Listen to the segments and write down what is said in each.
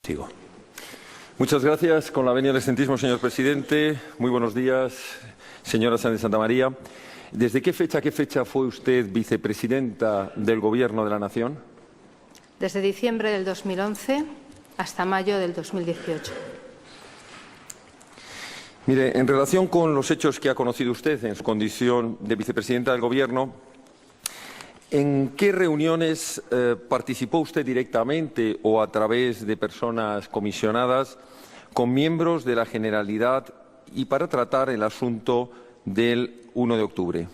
Sigo. Muchas gracias. Con la venia del excelentísimo señor presidente. Muy buenos días, señora Sáenz de Santamaría. ¿Desde qué fecha fue usted vicepresidenta del Gobierno de la Nación? Desde diciembre del 2011 hasta mayo del 2018. Mire, en relación con los hechos que ha conocido usted en su condición de vicepresidenta del Gobierno, ¿en qué reuniones participó usted directamente o a través de personas comisionadas con miembros de la Generalidad y para tratar el asunto del 1 de octubre?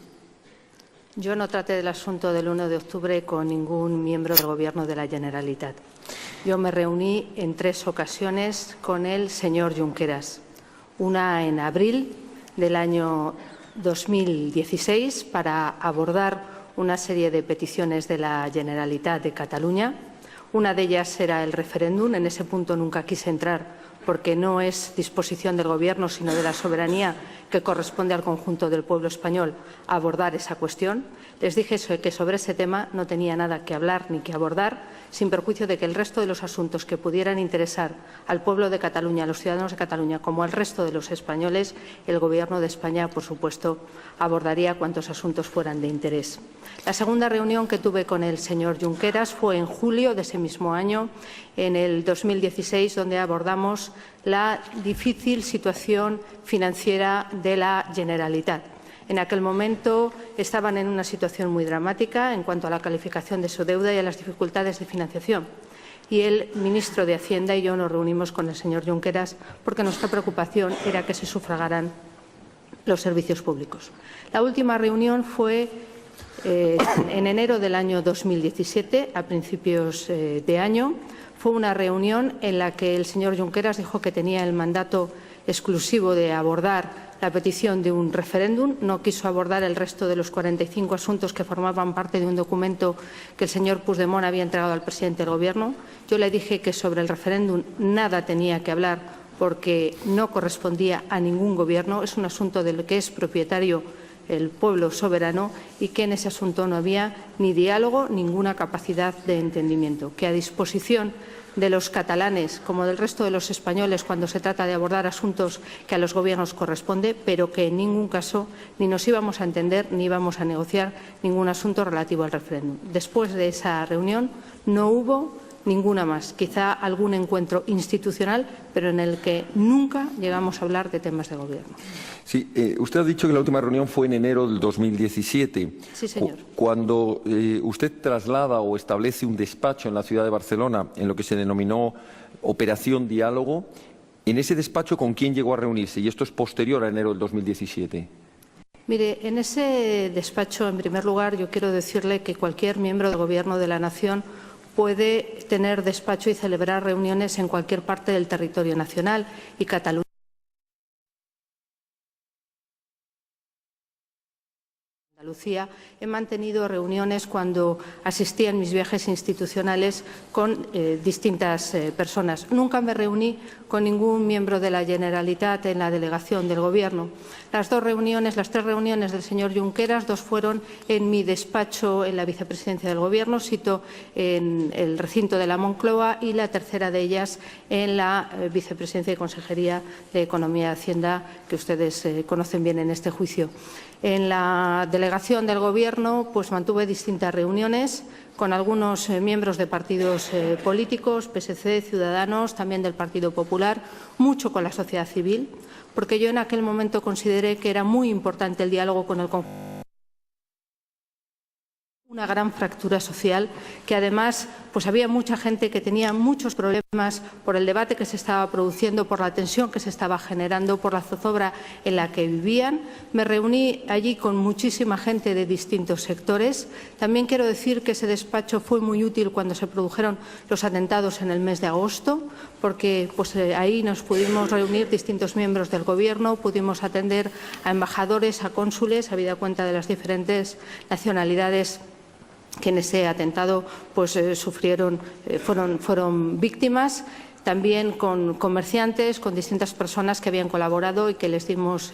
Yo no traté del asunto del 1 de octubre con ningún miembro del Gobierno de la Generalitat. Yo me reuní en 3 ocasiones con el señor Junqueras. Una en abril del año 2016 para abordar una serie de peticiones de la Generalitat de Cataluña. Una de ellas era el referéndum. En ese punto nunca quise entrar porque no es disposición del Gobierno, sino de la soberanía que corresponde al conjunto del pueblo español abordar esa cuestión. Les dije que sobre ese tema no tenía nada que hablar ni que abordar, sin perjuicio de que el resto de los asuntos que pudieran interesar al pueblo de Cataluña, a los ciudadanos de Cataluña, como al resto de los españoles, el Gobierno de España, por supuesto, abordaría cuantos asuntos fueran de interés. La segunda reunión que tuve con el señor Junqueras fue en julio de ese mismo año, en el 2016, donde abordamos la difícil situación financiera de la Generalitat. En aquel momento estaban en una situación muy dramática en cuanto a la calificación de su deuda y a las dificultades de financiación. Y el ministro de Hacienda y yo nos reunimos con el señor Junqueras porque nuestra preocupación era que se sufragaran los servicios públicos. La última reunión fue en enero del año 2017, a principios de año. Fue una reunión en la que el señor Junqueras dijo que tenía el mandato exclusivo de abordar la petición de un referéndum. No quiso abordar el resto de los 45 asuntos que formaban parte de un documento que el señor Puigdemont había entregado al presidente del Gobierno. Yo le dije que sobre el referéndum nada tenía que hablar porque no correspondía a ningún Gobierno. Es un asunto del que es propietario el pueblo soberano y que en ese asunto no había ni diálogo, ninguna capacidad de entendimiento, que a disposición de los catalanes como del resto de los españoles cuando se trata de abordar asuntos que a los gobiernos corresponde, pero que en ningún caso ni nos íbamos a entender ni íbamos a negociar ningún asunto relativo al referéndum. Después de esa reunión no hubo ninguna más, quizá algún encuentro institucional, pero en el que nunca llegamos a hablar de temas de gobierno. Sí, usted ha dicho que la última reunión fue en enero del 2017. Sí, señor. Cuando usted traslada o establece un despacho en la ciudad de Barcelona, en lo que se denominó Operación Diálogo, ¿en ese despacho con quién llegó a reunirse? Y esto es posterior a enero del 2017. Mire, en ese despacho, en primer lugar, yo quiero decirle que cualquier miembro del Gobierno de la Nación puede tener despacho y celebrar reuniones en cualquier parte del territorio nacional y Cataluña. Andalucía, he mantenido reuniones cuando asistía en mis viajes institucionales con distintas personas. Nunca me reuní con ningún miembro de la Generalitat en la delegación del Gobierno. Las 3 reuniones del señor Junqueras, 2 fueron en mi despacho en la vicepresidencia del Gobierno, sito en el recinto de la Moncloa, y la tercera de ellas en la vicepresidencia y consejería de Economía y Hacienda, que ustedes conocen bien en este juicio. En la delegación del Gobierno pues mantuve distintas reuniones con algunos miembros de partidos políticos, PSC, Ciudadanos, también del Partido Popular, mucho con la sociedad civil, porque yo en aquel momento consideré que era muy importante el diálogo con el conjunto. Una gran fractura social que además pues había mucha gente que tenía muchos problemas por el debate que se estaba produciendo, por la tensión que se estaba generando, por la zozobra en la que vivían. Me reuní allí con muchísima gente de distintos sectores. También quiero decir que ese despacho fue muy útil cuando se produjeron los atentados en el mes de agosto, porque pues, ahí nos pudimos reunir distintos miembros del Gobierno, pudimos atender a embajadores, a cónsules, habida cuenta de las diferentes nacionalidades que en ese atentado pues, fueron víctimas, también con comerciantes, con distintas personas que habían colaborado y que les dimos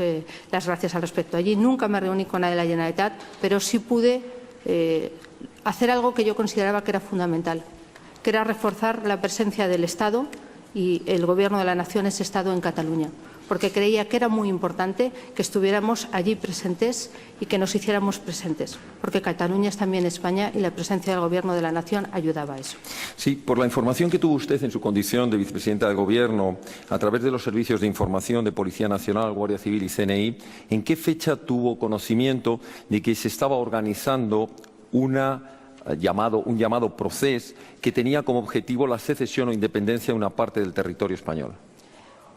las gracias al respecto. Allí nunca me reuní con nadie de la Generalitat, pero sí pude hacer algo que yo consideraba que era fundamental, que era reforzar la presencia del Estado y el Gobierno de la Nación ese Estado en Cataluña, porque creía que era muy importante que estuviéramos allí presentes y que nos hiciéramos presentes, porque Cataluña es también España y la presencia del Gobierno de la Nación ayudaba a eso. Sí, por la información que tuvo usted en su condición de vicepresidenta del Gobierno, a través de los servicios de información de Policía Nacional, Guardia Civil y CNI, ¿en qué fecha tuvo conocimiento de que se estaba organizando un llamado procés que tenía como objetivo la secesión o independencia de una parte del territorio español?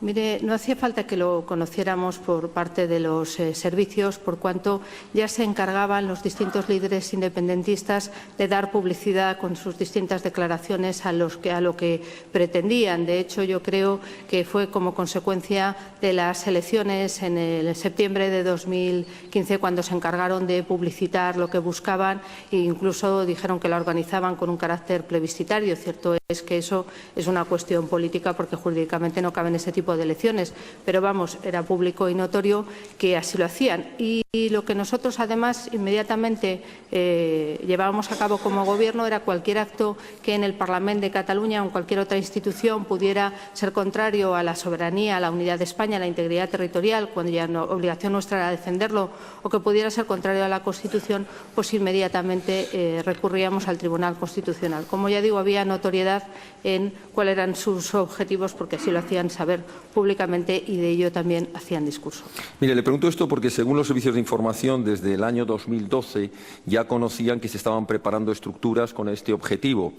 Mire, no hacía falta que lo conociéramos por parte de los servicios, por cuanto ya se encargaban los distintos líderes independentistas de dar publicidad con sus distintas declaraciones a lo que pretendían. De hecho, yo creo que fue como consecuencia de las elecciones en el septiembre de 2015 cuando se encargaron de publicitar lo que buscaban e incluso dijeron que la organizaban con un carácter plebiscitario. Cierto es que eso es una cuestión política porque jurídicamente no cabe en ese tipo de elecciones, pero vamos, era público y notorio que así lo hacían. Y lo que nosotros además inmediatamente llevábamos a cabo como Gobierno era cualquier acto que en el Parlamento de Cataluña o en cualquier otra institución pudiera ser contrario a la soberanía, a la unidad de España, a la integridad territorial, cuando ya obligación nuestra era defenderlo, o que pudiera ser contrario a la Constitución, pues inmediatamente recurríamos al Tribunal Constitucional. Como ya digo, había notoriedad en cuáles eran sus objetivos porque así lo hacían saber públicamente y de ello también hacían discurso. Mire, le pregunto esto porque según los servicios de información desde el año 2012 ya conocían que se estaban preparando estructuras con este objetivo.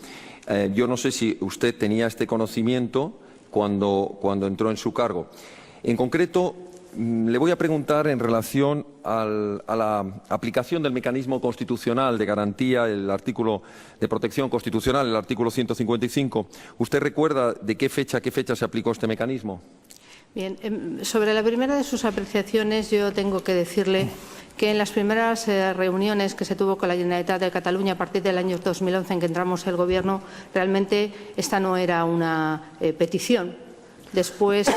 Yo no sé si usted tenía este conocimiento cuando entró en su cargo. En concreto, le voy a preguntar en relación a la aplicación del mecanismo constitucional de garantía, el artículo de protección constitucional, el artículo 155. ¿Usted recuerda de qué fecha se aplicó este mecanismo? Bien, sobre la primera de sus apreciaciones yo tengo que decirle que en las primeras reuniones que se tuvo con la Generalitat de Cataluña a partir del año 2011 en que entramos el Gobierno, realmente esta no era una petición. Después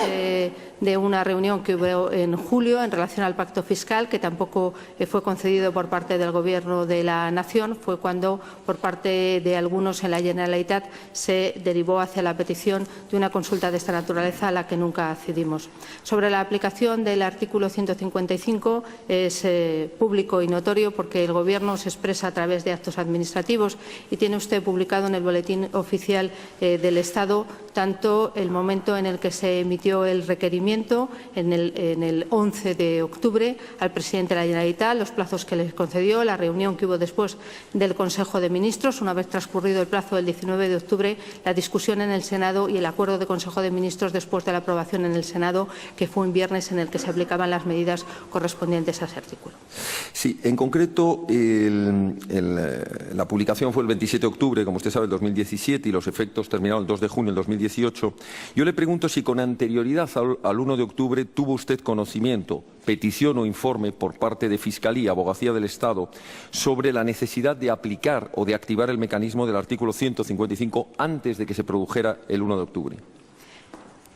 de una reunión que hubo en julio en relación al pacto fiscal, que tampoco fue concedido por parte del Gobierno de la Nación, fue cuando por parte de algunos en la Generalitat se derivó hacia la petición de una consulta de esta naturaleza a la que nunca accedimos. Sobre la aplicación del artículo 155 es público y notorio porque el Gobierno se expresa a través de actos administrativos y tiene usted publicado en el Boletín Oficial del Estado tanto el momento en el que se emitió el requerimiento en el 11 de octubre al presidente de la Generalitat, los plazos que les concedió, la reunión que hubo después del Consejo de Ministros, una vez transcurrido el plazo del 19 de octubre, la discusión en el Senado y el acuerdo de Consejo de Ministros después de la aprobación en el Senado, que fue un viernes en el que se aplicaban las medidas correspondientes a ese artículo. Sí, en concreto, la publicación fue el 27 de octubre, como usted sabe, del 2017 y los efectos terminaron el 2 de junio del 2018. Yo le pregunto si con anterioridad al 1 de octubre tuvo usted conocimiento, petición o informe por parte de Fiscalía, Abogacía del Estado, sobre la necesidad de aplicar o de activar el mecanismo del artículo 155 antes de que se produjera el 1 de octubre.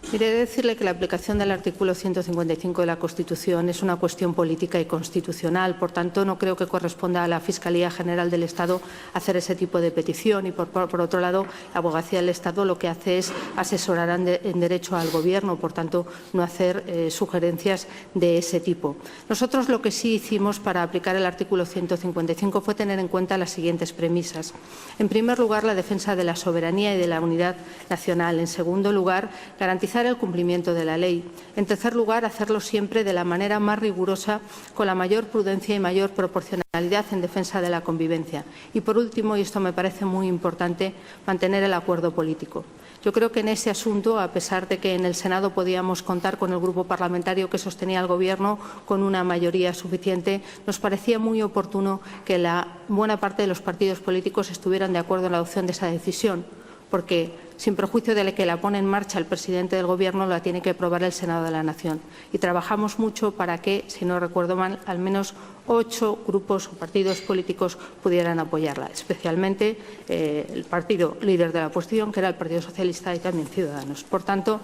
Quería decirle que la aplicación del artículo 155 de la Constitución es una cuestión política y constitucional. Por tanto, no creo que corresponda a la Fiscalía General del Estado hacer ese tipo de petición. Y, por otro lado, la Abogacía del Estado lo que hace es asesorar en derecho al Gobierno. Por tanto, no hacer sugerencias de ese tipo. Nosotros lo que sí hicimos para aplicar el artículo 155 fue tener en cuenta las siguientes premisas. En primer lugar, la defensa de la soberanía y de la unidad nacional. En segundo lugar, garantizar el cumplimiento de la ley. En tercer lugar, hacerlo siempre de la manera más rigurosa, con la mayor prudencia y mayor proporcionalidad en defensa de la convivencia. Y por último, y esto me parece muy importante, mantener el acuerdo político. Yo creo que en ese asunto, a pesar de que en el Senado podíamos contar con el grupo parlamentario que sostenía al Gobierno con una mayoría suficiente, nos parecía muy oportuno que la buena parte de los partidos políticos estuvieran de acuerdo en la adopción de esa decisión, porque sin perjuicio de que la pone en marcha el presidente del Gobierno, la tiene que aprobar el Senado de la Nación. Y trabajamos mucho para que, si no recuerdo mal, al menos 8 grupos o partidos políticos pudieran apoyarla, especialmente el partido líder de la oposición, que era el Partido Socialista, y también Ciudadanos. Por tanto,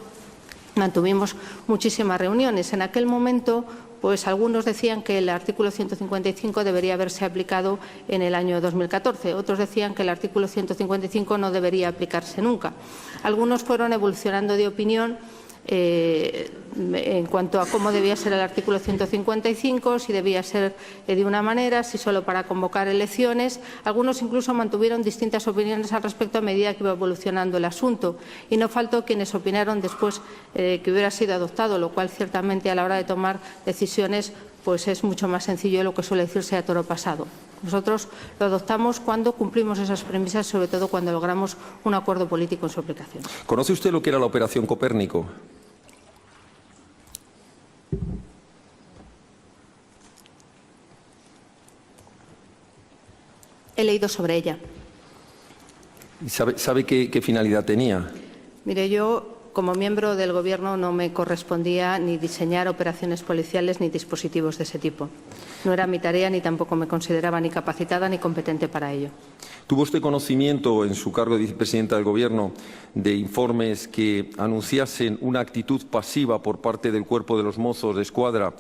mantuvimos muchísimas reuniones. En aquel momento, pues algunos decían que el artículo 155 debería haberse aplicado en el año 2014. Otros decían que el artículo 155 no debería aplicarse nunca. Algunos fueron evolucionando de opinión en cuanto a cómo debía ser el artículo 155, si debía ser de una manera, si solo para convocar elecciones. Algunos incluso mantuvieron distintas opiniones al respecto a medida que iba evolucionando el asunto. Y no faltó quienes opinaron después que hubiera sido adoptado, lo cual ciertamente a la hora de tomar decisiones pues es mucho más sencillo de lo que suele decirse a toro pasado. Nosotros lo adoptamos cuando cumplimos esas premisas, sobre todo cuando logramos un acuerdo político en su aplicación. ¿Conoce usted lo que era la Operación Copérnico? He leído sobre ella. ¿Sabe qué finalidad tenía? Mire, yo como miembro del Gobierno no me correspondía ni diseñar operaciones policiales ni dispositivos de ese tipo. No era mi tarea ni tampoco me consideraba ni capacitada ni competente para ello. ¿Tuvo usted conocimiento en su cargo de vicepresidenta del Gobierno de informes que anunciasen una actitud pasiva por parte del Cuerpo de los Mossos de Escuadra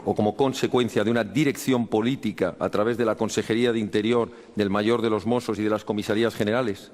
o como consecuencia de una dirección política a través de la Consejería de Interior, del Mayor de los Mossos y de las comisarías generales?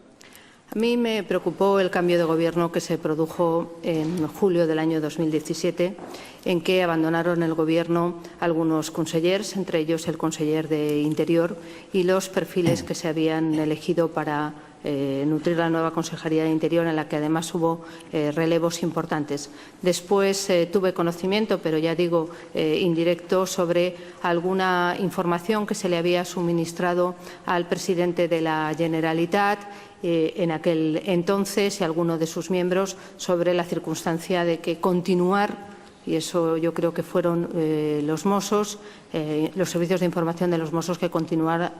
A mí me preocupó el cambio de Gobierno que se produjo en julio del año 2017, en que abandonaron el Gobierno algunos consellers, entre ellos el conseller de Interior, y los perfiles que se habían elegido para nutrir la nueva Consejería de Interior, en la que además hubo relevos importantes. Después tuve conocimiento, pero ya digo indirecto, sobre alguna información que se le había suministrado al presidente de la Generalitat en aquel entonces y a alguno de sus miembros sobre la circunstancia de que continuar, y eso yo creo que fueron los Mossos, los servicios de información de los Mossos, que continuar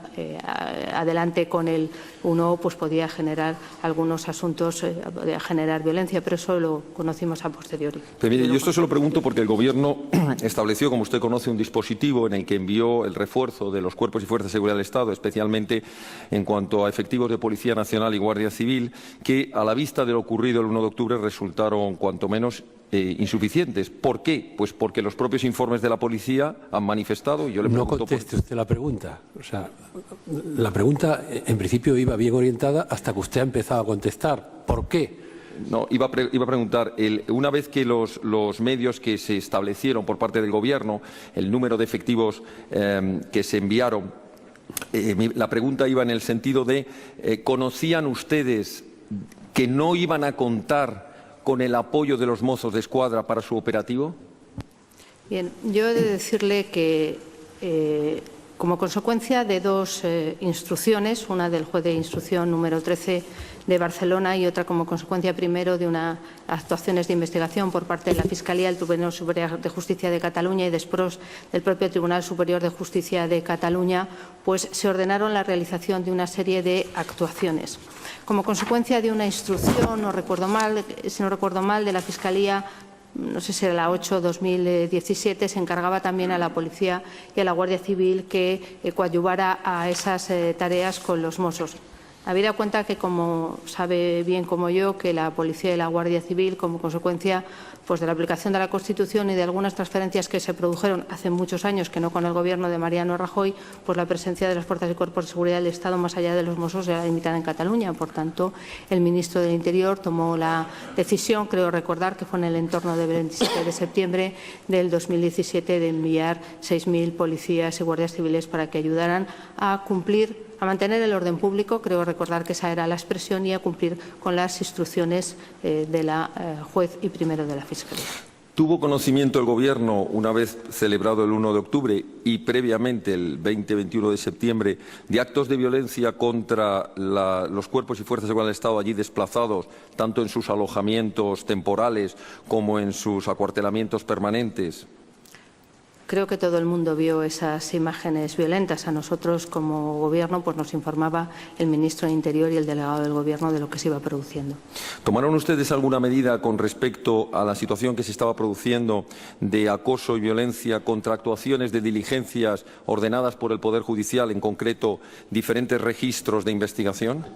adelante con el uno pues podía generar algunos asuntos, podía generar violencia, pero eso lo conocimos a posteriori. Pero mire, yo esto se lo pregunto porque el Gobierno estableció, como usted conoce, un dispositivo en el que envió el refuerzo de los cuerpos y fuerzas de seguridad del Estado, especialmente en cuanto a efectivos de Policía Nacional y Guardia Civil, que a la vista de lo ocurrido el 1 de octubre resultaron cuanto menos insuficientes. ¿Por qué? Pues porque los propios informes de la policía han manifestado, y yo le pregunto... No conteste usted la pregunta. O sea, la pregunta en principio iba bien orientada hasta que usted ha empezado a contestar. ¿Por qué? No, iba a preguntar, una vez que los medios que se establecieron por parte del Gobierno, el número de efectivos que se enviaron, la pregunta iba en el sentido de ¿conocían ustedes que no iban a contar con el apoyo de los Mossos de Escuadra para su operativo? Bien, yo he de decirle que como consecuencia de dos instrucciones, una del juez de instrucción número 13 de Barcelona y otra como consecuencia primero de unas actuaciones de investigación por parte de la Fiscalía del Tribunal Superior de Justicia de Cataluña y después del propio Tribunal Superior de Justicia de Cataluña, pues se ordenaron la realización de una serie de actuaciones. Como consecuencia de una instrucción, si no recuerdo mal, de la Fiscalía, no sé si era la 8/2017, se encargaba también a la Policía y a la Guardia Civil que coadyuvara a esas tareas con los Mossos. Habida cuenta que, como sabe bien como yo, que la Policía y la Guardia Civil, como consecuencia pues de la aplicación de la Constitución y de algunas transferencias que se produjeron hace muchos años, que no con el Gobierno de Mariano Rajoy, pues la presencia de las fuerzas y cuerpos de seguridad del Estado más allá de los Mossos era limitada en Cataluña. Por tanto, el ministro del Interior tomó la decisión, creo recordar que fue en el entorno del 27 de septiembre del 2017, de enviar 6.000 policías y guardias civiles para que ayudaran a cumplir, a mantener el orden público, creo recordar que esa era la expresión, y a cumplir con las instrucciones de la juez y primero de la Fiscalía. ¿Tuvo conocimiento el Gobierno, una vez celebrado el 1 de octubre y previamente el 20-21 de septiembre, de actos de violencia contra los cuerpos y fuerzas de seguridad del Estado allí desplazados, tanto en sus alojamientos temporales como en sus acuartelamientos permanentes? Creo que todo el mundo vio esas imágenes violentas. A nosotros, como Gobierno, pues nos informaba el ministro de Interior y el delegado del Gobierno de lo que se iba produciendo. ¿Tomaron ustedes alguna medida con respecto a la situación que se estaba produciendo de acoso y violencia contra actuaciones de diligencias ordenadas por el Poder Judicial, en concreto diferentes registros de investigación?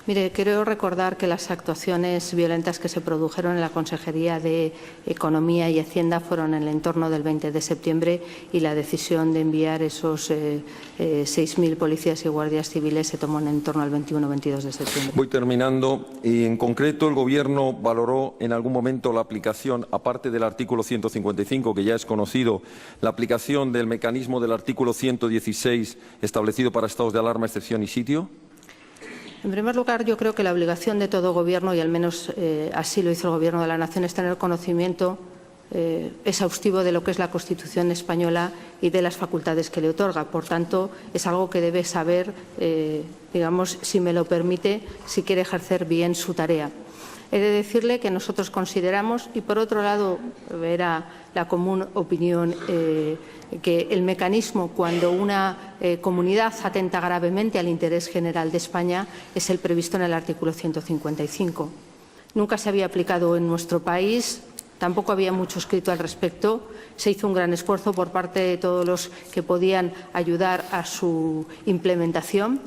Mire, quiero recordar que las actuaciones violentas que se produjeron en la Consejería de Economía y Hacienda fueron en el entorno del 20 de septiembre y la decisión de enviar esos 6.000 policías y guardias civiles se tomó en torno al 21 o 22 de septiembre. Voy terminando. En concreto, el Gobierno valoró en algún momento la aplicación, aparte del artículo 155, que ya es conocido, la aplicación del mecanismo del artículo 116 establecido para estados de alarma, excepción y sitio. En primer lugar, yo creo que la obligación de todo Gobierno, y al menos así lo hizo el Gobierno de la Nación, es tener conocimiento exhaustivo de lo que es la Constitución española y de las facultades que le otorga. Por tanto, es algo que debe saber, digamos, si me lo permite, si quiere ejercer bien su tarea. He de decirle que nosotros consideramos, y por otro lado era la común opinión, que el mecanismo cuando una comunidad atenta gravemente al interés general de España es el previsto en el artículo 155. Nunca se había aplicado en nuestro país, tampoco había mucho escrito al respecto. Se hizo un gran esfuerzo por parte de todos los que podían ayudar a su implementación.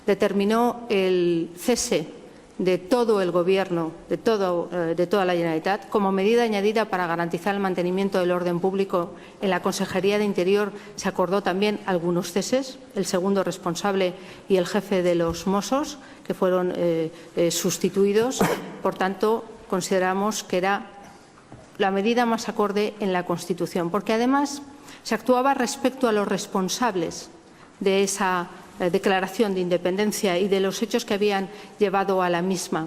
Determinó el cese de todo el Gobierno, de toda la Generalitat, como medida añadida para garantizar el mantenimiento del orden público. En la Consejería de Interior se acordó también algunos ceses, el segundo responsable y el jefe de los Mossos, que fueron sustituidos. Por tanto, consideramos que era la medida más acorde en la Constitución, porque además se actuaba respecto a los responsables de esa declaración de independencia y de los hechos que habían llevado a la misma.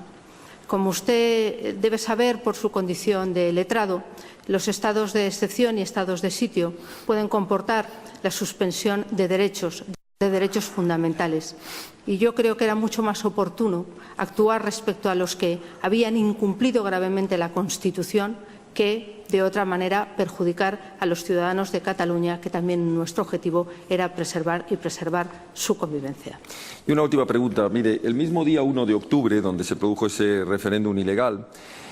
Como usted debe saber por su condición de letrado, los estados de excepción y estados de sitio pueden comportar la suspensión de derechos fundamentales. Y yo creo que era mucho más oportuno actuar respecto a los que habían incumplido gravemente la Constitución que, de otra manera, perjudicar a los ciudadanos de Cataluña, que también nuestro objetivo era preservar su convivencia. Y una última pregunta. Mire, el mismo día 1 de octubre, donde se produjo ese referéndum ilegal,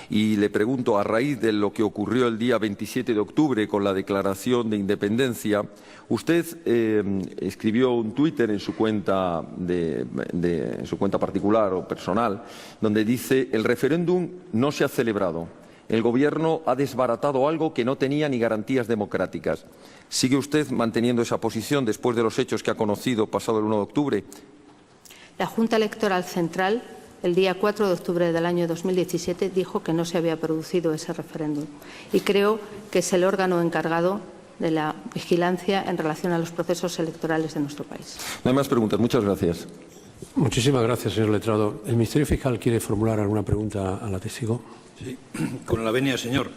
y le pregunto, a raíz de lo que ocurrió el día 27 de octubre con la declaración de independencia, usted escribió un Twitter en su cuenta en su cuenta particular o personal, donde dice: el referéndum no se ha celebrado. El Gobierno ha desbaratado algo que no tenía ni garantías democráticas. ¿Sigue usted manteniendo esa posición después de los hechos que ha conocido pasado el 1 de octubre? La Junta Electoral Central, el día 4 de octubre del año 2017, dijo que no se había producido ese referéndum. Y creo que es el órgano encargado de la vigilancia en relación a los procesos electorales de nuestro país. No hay más preguntas. Muchas gracias. Muchísimas gracias, señor letrado. ¿El Ministerio Fiscal quiere formular alguna pregunta a la testigo? Sí, con la venia, señor.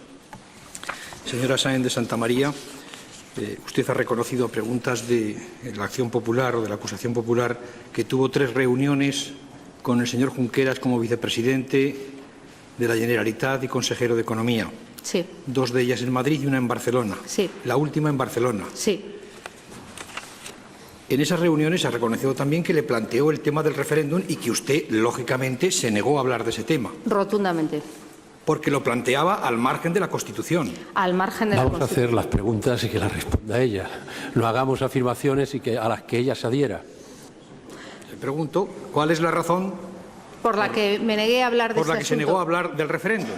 Señora Sáenz de Santamaría, usted ha reconocido a preguntas de la acción popular o de la acusación popular que tuvo 3 reuniones con el señor Junqueras como vicepresidente de la Generalitat y consejero de Economía. Sí. 2 de ellas en Madrid y una en Barcelona. Sí. La última en Barcelona. Sí. En esas reuniones ha reconocido también que le planteó el tema del referéndum y que usted, lógicamente, se negó a hablar de ese tema. Rotundamente. Porque lo planteaba al margen de la Constitución. Al margen de la Vamos a Constitución. hacer las preguntas y que las responda ella. No hagamos afirmaciones a las que ella se adhiera. Le pregunto, ¿cuál es la razón por la que me negué a hablar de por la que este se negó a asunto? hablar del referéndum?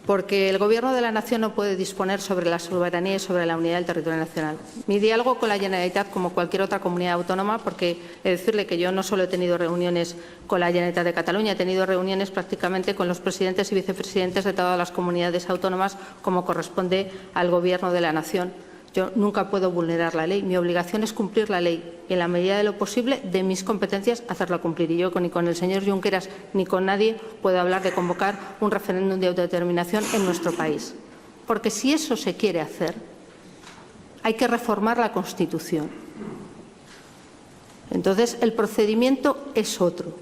Porque el Gobierno de la Nación no puede disponer sobre la soberanía y sobre la unidad del territorio nacional. Mi diálogo con la Generalitat, como cualquier otra comunidad autónoma, porque he de decirle que yo no solo he tenido reuniones con la Generalitat de Cataluña, he tenido reuniones prácticamente con los presidentes y vicepresidentes de todas las comunidades autónomas, como corresponde al Gobierno de la Nación. Yo nunca puedo vulnerar la ley. Mi obligación es cumplir la ley y, en la medida de lo posible, de mis competencias, hacerla cumplir. Y yo ni con el señor Junqueras ni con nadie puedo hablar de convocar un referéndum de autodeterminación en nuestro país. Porque si eso se quiere hacer, hay que reformar la Constitución. Entonces, el procedimiento es otro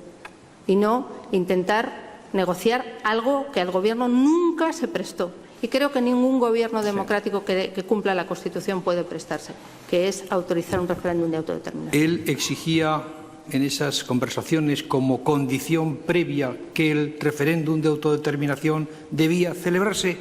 y no intentar negociar algo que al Gobierno nunca se prestó. Y creo que ningún gobierno democrático que cumpla la Constitución puede prestarse, que es autorizar un referéndum de autodeterminación. Él exigía en esas conversaciones como condición previa que el referéndum de autodeterminación debía celebrarse.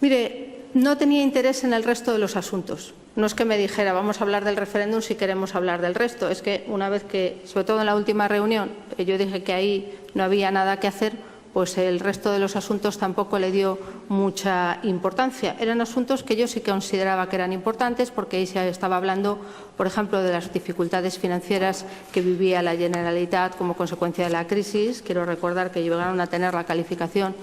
Mire, no tenía interés en el resto de los asuntos. no es que me dijera vamos a hablar del referéndum si queremos hablar del resto, es que una vez que, sobre todo en la última reunión, yo dije que ahí no había nada que hacer, pues el resto de los asuntos tampoco le dio mucha importancia. Eran asuntos que yo sí que consideraba que eran importantes porque ahí se estaba hablando, por ejemplo, de las dificultades financieras que vivía la Generalitat como consecuencia de la crisis. Quiero recordar que llegaron a tener la calificación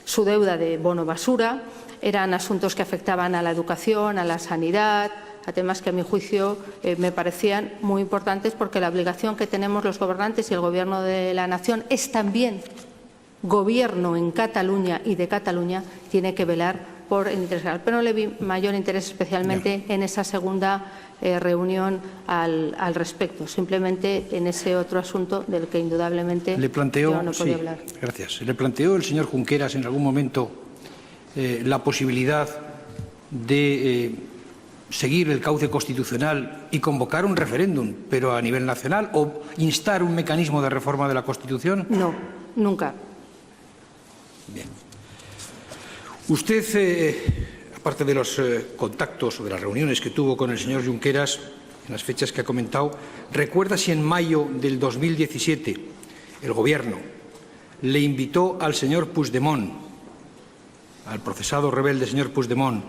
su deuda de bono basura. Eran asuntos que afectaban a la educación, a la sanidad, a temas que a mi juicio me parecían muy importantes porque la obligación que tenemos los gobernantes y el Gobierno de la Nación es también Gobierno en Cataluña y de Cataluña tiene que velar por el interés general. Pero no le vi mayor interés especialmente en esa segunda reunión al respecto, simplemente en ese otro asunto del que indudablemente yo no podía hablar. Gracias. ¿Le planteó el señor Junqueras en algún momento la posibilidad de seguir el cauce constitucional y convocar un referéndum, pero a nivel nacional, o instar un mecanismo de reforma de la Constitución? No, nunca. Bien. Usted, aparte de los contactos o de las reuniones que tuvo con el señor Junqueras, en las fechas que ha comentado, ¿recuerda si en mayo del 2017 el Gobierno le invitó al señor Puigdemont, al procesado rebelde señor Puigdemont,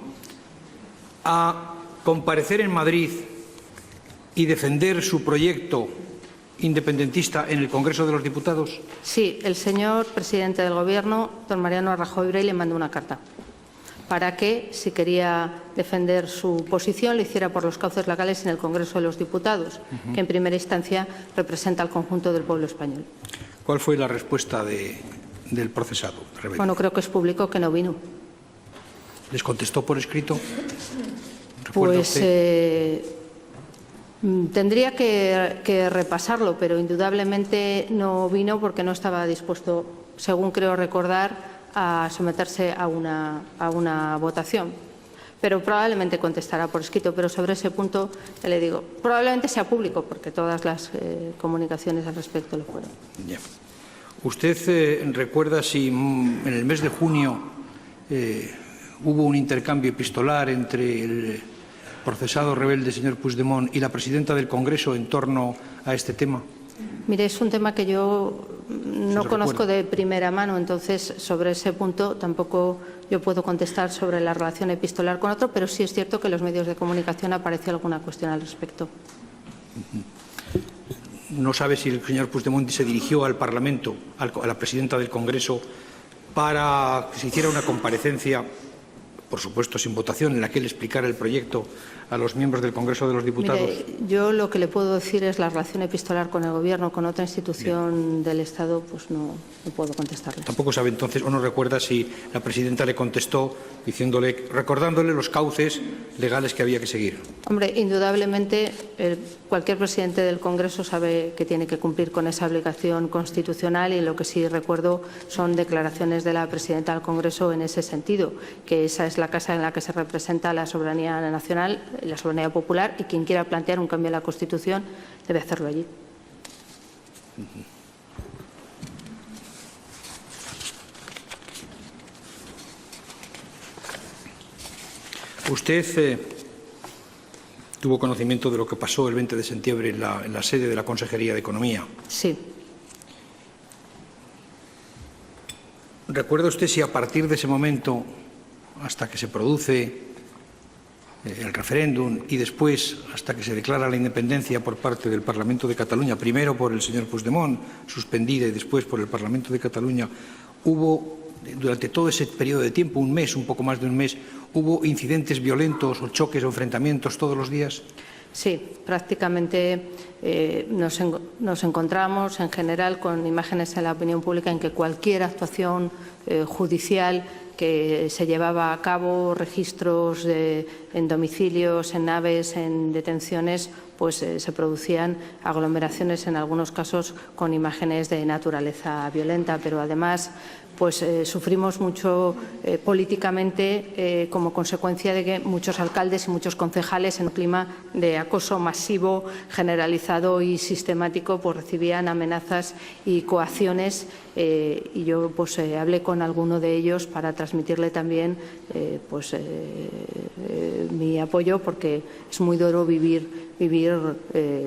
a comparecer en Madrid y defender su proyecto independentista en el Congreso de los Diputados? Sí, el señor presidente del Gobierno, don Mariano Rajoy Brey, le mandó una carta para que, si quería defender su posición, lo hiciera por los cauces legales en el Congreso de los Diputados, que en primera instancia representa al conjunto del pueblo español. ¿Cuál fue la respuesta del procesado rebelde? Bueno, creo que es público que no vino. ¿Les contestó por escrito? Pues tendría que repasarlo, pero indudablemente no vino porque no estaba dispuesto, según creo recordar, a someterse a una votación. Pero probablemente contestará por escrito, pero sobre ese punto le digo, probablemente sea público, porque todas las comunicaciones al respecto lo fueron. Ya. ¿Usted recuerda si en el mes de junio hubo un intercambio epistolar entre el procesado rebelde señor Puigdemont y la presidenta del Congreso en torno a este tema? Mire, es un tema que yo no conozco de primera mano, entonces sobre ese punto tampoco yo puedo contestar sobre la relación epistolar con otro, pero sí es cierto que en los medios de comunicación apareció alguna cuestión al respecto. ¿No sabe si el señor Puigdemont se dirigió al Parlamento, a la presidenta del Congreso, para que se hiciera una comparecencia, por supuesto sin votación, en la que él explicara el proyecto a los miembros del Congreso de los Diputados? Mire, yo lo que le puedo decir es la relación epistolar con el Gobierno, con otra institución del Estado, pues no puedo contestarle. Tampoco sabe entonces, o no recuerda si la presidenta le contestó recordándole los cauces legales que había que seguir. Hombre, indudablemente cualquier presidente del Congreso sabe que tiene que cumplir con esa obligación constitucional y lo que sí recuerdo son declaraciones de la presidenta del Congreso en ese sentido, que esa es la casa en la que se representa la soberanía nacional, la soberanía popular, y quien quiera plantear un cambio en la Constitución debe hacerlo allí. Usted tuvo conocimiento de lo que pasó el 20 de septiembre en la sede de la Consejería de Economía. Sí. ¿Recuerda usted si a partir de ese momento, hasta que se produce el referéndum y después hasta que se declara la independencia por parte del Parlamento de Cataluña, primero por el señor Puigdemont, suspendida, y después por el Parlamento de Cataluña, hubo, durante todo ese periodo de tiempo, un mes, un poco más de un mes, hubo incidentes violentos o choques o enfrentamientos todos los días? Sí, prácticamente nos encontramos en general con imágenes en la opinión pública en que cualquier actuación judicial que se llevaba a cabo, registros en domicilios, en naves, en detenciones, pues se producían aglomeraciones, en algunos casos con imágenes de naturaleza violenta, pero además pues sufrimos mucho políticamente como consecuencia de que muchos alcaldes y muchos concejales, en un clima de acoso masivo, generalizado y sistemático, pues recibían amenazas y coacciones, y yo pues hablé con alguno de ellos para transmitirle también mi apoyo, porque es muy duro vivir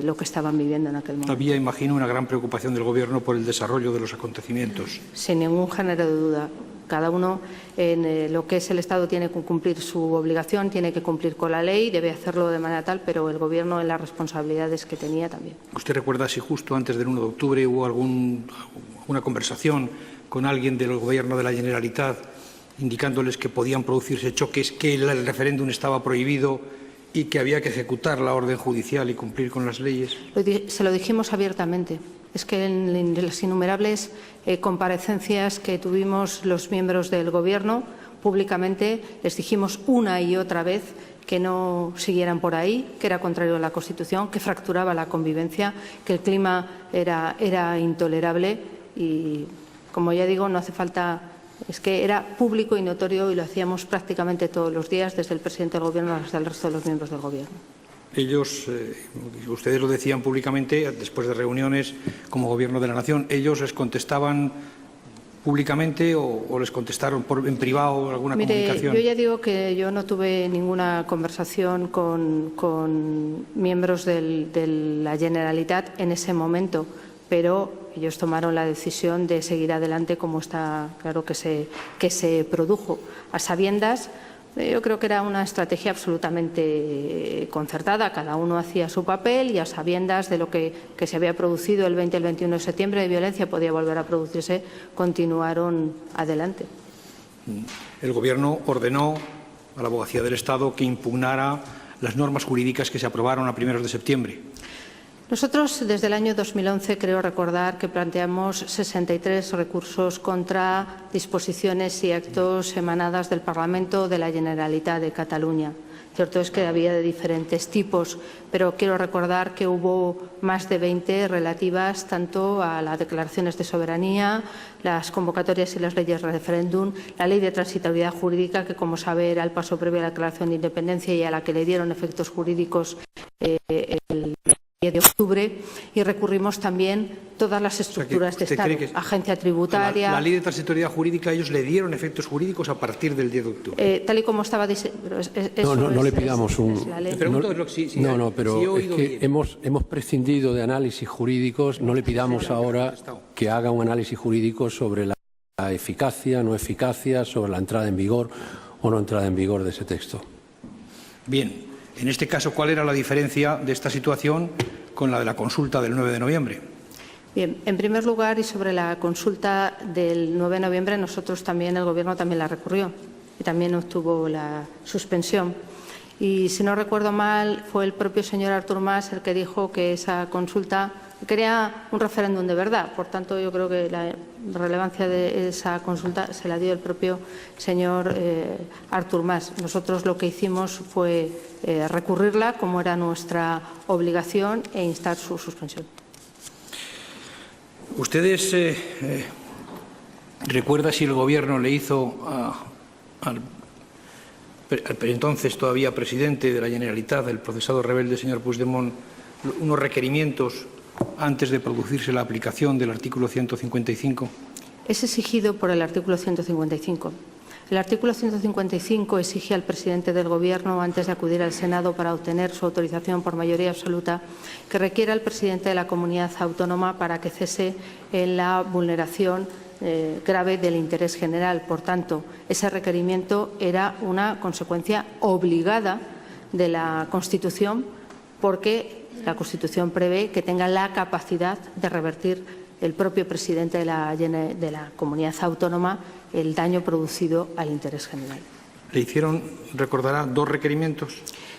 lo que estaban viviendo en aquel momento. Había, imagino, una gran preocupación del Gobierno por el desarrollo de los acontecimientos. Sin ningún género de duda. Cada uno en lo que es el Estado tiene que cumplir su obligación, tiene que cumplir con la ley, debe hacerlo de manera tal, pero el Gobierno en las responsabilidades que tenía también. ¿Usted recuerda si justo antes del 1 de octubre hubo alguna conversación con alguien del Gobierno de la Generalitat indicándoles que podían producirse choques, que el referéndum estaba prohibido y que había que ejecutar la orden judicial y cumplir con las leyes? Se lo dijimos abiertamente. Es que en las innumerables comparecencias que tuvimos los miembros del Gobierno, públicamente les dijimos una y otra vez que no siguieran por ahí, que era contrario a la Constitución, que fracturaba la convivencia, que el clima era intolerable y, como ya digo, no hace falta. Es que era público y notorio y lo hacíamos prácticamente todos los días, desde el presidente del Gobierno hasta el resto de los miembros del Gobierno. Ellos, ustedes lo decían públicamente, después de reuniones como Gobierno de la Nación, ¿ellos les contestaban públicamente o les contestaron en privado alguna comunicación? Yo ya digo que yo no tuve ninguna conversación con miembros de la Generalitat en ese momento, pero ellos tomaron la decisión de seguir adelante, como está claro que se produjo, a sabiendas. Yo creo que era una estrategia absolutamente concertada. Cada uno hacía su papel y a sabiendas de lo que se había producido el 20 y el 21 de septiembre de violencia podía volver a producirse, continuaron adelante. El Gobierno ordenó a la Abogacía del Estado que impugnara las normas jurídicas que se aprobaron a primeros de septiembre. Nosotros, desde el año 2011, creo recordar que planteamos 63 recursos contra disposiciones y actos emanadas del Parlamento de la Generalitat de Cataluña. Cierto es que había de diferentes tipos, pero quiero recordar que hubo más de 20 relativas tanto a las declaraciones de soberanía, las convocatorias y las leyes de referéndum, la ley de transitoriedad jurídica, que, como sabe, era el paso previo a la declaración de independencia y a la que le dieron efectos jurídicos el de octubre, y recurrimos también todas las estructuras de Estado, agencia tributaria. La ley de transitoriedad jurídica, ellos le dieron efectos jurídicos a partir del 10 de octubre. Tal y como estaba no le pidamos un. Pero es que hemos prescindido de análisis jurídicos. No le pidamos ahora que haga un análisis jurídico sobre la eficacia, no eficacia, sobre la entrada en vigor o no entrada en vigor de ese texto. Bien. En este caso, ¿cuál era la diferencia de esta situación con la de la consulta del 9 de noviembre? Bien, en primer lugar, y sobre la consulta del 9 de noviembre, nosotros también, el Gobierno también la recurrió y también obtuvo la suspensión. Y, si no recuerdo mal, fue el propio señor Artur Mas el que dijo que esa consulta quería un referéndum de verdad. Por tanto, yo creo que la relevancia de esa consulta se la dio el propio señor Artur Mas. Nosotros lo que hicimos fue recurrirla, como era nuestra obligación, e instar su suspensión. ¿Ustedes recuerdan si el Gobierno le hizo al entonces todavía presidente de la Generalitat, el procesado rebelde señor Puigdemont, unos requerimientos antes de producirse la aplicación del artículo 155? Es exigido por el artículo 155. El artículo 155 exige al presidente del Gobierno, antes de acudir al Senado para obtener su autorización por mayoría absoluta, que requiera al presidente de la comunidad autónoma para que cese en la vulneración grave del interés general. Por tanto, ese requerimiento era una consecuencia obligada de la Constitución, porque la Constitución prevé que tenga la capacidad de revertir el propio presidente de la comunidad autónoma el daño producido al interés general. ¿Le hicieron, recordará, 2 requerimientos?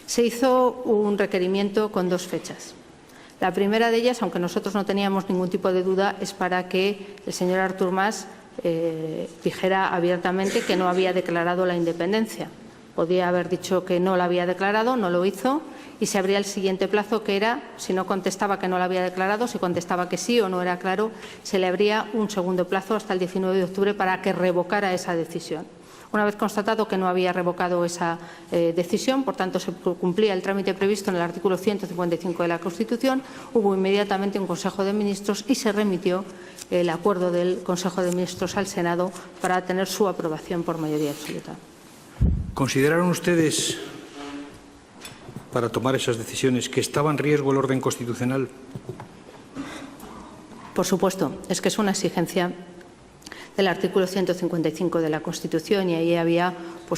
Se hizo un requerimiento con 2 fechas. La primera de ellas, aunque nosotros no teníamos ningún tipo de duda, es para que el señor Artur Mas dijera abiertamente que no había declarado la independencia. Podía haber dicho que no la había declarado, no lo hizo, y se abría el siguiente plazo, que era, si no contestaba que no la había declarado, si contestaba que sí o no era claro, se le abría un segundo plazo hasta el 19 de octubre para que revocara esa decisión. Una vez constatado que no había revocado esa decisión, por tanto se cumplía el trámite previsto en el artículo 155 de la Constitución, hubo inmediatamente un Consejo de Ministros y se remitió el acuerdo del Consejo de Ministros al Senado para tener su aprobación por mayoría absoluta. ¿Consideraron ustedes para tomar esas decisiones, que estaba en riesgo el orden constitucional? Por supuesto, es que es una exigencia del artículo 155 de la Constitución y ahí había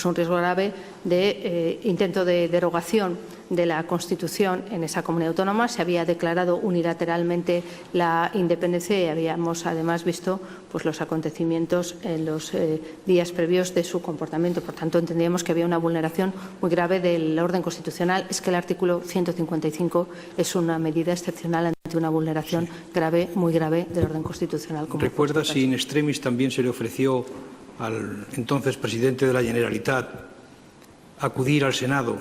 un riesgo grave de intento de derogación de la Constitución en esa comunidad autónoma. Se había declarado unilateralmente la independencia y habíamos además visto los acontecimientos en los días previos de su comportamiento. Por tanto, entendíamos que había una vulneración muy grave del orden constitucional. Es que el artículo 155 es una medida excepcional ante una vulneración grave, muy grave del orden constitucional. ¿Recuerda si in extremis también se le ofreció al entonces presidente de la Generalitat acudir al Senado,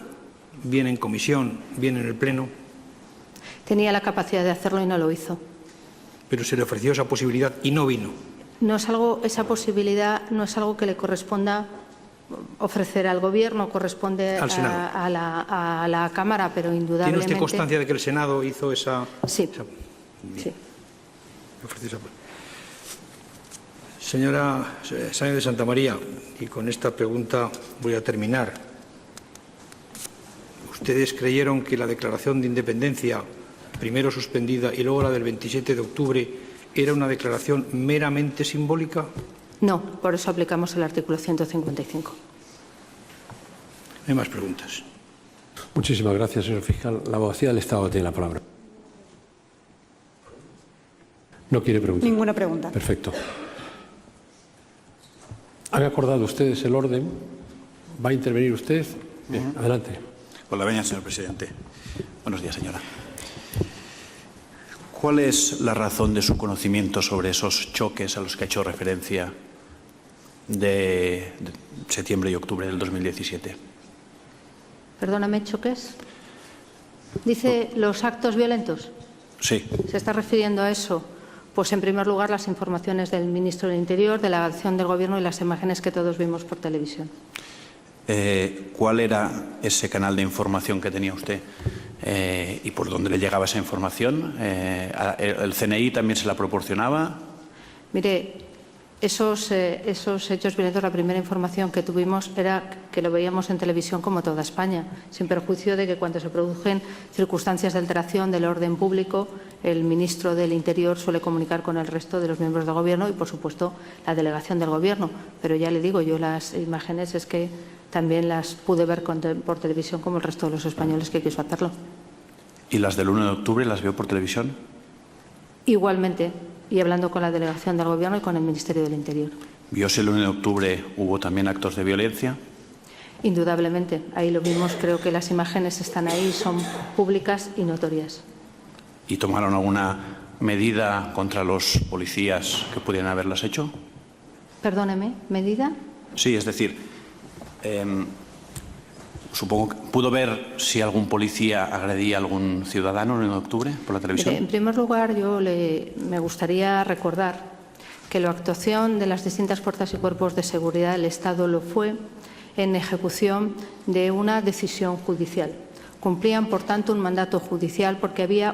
bien en comisión, bien en el Pleno? Tenía la capacidad de hacerlo y no lo hizo. Pero se le ofreció esa posibilidad y no vino. Esa posibilidad no es algo que le corresponda ofrecer al Gobierno, corresponde al Senado, a la Cámara, pero indudablemente... ¿Tiene usted constancia de que el Senado hizo esa...? Sí. Sí. Señora Sáenz de Santamaría, y con esta pregunta voy a terminar. ¿Ustedes creyeron que la declaración de independencia, primero suspendida y luego la del 27 de octubre, era una declaración meramente simbólica? No, por eso aplicamos el artículo 155. No hay más preguntas. Muchísimas gracias, señor fiscal. La abogacía del Estado tiene la palabra. ¿No quiere preguntar? Ninguna pregunta. Perfecto. ¿Han acordado ustedes el orden? ¿Va a intervenir usted? Bien, adelante. Con la venia, señor presidente. Buenos días, señora. ¿Cuál es la razón de su conocimiento sobre esos choques a los que ha hecho referencia de septiembre y octubre del 2017? Perdóname, ¿choques? ¿Dice los actos violentos? Sí. ¿Se está refiriendo a eso? Pues, en primer lugar, las informaciones del ministro del Interior, de la acción del Gobierno y las imágenes que todos vimos por televisión. ¿Cuál era ese canal de información que tenía usted y por dónde le llegaba esa información? ¿El CNI también se la proporcionaba? Mire, esos hechos violentos, la primera información que tuvimos era que lo veíamos en televisión como toda España, sin perjuicio de que cuando se producen circunstancias de alteración del orden público, el ministro del Interior suele comunicar con el resto de los miembros del Gobierno y, por supuesto, la delegación del Gobierno. Pero ya le digo, yo las imágenes es que también las pude ver por televisión como el resto de los españoles que quiso hacerlo. ¿Y las del 1 de octubre las vio por televisión? Igualmente, y hablando con la delegación del Gobierno y con el Ministerio del Interior. ¿Vio si el 1 de octubre hubo también actos de violencia? Indudablemente, ahí lo vimos, creo que las imágenes están ahí, son públicas y notorias. ¿Y tomaron alguna medida contra los policías que pudieran haberlas hecho? Perdóneme, ¿medida? Sí, es decir, supongo que pudo ver si algún policía agredía a algún ciudadano el 1 de octubre por la televisión. En primer lugar, me gustaría recordar que la actuación de las distintas fuerzas y cuerpos de seguridad del Estado lo fue en ejecución de una decisión judicial. Cumplían, por tanto, un mandato judicial porque había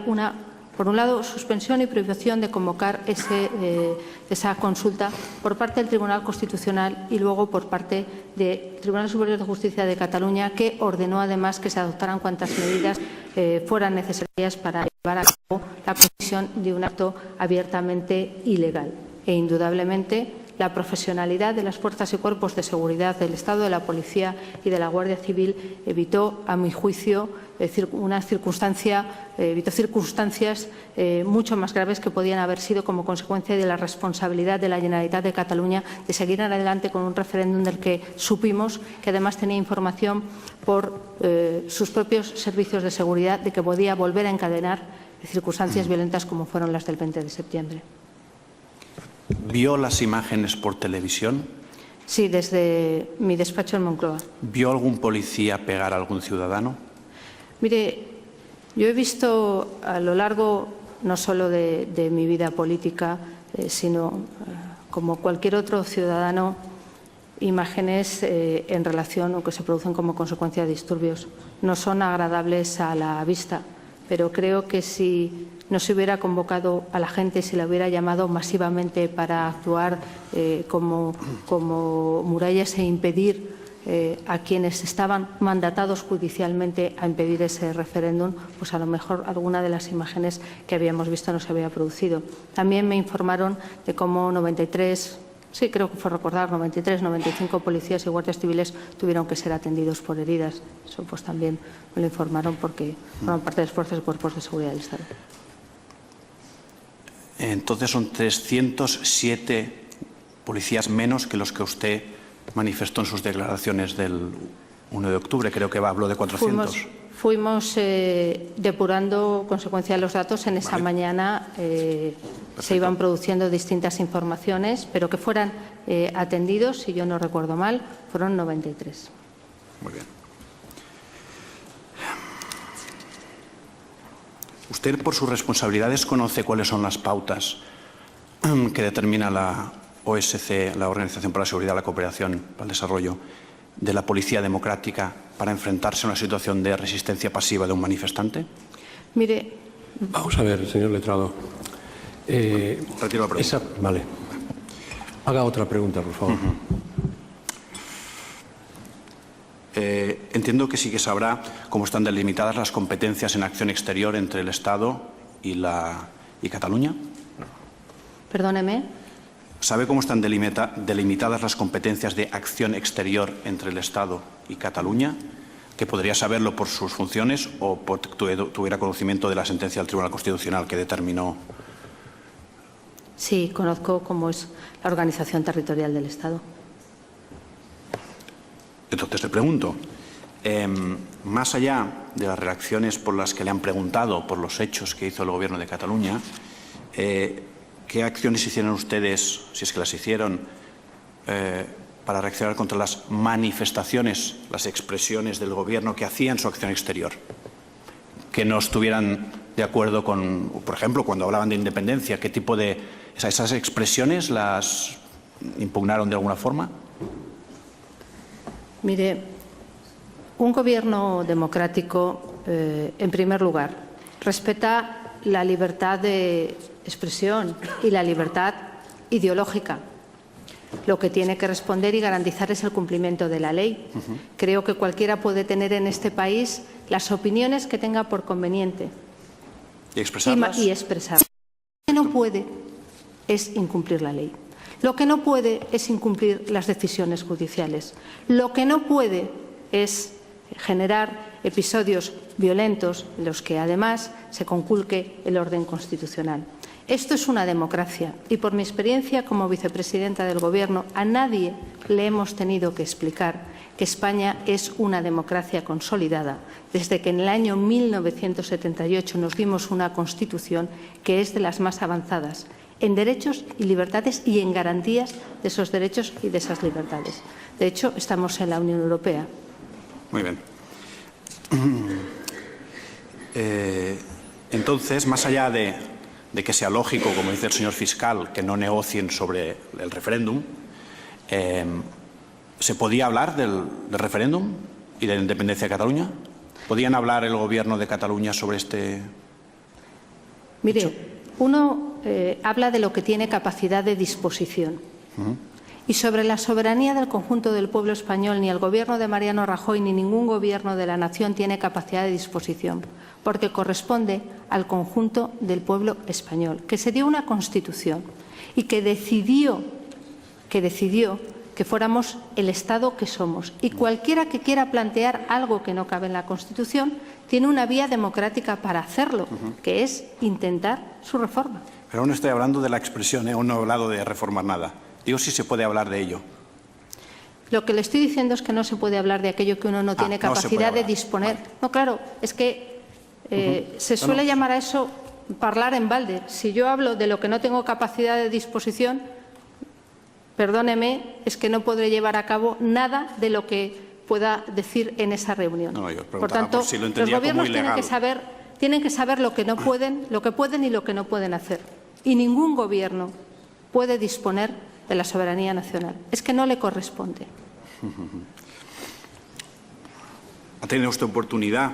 por un lado, suspensión y prohibición de convocar esa consulta por parte del Tribunal Constitucional y luego por parte del Tribunal Superior de Justicia de Cataluña, que ordenó además que se adoptaran cuantas medidas fueran necesarias para llevar a cabo la comisión de un acto abiertamente ilegal. E indudablemente la profesionalidad de las fuerzas y cuerpos de seguridad del Estado, de la Policía y de la Guardia Civil evitó, a mi juicio, circunstancias mucho más graves que podían haber sido como consecuencia de la responsabilidad de la Generalitat de Cataluña de seguir adelante con un referéndum del que supimos que además tenía información por sus propios servicios de seguridad de que podía volver a encadenar circunstancias violentas como fueron las del 20 de septiembre. ¿Vio las imágenes por televisión? Sí, desde mi despacho en Moncloa. ¿Vio algún policía pegar a algún ciudadano? Mire, yo he visto a lo largo no solo de mi vida política, sino como cualquier otro ciudadano, imágenes en relación o que se producen como consecuencia de disturbios. No son agradables a la vista, pero creo que si no se hubiera convocado a la gente, si la hubiera llamado masivamente para actuar como murallas e impedir a quienes estaban mandatados judicialmente a impedir ese referéndum, pues a lo mejor alguna de las imágenes que habíamos visto no se había producido. También me informaron de cómo 93, sí creo que fue recordar, 93, 95 policías y guardias civiles tuvieron que ser atendidos por heridas. Eso pues también me lo informaron porque forman parte de las fuerzas y cuerpos de seguridad del Estado. Entonces son 307 policías menos que los que usted manifestó en sus declaraciones del 1 de octubre. Creo que habló de 400. Fuimos depurando consecuencia de los datos. En esa mañana se iban produciendo distintas informaciones, pero que fueran atendidos, si yo no recuerdo mal, fueron 93. Muy bien. ¿Usted, por sus responsabilidades, conoce cuáles son las pautas que determina la OSCE, la Organización para la Seguridad y la Cooperación para el Desarrollo, de la Policía Democrática para enfrentarse a una situación de resistencia pasiva de un manifestante? Mire. Vamos a ver, señor letrado. Retiro la pregunta. Vale. Haga otra pregunta, por favor. Entiendo que sí que sabrá cómo están delimitadas las competencias en acción exterior entre el Estado y Cataluña. Perdóneme. ¿Sabe cómo están delimitadas las competencias de acción exterior entre el Estado y Cataluña? Que podría saberlo por sus funciones o porque tuviera conocimiento de la sentencia del Tribunal Constitucional que determinó. Sí, conozco cómo es la organización territorial del Estado. Entonces le pregunto, más allá de las reacciones por las que le han preguntado por los hechos que hizo el Gobierno de Cataluña, ¿qué acciones hicieron ustedes, si es que las hicieron, para reaccionar contra las manifestaciones, las expresiones del Gobierno que hacían su acción exterior? Que no estuvieran de acuerdo con, por ejemplo, cuando hablaban de independencia, ¿qué tipo de esas expresiones las impugnaron de alguna forma? Mire, un Gobierno democrático, en primer lugar, respeta la libertad de expresión y la libertad ideológica. Lo que tiene que responder y garantizar es el cumplimiento de la ley. Creo que cualquiera puede tener en este país las opiniones que tenga por conveniente. ¿Y expresarlas? Y expresarlas. Lo que no puede es incumplir la ley. Lo que no puede es incumplir las decisiones judiciales. Lo que no puede es generar episodios violentos en los que, además, se conculque el orden constitucional. Esto es una democracia y, por mi experiencia como vicepresidenta del Gobierno, a nadie le hemos tenido que explicar que España es una democracia consolidada desde que en el año 1978 nos dimos una Constitución que es de las más avanzadas en derechos y libertades y en garantías de esos derechos y de esas libertades. De hecho, estamos en la Unión Europea. Muy bien. Entonces, más allá de que sea lógico, como dice el señor fiscal, que no negocien sobre el referéndum, ¿se podía hablar del referéndum y de la independencia de Cataluña? ¿Podían hablar el Gobierno de Cataluña sobre este Mire, hecho? Uno habla de lo que tiene capacidad de disposición. Y sobre la soberanía del conjunto del pueblo español, ni el Gobierno de Mariano Rajoy ni ningún Gobierno de la nación tiene capacidad de disposición, porque corresponde al conjunto del pueblo español, que se dio una Constitución y que decidió que fuéramos el Estado que somos. Y cualquiera que quiera plantear algo que no cabe en la Constitución tiene una vía democrática para hacerlo, que es intentar su reforma. Pero aún no estoy hablando de la expresión, aún no he hablado de reformar nada. Digo si se puede hablar de ello. Lo que le estoy diciendo es que no se puede hablar de aquello que uno no tiene capacidad de disponer. Vale. No, claro, es que se suele llamar a eso hablar en balde. Si yo hablo de lo que no tengo capacidad de disposición, perdóneme, es que no podré llevar a cabo nada de lo que pueda decir en esa reunión. No, por tanto, si lo los gobiernos tienen que saber lo que no pueden, lo que pueden y lo que no pueden hacer. Y ningún gobierno puede disponer de la soberanía nacional. Es que no le corresponde. ¿Ha tenido usted oportunidad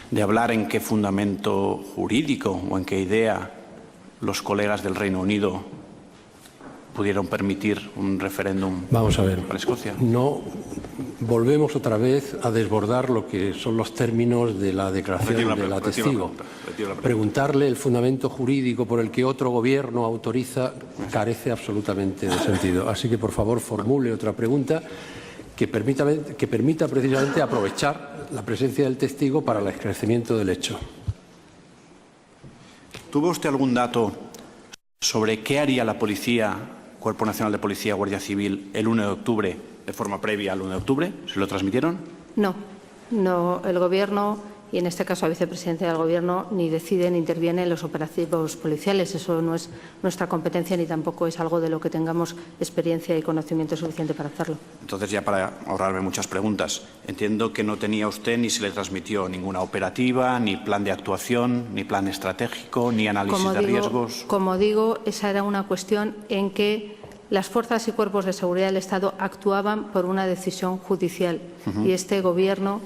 de hablar en qué fundamento jurídico o en qué idea los colegas del Reino Unido pudieron permitir un referéndum Vamos a ver, para Escocia? no volvemos otra vez a desbordar lo que son los términos de la declaración de la testigo. Preguntarle el fundamento jurídico por el que otro gobierno autoriza carece absolutamente de sentido. Así que, por favor, formule otra pregunta que permita precisamente aprovechar la presencia del testigo para el esclarecimiento del hecho. ¿Tuvo usted algún dato sobre qué haría la policía, Cuerpo Nacional de Policía, Guardia Civil, el 1 de octubre, de forma previa al 1 de octubre? ¿Se lo transmitieron? No, el Gobierno, y en este caso la vicepresidencia del Gobierno, ni decide ni interviene en los operativos policiales. Eso no es nuestra competencia ni tampoco es algo de lo que tengamos experiencia y conocimiento suficiente para hacerlo. Entonces, ya para ahorrarme muchas preguntas, entiendo que no tenía usted ni se le transmitió ninguna operativa, ni plan de actuación, ni plan estratégico, ni análisis de riesgos. Como digo, esa era una cuestión en que las fuerzas y cuerpos de seguridad del Estado actuaban por una decisión judicial y este Gobierno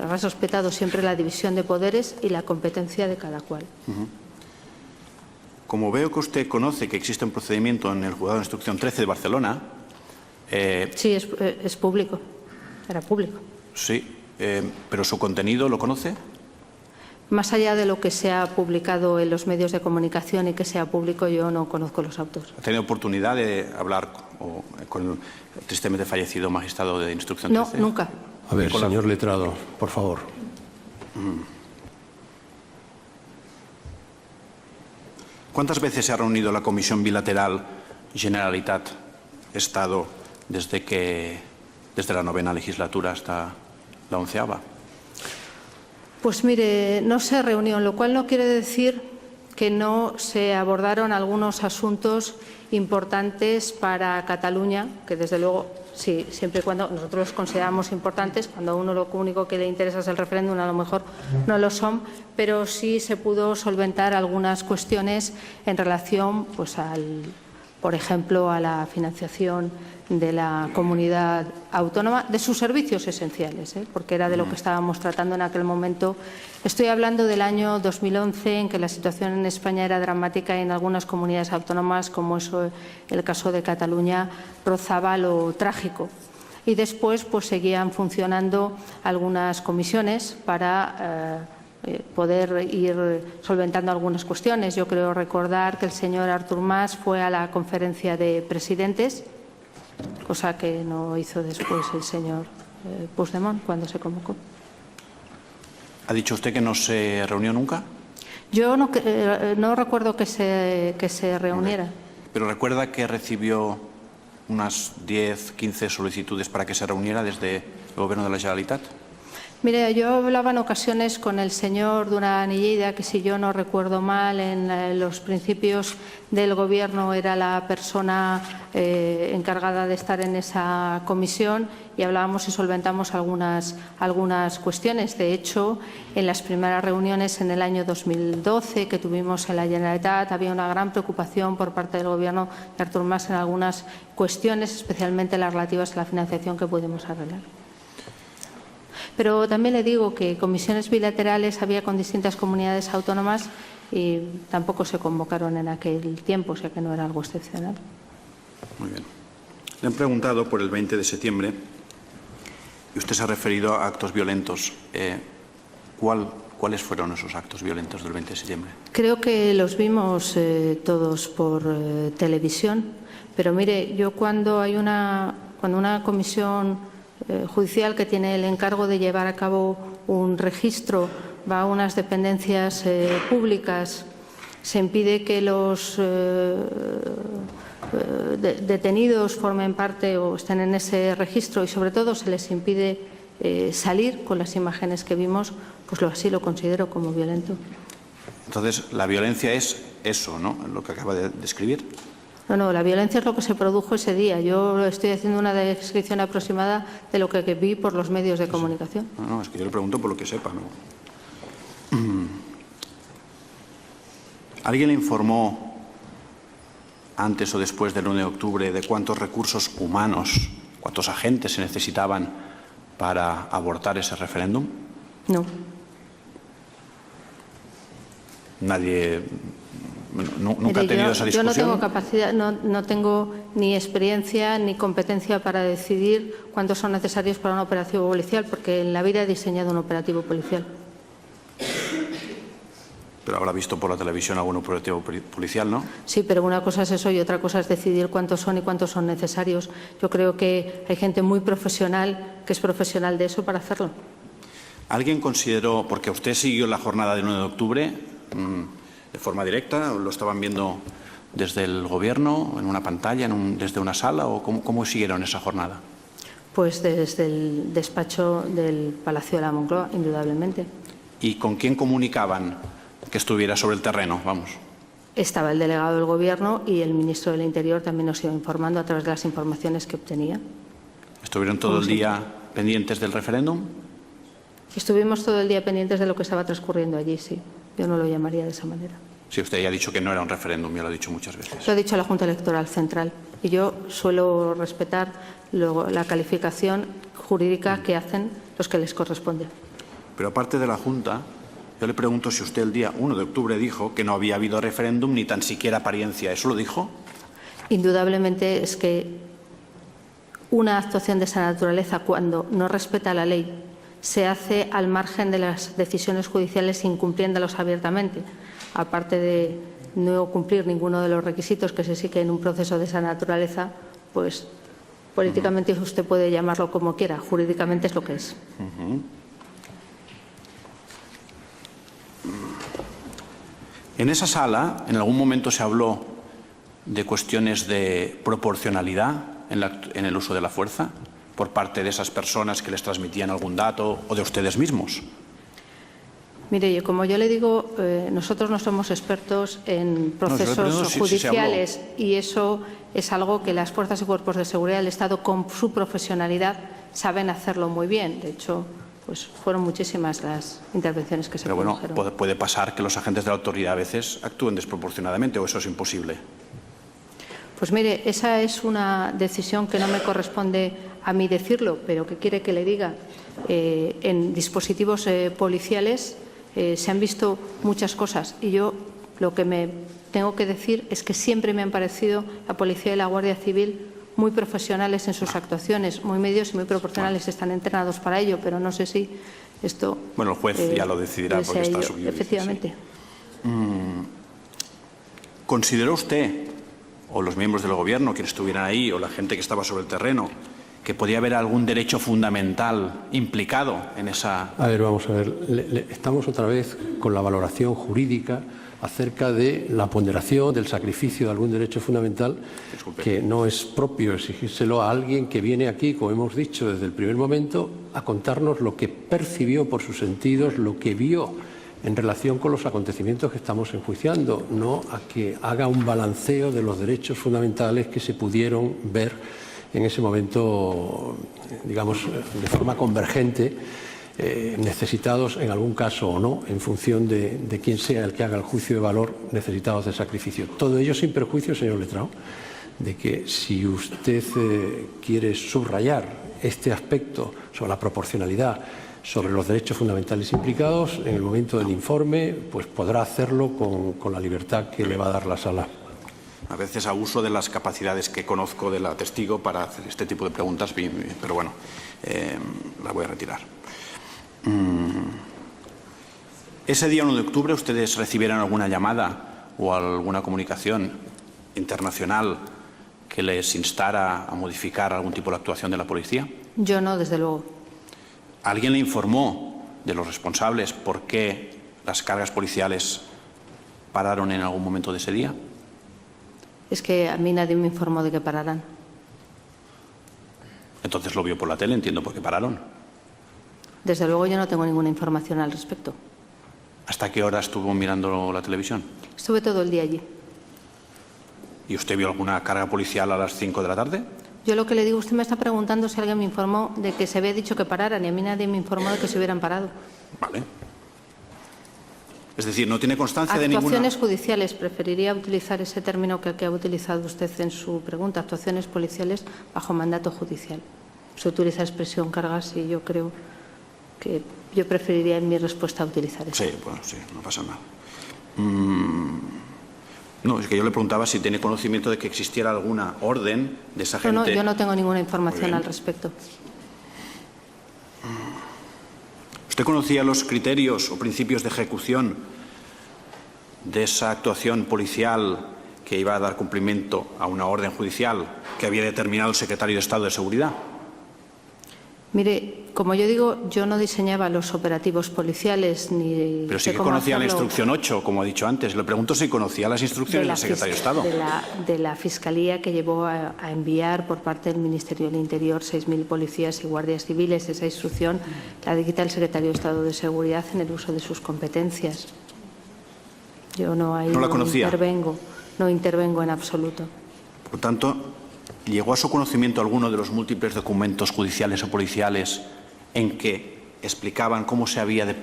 ha respetado siempre la división de poderes y la competencia de cada cual. Como veo que usted conoce que existe un procedimiento en el Juzgado de Instrucción 13 de Barcelona... Sí, es público. Era público. Sí, pero su contenido, ¿lo conoce? Más allá de lo que se ha publicado en los medios de comunicación y que sea público, yo no conozco los autos. ¿Ha tenido oportunidad de hablar con el tristemente fallecido magistrado de Instrucción 13? No, nunca. A ver, señor letrado, por favor. ¿Cuántas veces se ha reunido la Comisión Bilateral Generalitat-Estado desde la 9ª legislatura hasta la 11ª? Pues mire, no se reunió, lo cual no quiere decir que no se abordaron algunos asuntos importantes para Cataluña, que desde luego, sí, siempre y cuando nosotros los consideramos importantes, cuando a uno lo único que le interesa es el referéndum, a lo mejor no lo son, pero sí se pudo solventar algunas cuestiones en relación, pues, por ejemplo, a la financiación de la comunidad autónoma, de sus servicios esenciales, porque era de lo que estábamos tratando en aquel momento. Estoy hablando del año 2011, en que la situación en España era dramática y en algunas comunidades autónomas, como es el caso de Cataluña, rozaba lo trágico. Y después pues, seguían funcionando algunas comisiones para poder ir solventando algunas cuestiones. Yo creo recordar que el señor Artur Mas fue a la conferencia de presidentes, cosa que no hizo después el señor Puigdemont cuando se convocó. ¿Ha dicho usted que no se reunió nunca? Yo no recuerdo que se reuniera. ¿Pero recuerda que recibió unas 10, 15 solicitudes para que se reuniera desde el Gobierno de la Generalitat? Mire, yo hablaba en ocasiones con el señor Duran i Lleida, que si yo no recuerdo mal, en los principios del Gobierno era la persona encargada de estar en esa comisión y hablábamos y solventamos algunas cuestiones. De hecho, en las primeras reuniones en el año 2012 que tuvimos en la Generalitat había una gran preocupación por parte del Gobierno de Artur Mas en algunas cuestiones, especialmente las relativas a la financiación que pudimos arreglar. Pero también le digo que comisiones bilaterales había con distintas comunidades autónomas y tampoco se convocaron en aquel tiempo, o sea que no era algo excepcional. Muy bien. Le han preguntado por el 20 de septiembre y usted se ha referido a actos violentos. ¿Cuáles fueron esos actos violentos del 20 de septiembre? Creo que los vimos todos por televisión, pero mire, yo cuando una comisión judicial que tiene el encargo de llevar a cabo un registro va a unas dependencias públicas, se impide que los detenidos formen parte o estén en ese registro y sobre todo se les impide salir con las imágenes que vimos, pues así lo considero como violento. Entonces, la violencia es eso, ¿no?, lo que acaba de describir. No, la violencia es lo que se produjo ese día. Yo estoy haciendo una descripción aproximada de lo que vi por los medios de comunicación. No, es que yo le pregunto por lo que sepa, ¿no? ¿Alguien le informó antes o después del 1 de octubre de cuántos recursos humanos, cuántos agentes se necesitaban para abortar ese referéndum? No. Nadie ¿Nunca ha tenido esa discusión? Yo no tengo capacidad, no tengo ni experiencia ni competencia para decidir cuántos son necesarios para un operativo policial, porque en la vida he diseñado un operativo policial. Pero habrá visto por la televisión algún operativo policial, ¿no? Sí, pero una cosa es eso y otra cosa es decidir cuántos son y cuántos son necesarios. Yo creo que hay gente muy profesional que es profesional de eso para hacerlo. ¿Alguien consideró, porque usted siguió la jornada del 1 de octubre de forma directa, lo estaban viendo desde el Gobierno, en una pantalla, desde una sala, o cómo siguieron esa jornada? Pues desde el despacho del Palacio de la Moncloa, indudablemente. ¿Y con quién comunicaban que estuviera sobre el terreno? Vamos. Estaba el delegado del Gobierno y el ministro del Interior también nos iba informando a través de las informaciones que obtenía. ¿Estuvieron todo el día pendientes del referéndum? Estuvimos todo el día pendientes de lo que estaba transcurriendo allí, sí. Yo no lo llamaría de esa manera. Sí, usted ya ha dicho que no era un referéndum, ya lo ha dicho muchas veces. Lo ha dicho la Junta Electoral Central y yo suelo respetar la calificación jurídica que hacen los que les corresponde. Pero aparte de la Junta, yo le pregunto si usted el día 1 de octubre dijo que no había habido referéndum ni tan siquiera apariencia. ¿Eso lo dijo? Indudablemente es que una actuación de esa naturaleza, cuando no respeta la ley, se hace al margen de las decisiones judiciales incumpliéndolos abiertamente, aparte de no cumplir ninguno de los requisitos que se exige en un proceso de esa naturaleza, pues políticamente usted puede llamarlo como quiera, jurídicamente es lo que es. En esa sala, en algún momento se habló de cuestiones de proporcionalidad en el uso de la fuerza por parte de esas personas que les transmitían algún dato o de ustedes mismos. Mire, como yo le digo, nosotros no somos expertos en procesos judiciales y eso es algo que las fuerzas y cuerpos de seguridad del Estado, con su profesionalidad, saben hacerlo muy bien. De hecho, pues fueron muchísimas las intervenciones que se produjeron. Pero bueno, puede pasar que los agentes de la autoridad a veces actúen desproporcionadamente, o eso es imposible. Pues mire, esa es una decisión que no me corresponde a mí decirlo, pero que quiere que le diga. En dispositivos policiales se han visto muchas cosas y yo lo que me tengo que decir es que siempre me han parecido la Policía y la Guardia Civil muy profesionales en sus actuaciones, muy medios y muy proporcionales. Están entrenados para ello, pero no sé si esto... Bueno, el juez ya lo decidirá porque está subido. Efectivamente. Sí. ¿Consideró usted, o los miembros del Gobierno, quienes estuvieran ahí, o la gente que estaba sobre el terreno, que podía haber algún derecho fundamental implicado en esa... A ver, vamos a ver. Estamos otra vez con la valoración jurídica acerca de la ponderación del sacrificio de algún derecho fundamental. Disculpe. Que no es propio exigírselo a alguien que viene aquí, como hemos dicho desde el primer momento, a contarnos lo que percibió por sus sentidos, lo que vio en relación con los acontecimientos que estamos enjuiciando, no a que haga un balanceo de los derechos fundamentales que se pudieron ver en ese momento, digamos, de forma convergente, necesitados en algún caso o no, en función de quién sea el que haga el juicio de valor, necesitados de sacrificio. Todo ello sin perjuicio, señor letrado, de que si usted quiere subrayar este aspecto sobre la proporcionalidad, sobre los derechos fundamentales implicados, en el momento del informe, pues podrá hacerlo con la libertad que le va a dar la sala. A veces abuso de las capacidades que conozco de la testigo para hacer este tipo de preguntas, pero bueno, la voy a retirar. Ese día 1 de octubre, ¿ustedes recibieron alguna llamada o alguna comunicación internacional que les instara a modificar algún tipo de actuación de la policía? Yo no, desde luego. ¿Alguien le informó de los responsables por qué las cargas policiales pararon en algún momento de ese día? Es que a mí nadie me informó de que pararan. Entonces lo vio por la tele, entiendo por qué pararon. Desde luego yo no tengo ninguna información al respecto. ¿Hasta qué hora estuvo mirando la televisión? Estuve todo el día allí. ¿Y usted vio alguna carga policial a las 5 de la tarde? Yo lo que le digo, usted me está preguntando si alguien me informó de que se había dicho que pararan y a mí nadie me informó de que se hubieran parado. Vale. Es decir, no tiene constancia de ninguna... Actuaciones judiciales, preferiría utilizar ese término que ha utilizado usted en su pregunta, actuaciones policiales bajo mandato judicial. Se utiliza la expresión cargas y yo creo que yo preferiría en mi respuesta utilizar eso. Sí, bueno, sí, no pasa nada. No, es que yo le preguntaba si tiene conocimiento de que existiera alguna orden de esa gente. No, yo no tengo ninguna información al respecto. ¿Usted conocía los criterios o principios de ejecución de esa actuación policial que iba a dar cumplimiento a una orden judicial que había determinado el secretario de Estado de Seguridad? Mire, como yo digo, yo no diseñaba los operativos policiales ni... Pero sí que conocía la instrucción 8, como ha dicho antes. Le pregunto si conocía las instrucciones del secretario de Estado. De la Fiscalía, que llevó a enviar por parte del Ministerio del Interior 6.000 policías y guardias civiles. Esa instrucción la dicta el secretario de Estado de Seguridad en el uso de sus competencias. Yo no intervengo en absoluto. Por lo tanto, ¿llegó a su conocimiento alguno de los múltiples documentos judiciales o policiales en que explicaban cómo se había de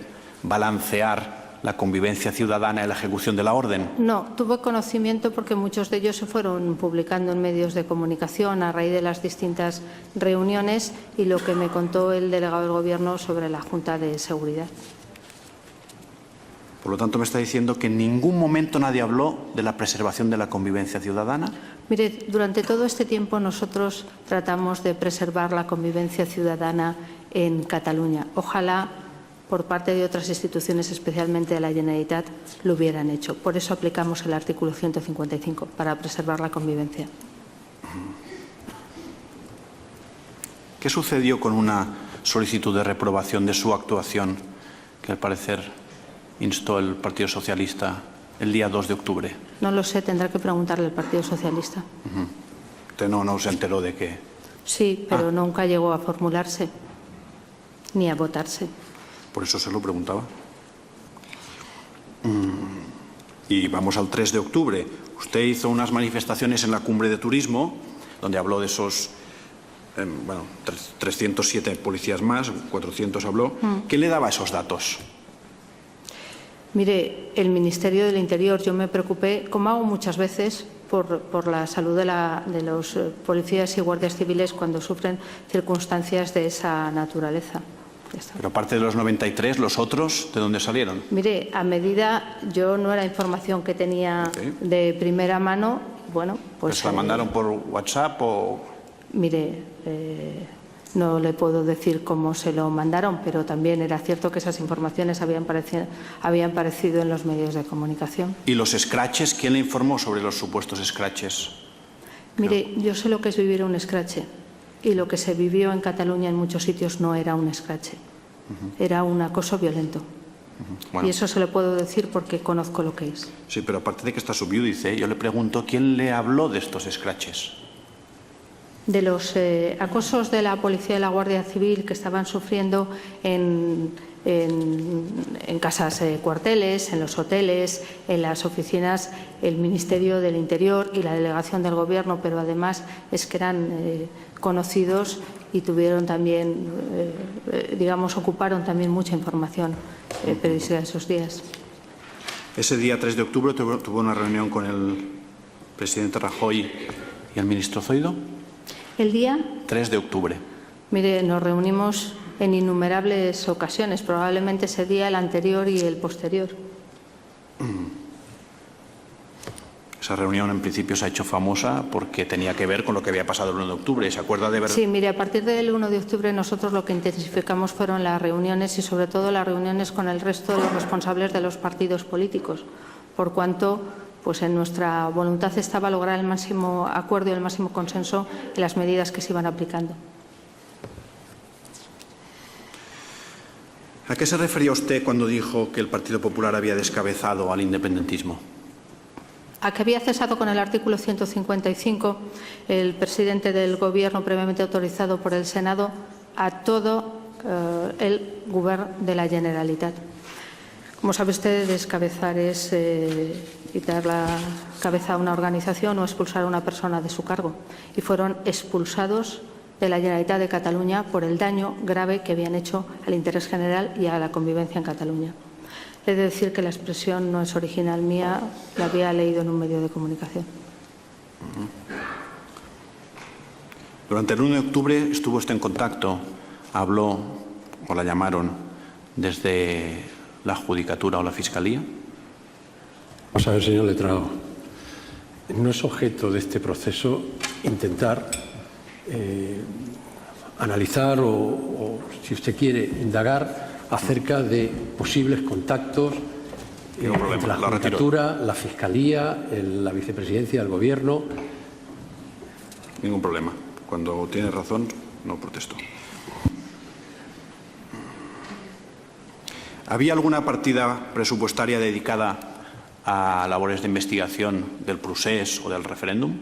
balancear la convivencia ciudadana y la ejecución de la orden? No, tuve conocimiento porque muchos de ellos se fueron publicando en medios de comunicación a raíz de las distintas reuniones y lo que me contó el delegado del Gobierno sobre la Junta de Seguridad. Por lo tanto, me está diciendo que en ningún momento nadie habló de la preservación de la convivencia ciudadana. Mire, durante todo este tiempo nosotros tratamos de preservar la convivencia ciudadana en Cataluña. Ojalá por parte de otras instituciones, especialmente de la Generalitat, lo hubieran hecho. Por eso aplicamos el artículo 155, para preservar la convivencia. ¿Qué sucedió con una solicitud de reprobación de su actuación que al parecer instó el Partido Socialista el día 2 de octubre? No lo sé, tendrá que preguntarle al Partido Socialista. ¿Usted no se enteró de qué? Sí, pero nunca llegó a formularse ni a votarse. Por eso se lo preguntaba. Y vamos al 3 de octubre. Usted hizo unas manifestaciones en la Cumbre de Turismo, donde habló de esos 307 policías más, 400 habló. ¿Qué le daba esos datos? Mire, el Ministerio del Interior, yo me preocupé, como hago muchas veces, por la salud de los policías y guardias civiles cuando sufren circunstancias de esa naturaleza. Pero aparte de los 93, ¿los otros de dónde salieron? Mire, a medida, yo no era información que tenía de primera mano, bueno, pues... ¿Se la mandaron por WhatsApp o...? Mire, no le puedo decir cómo se lo mandaron, pero también era cierto que esas informaciones habían aparecido en los medios de comunicación. ¿Y los scratches? ¿Quién le informó sobre los supuestos scratches? Mire, yo sé lo que es vivir un escrache y lo que se vivió en Cataluña en muchos sitios no era un escrache, era un acoso violento. Bueno. Y eso se lo puedo decir porque conozco lo que es. Sí, pero aparte de que está subiúdice, yo le pregunto, ¿quién le habló de estos scratches? De los acosos de la Policía y la Guardia Civil que estaban sufriendo en casas cuarteles, en los hoteles, en las oficinas, el Ministerio del Interior y la Delegación del Gobierno, pero además es que eran conocidos y tuvieron también, ocuparon también mucha información periodística esos días. Ese día 3 de octubre tuvo una reunión con el presidente Rajoy y el ministro Zoido. ¿El día? 3 de octubre. Mire, nos reunimos en innumerables ocasiones, probablemente ese día, el anterior y el posterior. Esa reunión en principio se ha hecho famosa porque tenía que ver con lo que había pasado el 1 de octubre. ¿Se acuerda de ver? Sí, mire, a partir del 1 de octubre nosotros lo que intensificamos fueron las reuniones y sobre todo las reuniones con el resto de los responsables de los partidos políticos, por cuanto pues en nuestra voluntad estaba lograr el máximo acuerdo y el máximo consenso en las medidas que se iban aplicando. ¿A qué se refería usted cuando dijo que el Partido Popular había descabezado al independentismo? A que había cesado con el artículo 155 el presidente del Gobierno previamente autorizado por el Senado a todo el Govern de la Generalitat. Como sabe usted, descabezar es quitar la cabeza a una organización o expulsar a una persona de su cargo. Y fueron expulsados de la Generalitat de Cataluña por el daño grave que habían hecho al interés general y a la convivencia en Cataluña. He de decir que la expresión no es original mía, la había leído en un medio de comunicación. Durante el 1 de octubre estuvo usted en contacto, habló o la llamaron desde la Judicatura o la Fiscalía. Vamos a ver, señor letrado. no es objeto de este proceso intentar analizar o, si usted quiere, indagar acerca de posibles contactos entre la Judicatura, la Fiscalía, la Vicepresidencia del Gobierno. Ningún problema. Cuando tiene razón, no protesto. ¿Había alguna partida presupuestaria dedicada a labores de investigación del procés o del referéndum?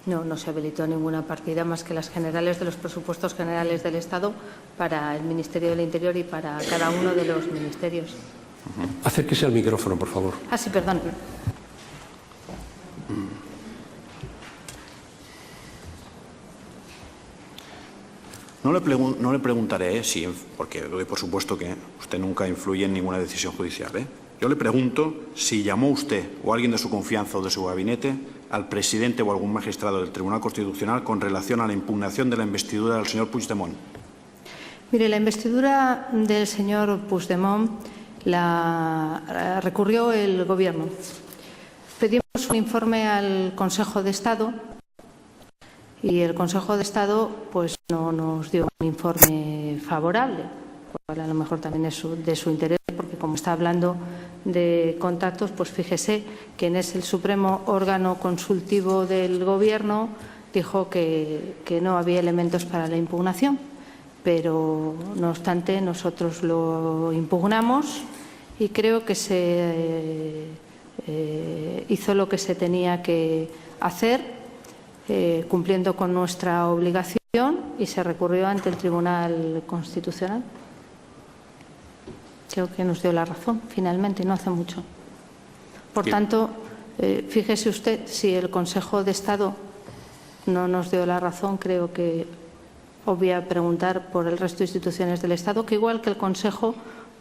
No, no se habilitó ninguna partida más que las generales de los presupuestos generales del Estado para el Ministerio del Interior y para cada uno de los ministerios. Acérquese al micrófono, por favor. Ah, sí, perdón. No le preguntaré si, porque doy por supuesto que usted nunca influye en ninguna decisión judicial. Yo le pregunto si llamó usted o alguien de su confianza o de su gabinete al presidente o algún magistrado del Tribunal Constitucional con relación a la impugnación de la investidura del señor Puigdemont. Mire, la investidura del señor Puigdemont la recurrió el Gobierno. Pedimos un informe al Consejo de Estado y el Consejo de Estado pues no nos dio un informe favorable, cual a lo mejor también es de su interés, porque como está hablando de contactos, pues fíjese quien es el supremo órgano consultivo del Gobierno dijo que no había elementos para la impugnación, pero no obstante nosotros lo impugnamos y creo que se hizo lo que se tenía que hacer, cumpliendo con nuestra obligación, y se recurrió ante el Tribunal Constitucional. Creo que nos dio la razón, finalmente, no hace mucho. Por tanto, fíjese usted, si el Consejo de Estado no nos dio la razón, creo que obvia preguntar por el resto de instituciones del Estado, que igual que el Consejo,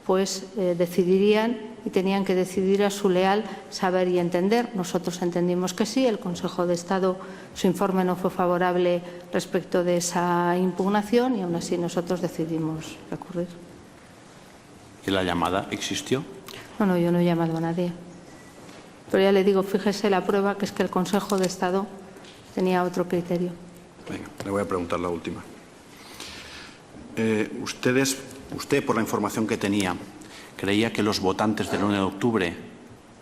pues decidirían y tenían que decidir a su leal saber y entender. Nosotros entendimos que sí, el Consejo de Estado, su informe no fue favorable respecto de esa impugnación y aún así nosotros decidimos recurrir. ¿Y la llamada existió? No, yo no he llamado a nadie. Pero ya le digo, fíjese la prueba, que es que el Consejo de Estado tenía otro criterio. Venga, le voy a preguntar la última. Usted, por la información que tenía, ¿creía que los votantes del 1 de octubre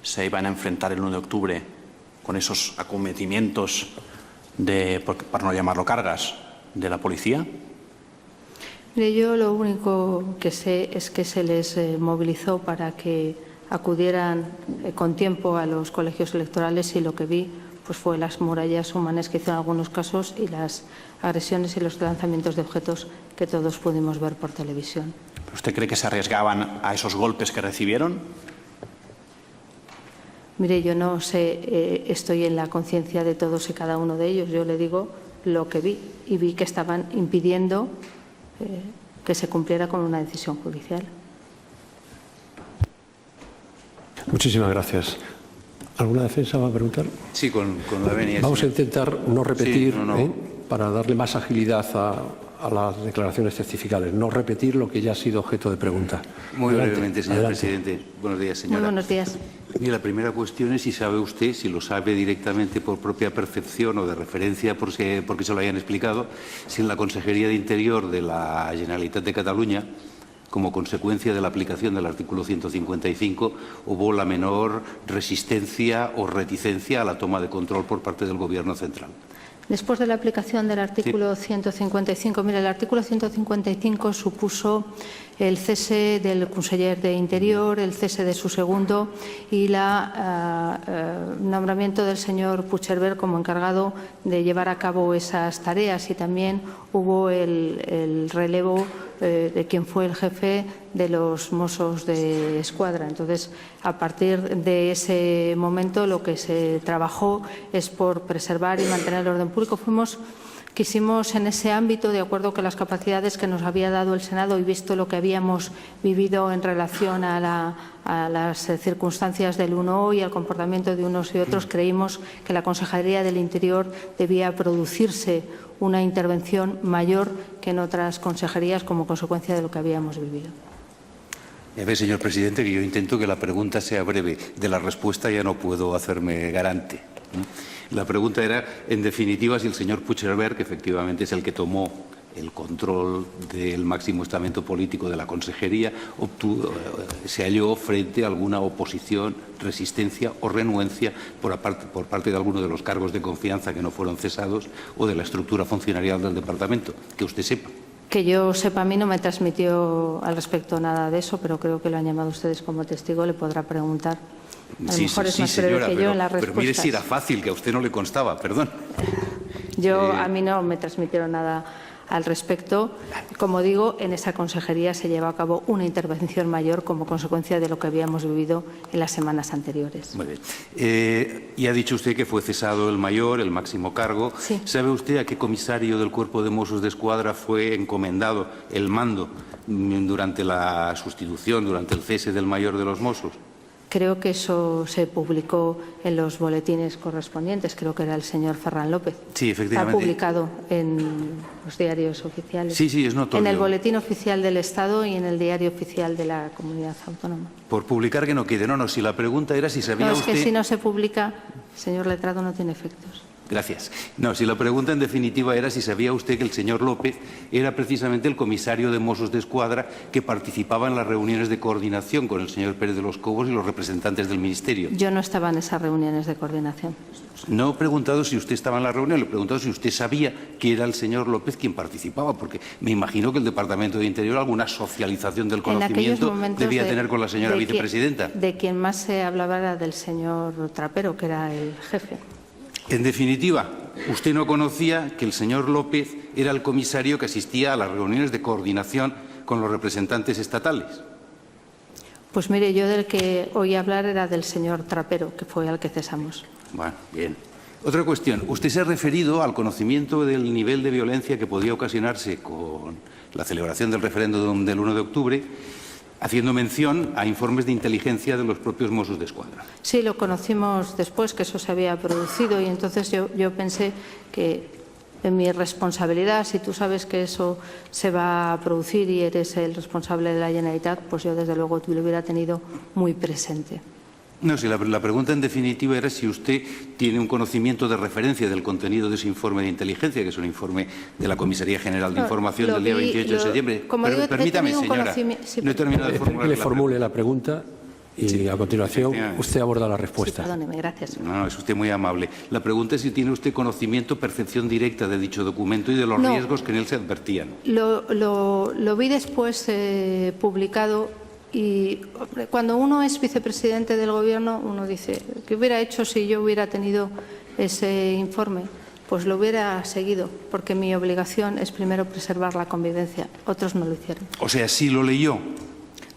se iban a enfrentar el 1 de octubre con esos acometimientos para no llamarlo cargas, de la policía? Mire, yo lo único que sé es que se les movilizó para que acudieran con tiempo a los colegios electorales y lo que vi pues fue las murallas humanas que hizo en algunos casos y las agresiones y los lanzamientos de objetos que todos pudimos ver por televisión. ¿Usted cree que se arriesgaban a esos golpes que recibieron? Mire, yo no sé, estoy en la conciencia de todos y cada uno de ellos. Yo le digo lo que vi y vi que estaban impidiendo que se cumpliera con una decisión judicial. Muchísimas gracias. ¿Alguna defensa va a preguntar? Sí, con la venia. Vamos a intentar no repetir, sí, para darle más agilidad a las declaraciones testificales, no repetir lo que ya ha sido objeto de pregunta. Muy brevemente, señor presidente. Buenos días, señora. Muy buenos días. Mira, la primera cuestión es si sabe usted, si lo sabe directamente por propia percepción o de referencia porque se lo hayan explicado, si en la Consejería de Interior de la Generalitat de Cataluña, como consecuencia de la aplicación del artículo 155, hubo la menor resistencia o reticencia a la toma de control por parte del Gobierno central. Después de la aplicación del artículo 155, mira, el artículo 155 supuso el cese del conseller de Interior, el cese de su segundo y el nombramiento del señor Puigcerver como encargado de llevar a cabo esas tareas, y también hubo el relevo de quien fue el jefe de los Mossos de Escuadra. Entonces, a partir de ese momento, lo que se trabajó es por preservar y mantener el orden público. Quisimos en ese ámbito, de acuerdo con las capacidades que nos había dado el Senado y visto lo que habíamos vivido en relación a las circunstancias del 1O y al comportamiento de unos y otros, creímos que la Consejería del Interior debía producirse una intervención mayor que en otras consejerías como consecuencia de lo que habíamos vivido. Ya ve, señor presidente, que yo intento que la pregunta sea breve. De la respuesta ya no puedo hacerme garante. La pregunta era, en definitiva, si el señor Puigcerver, que efectivamente es el que tomó el control del máximo estamento político de la Consejería, se halló frente a alguna oposición, resistencia o renuencia por parte de alguno de los cargos de confianza que no fueron cesados o de la estructura funcionarial del Departamento, que usted sepa. Que yo sepa, a mí no me transmitió al respecto nada de eso, pero creo que lo han llamado ustedes como testigo, le podrá preguntar. A lo mejor es más breve señora, que yo en las respuestas. Pero mire si era fácil, que a usted no le constaba, perdón. A mí no me transmitieron nada al respecto. Como digo, en esa consejería se llevó a cabo una intervención mayor como consecuencia de lo que habíamos vivido en las semanas anteriores. Muy bien. Y ha dicho usted que fue cesado el mayor, el máximo cargo. Sí. ¿Sabe usted a qué comisario del Cuerpo de Mossos de Escuadra fue encomendado el mando durante la sustitución, durante el cese del mayor de los Mossos? Creo que eso se publicó en los boletines correspondientes. Creo que era el señor Ferran López. Sí, efectivamente. Está publicado en los diarios oficiales. Sí, sí, es notorio. En el boletín oficial del Estado y en el diario oficial de la Comunidad Autónoma. Por publicar que no quede. No, si la pregunta era si sabía usted... No, es que si no se publica, señor letrado, no tiene efectos. Gracias. No, si la pregunta en definitiva era si sabía usted que el señor López era precisamente el comisario de Mossos de Escuadra que participaba en las reuniones de coordinación con el señor Pérez de los Cobos y los representantes del Ministerio. Yo no estaba en esas reuniones de coordinación. No he preguntado si usted estaba en la reunión, le he preguntado si usted sabía que era el señor López quien participaba, porque me imagino que el Departamento de Interior alguna socialización del conocimiento debía tener con la señora vicepresidenta. De quien más se hablaba era del señor Trapero, que era el jefe. En definitiva, usted no conocía que el señor López era el comisario que asistía a las reuniones de coordinación con los representantes estatales. Pues mire, yo del que oí hablar era del señor Trapero, que fue al que cesamos. Bueno, bien. Otra cuestión. Usted se ha referido al conocimiento del nivel de violencia que podía ocasionarse con la celebración del referéndum del 1 de octubre, haciendo mención a informes de inteligencia de los propios Mossos de Escuadra. Sí, lo conocimos después, que eso se había producido, y entonces yo pensé que en mi responsabilidad, si tú sabes que eso se va a producir y eres el responsable de la Generalitat, pues yo desde luego lo hubiera tenido muy presente. No, si la pregunta en definitiva era si usted tiene un conocimiento de referencia del contenido de ese informe de inteligencia, que es un informe de la Comisaría General de Información del día 28 de septiembre. Pero permítame, señora, no he terminado de formular que le formule la pregunta y a continuación usted aborda la respuesta. Sí, perdóneme, gracias. No, es usted muy amable. La pregunta es si tiene usted conocimiento, percepción directa de dicho documento y de los riesgos que en él se advertían. Lo vi después publicado. Y cuando uno es vicepresidente del Gobierno, uno dice, ¿qué hubiera hecho si yo hubiera tenido ese informe? Pues lo hubiera seguido, porque mi obligación es primero preservar la convivencia. Otros no lo hicieron. O sea, sí lo leyó.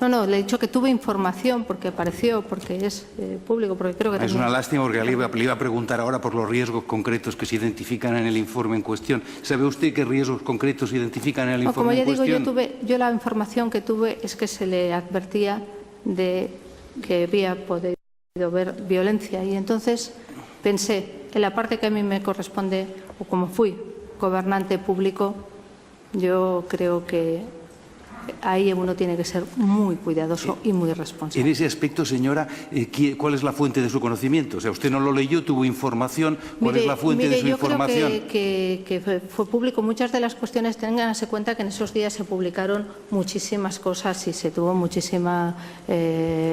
No, le he dicho que tuve información porque apareció, porque es público, porque creo que es también... una lástima porque le iba a preguntar ahora por los riesgos concretos que se identifican en el informe en cuestión. ¿Sabe usted qué riesgos concretos se identifican en el informe en cuestión? Como ya digo, yo la información que tuve es que se le advertía de que había podido haber violencia y entonces pensé, en la parte que a mí me corresponde, o como fui gobernante público, yo creo que ahí uno tiene que ser muy cuidadoso y muy responsable. En ese aspecto, señora, ¿cuál es la fuente de su conocimiento? O sea, usted no lo leyó, tuvo información. ¿Cuál es la fuente de su información? Yo creo que fue público. Muchas de las cuestiones, ténganse cuenta que en esos días se publicaron muchísimas cosas y se tuvo muchísima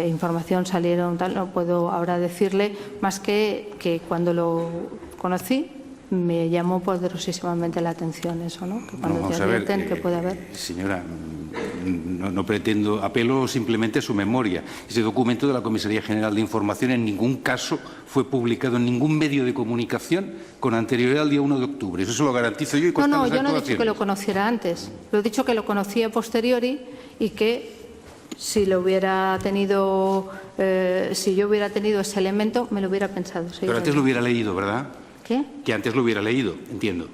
información, salieron tal. No puedo ahora decirle más que cuando lo conocí, me llamó poderosísimamente la atención eso, ¿no? Que cuando te advierten que puede haber. Señora, no pretendo, apelo simplemente a su memoria. Ese documento de la Comisaría General de Información en ningún caso fue publicado en ningún medio de comunicación con anterioridad al día 1 de octubre. Eso se lo garantizo yo y consta en las yo no he actuaciones. dicho que lo conociera antes. Lo he dicho que lo conocía a posteriori y que si lo hubiera tenido, si yo hubiera tenido ese elemento, me lo hubiera pensado. Pero antes lo hubiera leído, ¿verdad? ¿Qué? Que antes lo hubiera leído, entiendo.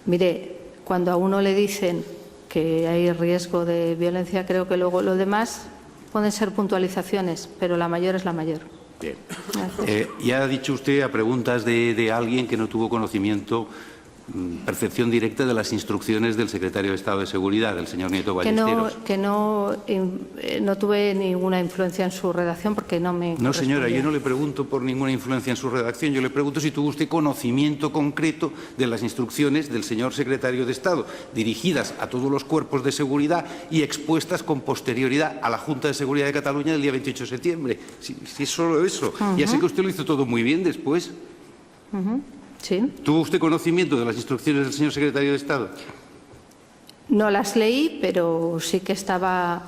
Mire, cuando a uno le dicen que hay riesgo de violencia, creo que luego lo demás pueden ser puntualizaciones, pero la mayor es la mayor. Bien. Ya ha dicho usted a preguntas de alguien que no tuvo conocimiento percepción directa de las instrucciones del secretario de Estado de Seguridad, del señor Nieto Ballesteros. Que no tuve ninguna influencia en su redacción porque no me No, señora, yo no le pregunto por ninguna influencia en su redacción, yo le pregunto si tuvo usted conocimiento concreto de las instrucciones del señor secretario de Estado, dirigidas a todos los cuerpos de seguridad y expuestas con posterioridad a la Junta de Seguridad de Cataluña el día 28 de septiembre. Si es solo eso. Ya sé que usted lo hizo todo muy bien después. Sí. ¿Tuvo usted conocimiento de las instrucciones del señor secretario de Estado? No las leí, pero sí que estaba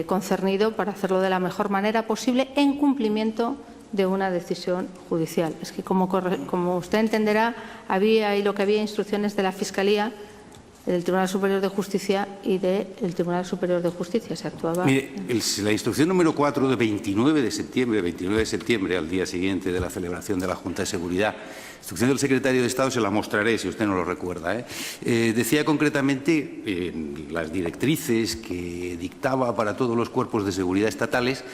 concernido para hacerlo de la mejor manera posible en cumplimiento de una decisión judicial. Es que, como usted entenderá, ahí lo que había instrucciones de la Fiscalía, del Tribunal Superior de Justicia y del Tribunal Superior de Justicia. Se actuaba. Mire, la instrucción número 4 de 29 de septiembre, al día siguiente de la celebración de la Junta de Seguridad, instrucción del secretario de Estado, se la mostraré si usted no lo recuerda. Decía concretamente las directrices que dictaba para todos los cuerpos de seguridad estatales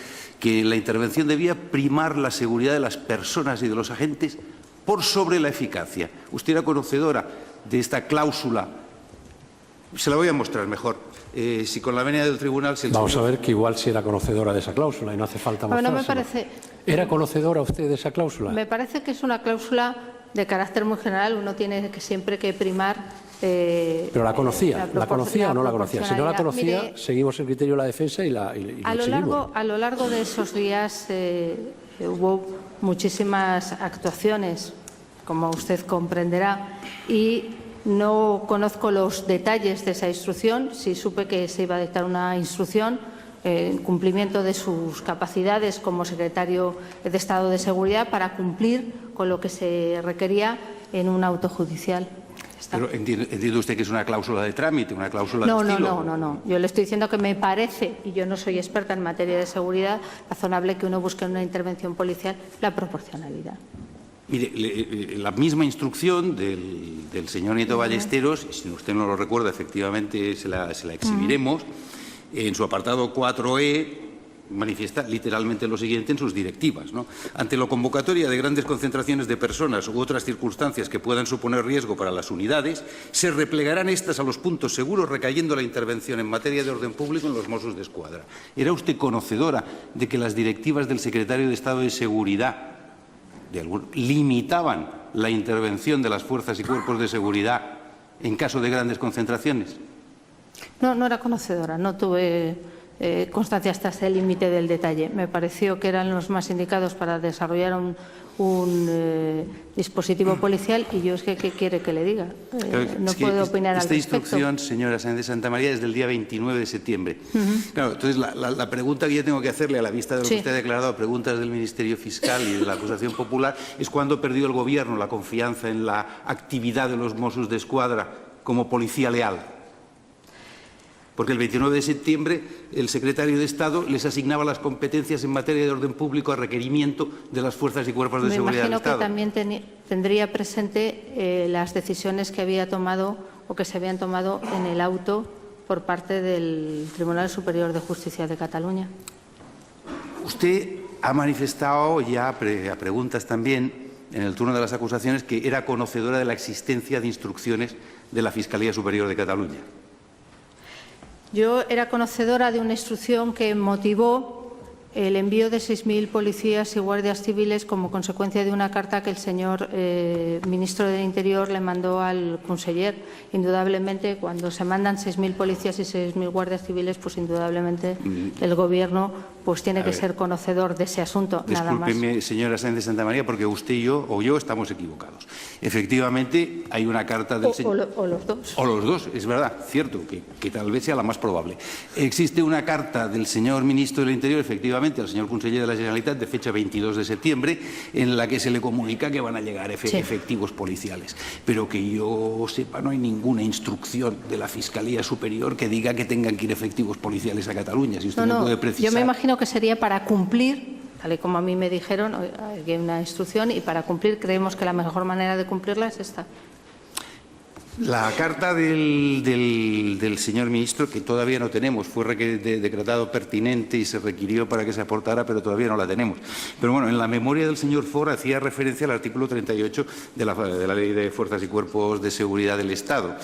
que la intervención debía primar la seguridad de las personas y de los agentes por sobre la eficacia. Usted era conocedora de esta cláusula. Se la voy a mostrar mejor. Si con la venia del tribunal... Vamos a ver que igual si era conocedora de esa cláusula y no hace falta mostrárselo. Bueno, me parece... ¿Era conocedora usted de esa cláusula? Me parece que es una cláusula de carácter muy general. Uno tiene que siempre que primar... ¿Pero la conocía? ¿La conocía o no la conocía? Si no la conocía, mire, seguimos el criterio de la defensa y lo seguimos. A lo largo de esos días hubo muchísimas actuaciones, como usted comprenderá, y no conozco los detalles de esa instrucción. Sí supe que se iba a dictar una instrucción en cumplimiento de sus capacidades como secretario de Estado de Seguridad para cumplir con lo que se requería en un auto judicial. Pero entiende usted que es una cláusula de trámite, una cláusula de estilo. No. Yo le estoy diciendo que me parece, y yo no soy experta en materia de seguridad, razonable que uno busque en una intervención policial la proporcionalidad. Mire, la misma instrucción del señor Nieto Ballesteros, si usted no lo recuerda, efectivamente se la exhibiremos, en su apartado 4E manifiesta literalmente lo siguiente en sus directivas, ¿no? Ante la convocatoria de grandes concentraciones de personas u otras circunstancias que puedan suponer riesgo para las unidades, se replegarán estas a los puntos seguros, recayendo la intervención en materia de orden público en los Mossos d'Esquadra. ¿Era usted conocedora de que las directivas del secretario de Estado de Seguridad limitaban la intervención de las fuerzas y cuerpos de seguridad en caso de grandes concentraciones? No era conocedora, no tuve constancia hasta ese límite del detalle. Me pareció que eran los más indicados para desarrollar un dispositivo policial y yo es que, ¿qué quiere que le diga? No puedo opinar al respecto. Esta instrucción, señora Sáenz de Santamaría, es del día 29 de septiembre. Claro, entonces la pregunta que yo tengo que hacerle a la vista de lo que usted ha declarado, preguntas del Ministerio Fiscal y de la acusación popular, es cuándo perdió el Gobierno la confianza en la actividad de los Mossos d'Esquadra como policía leal. Porque el 29 de septiembre el secretario de Estado les asignaba las competencias en materia de orden público a requerimiento de las fuerzas y cuerpos de seguridad del Estado. Me imagino que también tendría presente las decisiones que había tomado o que se habían tomado en el auto por parte del Tribunal Superior de Justicia de Cataluña. Usted ha manifestado ya a preguntas también en el turno de las acusaciones que era conocedora de la existencia de instrucciones de la Fiscalía Superior de Cataluña. Yo era conocedora de una instrucción que motivó el envío de 6.000 policías y guardias civiles como consecuencia de una carta que el señor ministro del Interior le mandó al conseller. Indudablemente, cuando se mandan 6.000 policías y 6.000 guardias civiles, pues indudablemente el Gobierno pues tiene que ser conocedor de ese asunto, nada más. Discúlpeme, señora Sáenz de Santamaría, porque usted y yo, o yo, estamos equivocados. Efectivamente, hay una carta del señor... O los dos. O los dos, es verdad, cierto, que tal vez sea la más probable. Existe una carta del señor ministro del Interior, efectivamente, al señor conseller de la Generalitat, de fecha 22 de septiembre, en la que se le comunica que van a llegar efectivos policiales. Pero que yo sepa, no hay ninguna instrucción de la Fiscalía Superior que diga que tengan que ir efectivos policiales a Cataluña. Si usted me puede precisar. Yo me imagino que sería para cumplir, tal y como a mí me dijeron, hay una instrucción y para cumplir creemos que la mejor manera de cumplirla es esta. La carta del señor ministro, que todavía no tenemos, fue decretado pertinente y se requirió para que se aportara, pero todavía no la tenemos. Pero bueno, en la memoria del señor Ford hacía referencia al artículo 38 de la Ley de Fuerzas y Cuerpos de Seguridad del Estado.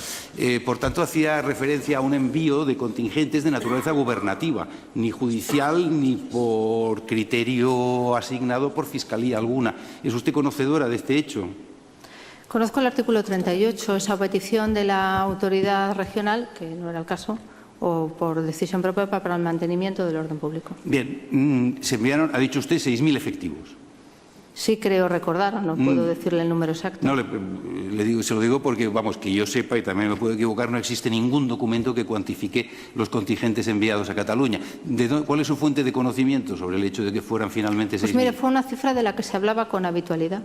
Por tanto, hacía referencia a un envío de contingentes de naturaleza gubernativa, ni judicial ni por criterio asignado por Fiscalía alguna. ¿Es usted conocedora de este hecho? Conozco el artículo 38, esa petición de la autoridad regional, que no era el caso, o por decisión propia para el mantenimiento del orden público. Bien, se enviaron, ha dicho usted, 6.000 efectivos. Sí, creo recordar, no puedo decirle el número exacto. No, se lo digo porque, vamos, que yo sepa, y también me puedo equivocar, no existe ningún documento que cuantifique los contingentes enviados a Cataluña. ¿Cuál es su fuente de conocimiento sobre el hecho de que fueran finalmente 6.000? Pues mire, fue una cifra de la que se hablaba con habitualidad.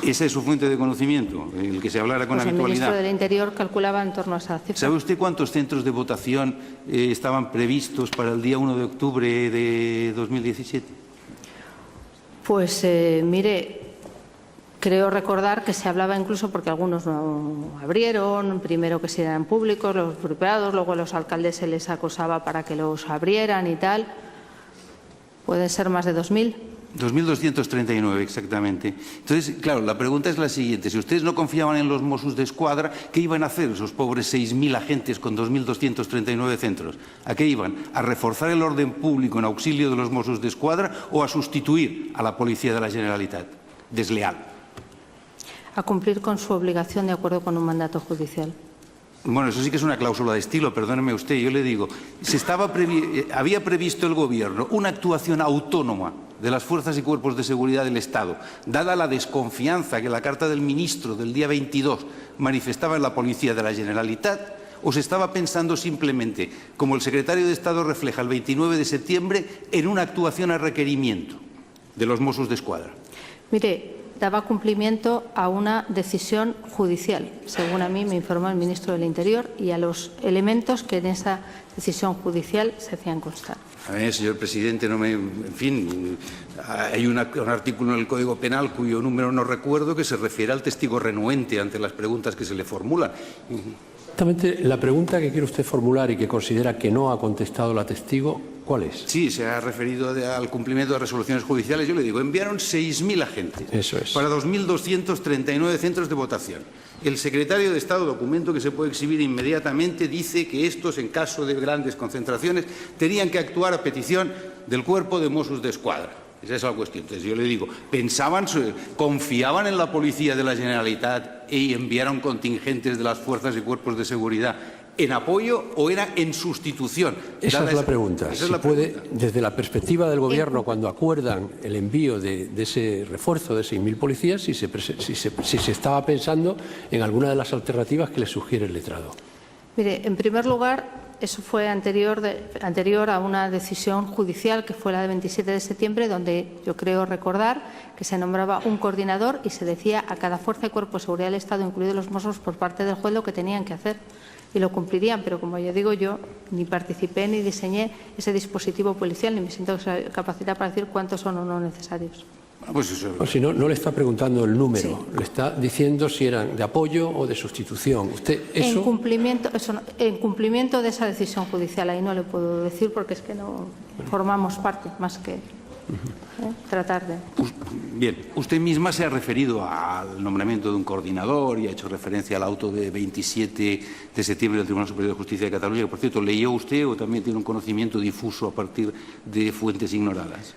¿Esa es su fuente de conocimiento, el que se hablara con habitualidad? El ministro del Interior calculaba en torno a esa cifra. ¿Sabe usted cuántos centros de votación estaban previstos para el día 1 de octubre de 2017? Pues mire, creo recordar que se hablaba incluso porque algunos no abrieron, primero que si eran públicos, los privados, luego a los alcaldes se les acosaba para que los abrieran y tal. Pueden ser más de 2.000. 2.239, exactamente. Entonces, claro, la pregunta es la siguiente. Si ustedes no confiaban en los Mossos d'Esquadra, ¿qué iban a hacer esos pobres 6.000 agentes con 2.239 centros? ¿A qué iban? ¿A reforzar el orden público en auxilio de los Mossos d'Esquadra o a sustituir a la Policía de la Generalitat? Desleal. A cumplir con su obligación de acuerdo con un mandato judicial. Bueno, eso sí que es una cláusula de estilo, perdóneme usted, yo le digo, había previsto el Gobierno una actuación autónoma de las fuerzas y cuerpos de seguridad del Estado, dada la desconfianza que la carta del ministro del día 22 manifestaba en la Policía de la Generalitat, o se estaba pensando simplemente, como el secretario de Estado refleja el 29 de septiembre, en una actuación a requerimiento de los Mossos d'Esquadra. Mire, daba cumplimiento a una decisión judicial, según a mí me informó el ministro del Interior, y a los elementos que en esa decisión judicial se hacían constar. A ver, señor presidente, en fin, hay un artículo en el Código Penal cuyo número no recuerdo que se refiere al testigo renuente ante las preguntas que se le formulan. Exactamente la pregunta que quiere usted formular y que considera que no ha contestado la testigo, ¿cuál es? Sí, se ha referido al cumplimiento de resoluciones judiciales. Yo le digo, enviaron 6.000 agentes. Eso es. Para 2.239 centros de votación. El secretario de Estado, documento que se puede exhibir inmediatamente, dice que estos, en caso de grandes concentraciones, tenían que actuar a petición del Cuerpo de Mossos d'Esquadra. Esa es la cuestión. Entonces yo le digo, confiaban en la Policía de la Generalitat y enviaron contingentes de las fuerzas y cuerpos de seguridad en apoyo o era en sustitución. Esa es la pregunta. Si puede, desde la perspectiva del Gobierno, cuando acuerdan el envío de ese refuerzo de 6.000 policías, si se estaba pensando en alguna de las alternativas que le sugiere el letrado. Mire, en primer lugar, eso fue anterior a una decisión judicial que fue la de 27 de septiembre, donde yo creo recordar que se nombraba un coordinador y se decía a cada fuerza y cuerpo de seguridad del Estado, incluidos los Mossos, por parte del juez lo que tenían que hacer. Y lo cumplirían, pero como ya digo, yo ni participé ni diseñé ese dispositivo policial, ni me siento capacitada para decir cuántos son o no necesarios. Pues eso. O si no, no le está preguntando el número, sí. Le está diciendo si eran de apoyo o de sustitución. Usted eso... En cumplimiento de esa decisión judicial, ahí no le puedo decir porque es que no formamos parte, más que tratar de... Bien, usted misma se ha referido al nombramiento de un coordinador y ha hecho referencia al auto de 27 de septiembre del Tribunal Superior de Justicia de Cataluña, que por cierto, ¿leyó usted o también tiene un conocimiento difuso a partir de fuentes ignoradas?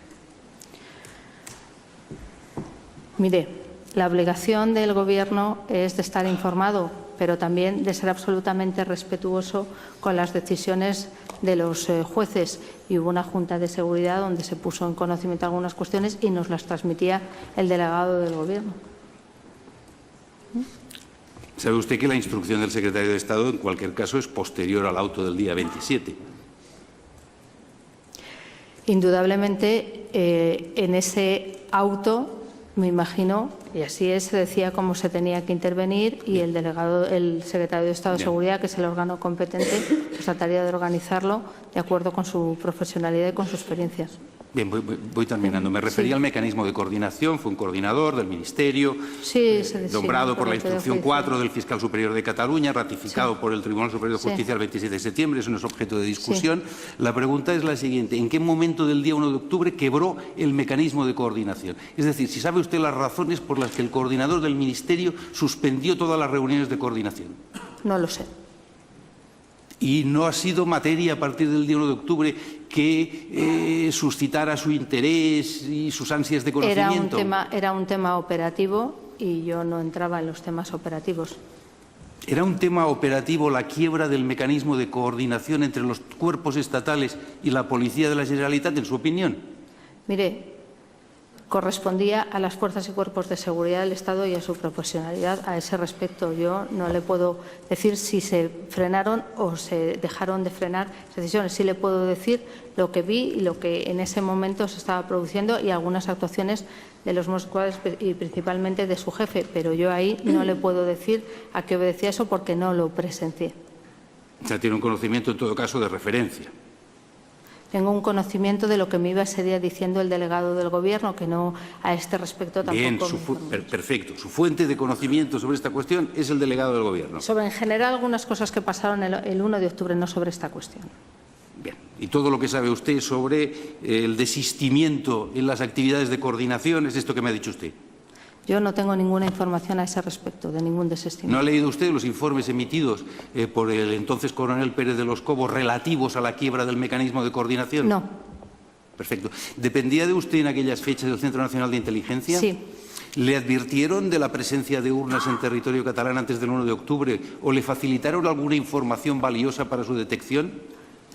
Mire, la obligación del Gobierno es de estar informado, pero también de ser absolutamente respetuoso con las decisiones de los jueces. Y hubo una Junta de Seguridad donde se puso en conocimiento algunas cuestiones y nos las transmitía el delegado del Gobierno. ¿Sabe usted que la instrucción del secretario de Estado, en cualquier caso, es posterior al auto del día 27? Indudablemente, en ese auto, me imagino, y así es, se decía cómo se tenía que intervenir y el secretario de Estado de Seguridad, que es el órgano competente, pues trataría de organizarlo de acuerdo con su profesionalidad y con sus experiencias. Bien, voy terminando. Me refería al mecanismo de coordinación. Fue un coordinador del Ministerio, nombrado por la Instrucción 4 del Fiscal Superior de Cataluña, ratificado por el Tribunal Superior de Justicia el 27 de septiembre. Eso no es objeto de discusión. La pregunta es la siguiente. ¿En qué momento del día 1 de octubre quebró el mecanismo de coordinación? Es decir, si sabe usted las razones por las que el coordinador del Ministerio suspendió todas las reuniones de coordinación. No lo sé. ¿Y no ha sido materia a partir del día 1 de octubre que suscitara su interés y sus ansias de conocimiento? Era un tema operativo y yo no entraba en los temas operativos. ¿Era un tema operativo la quiebra del mecanismo de coordinación entre los cuerpos estatales y la Policía de la Generalitat, en su opinión? Mire, correspondía a las fuerzas y cuerpos de seguridad del Estado y a su profesionalidad. A ese respecto, yo no le puedo decir si se frenaron o se dejaron de frenar esas decisiones. Sí le puedo decir lo que vi y lo que en ese momento se estaba produciendo y algunas actuaciones de los Mossos y principalmente de su jefe, pero yo ahí no le puedo decir a qué obedecía eso porque no lo presencié. O sea, tiene un conocimiento en todo caso de referencia. Tengo un conocimiento de lo que me iba ese día diciendo el delegado del Gobierno, que no a este respecto tampoco. Bien, perfecto. Su fuente de conocimiento sobre esta cuestión es el delegado del Gobierno. Sobre, en general, algunas cosas que pasaron el 1 de octubre, no sobre esta cuestión. Bien. ¿Y todo lo que sabe usted sobre el desistimiento en las actividades de coordinación es esto que me ha dicho usted? Yo no tengo ninguna información a ese respecto, de ningún desistimiento. ¿No ha leído usted los informes emitidos por el entonces coronel Pérez de los Cobos relativos a la quiebra del mecanismo de coordinación? No. Perfecto. ¿Dependía de usted en aquellas fechas del Centro Nacional de Inteligencia? Sí. ¿Le advirtieron de la presencia de urnas en territorio catalán antes del 1 de octubre o le facilitaron alguna información valiosa para su detección?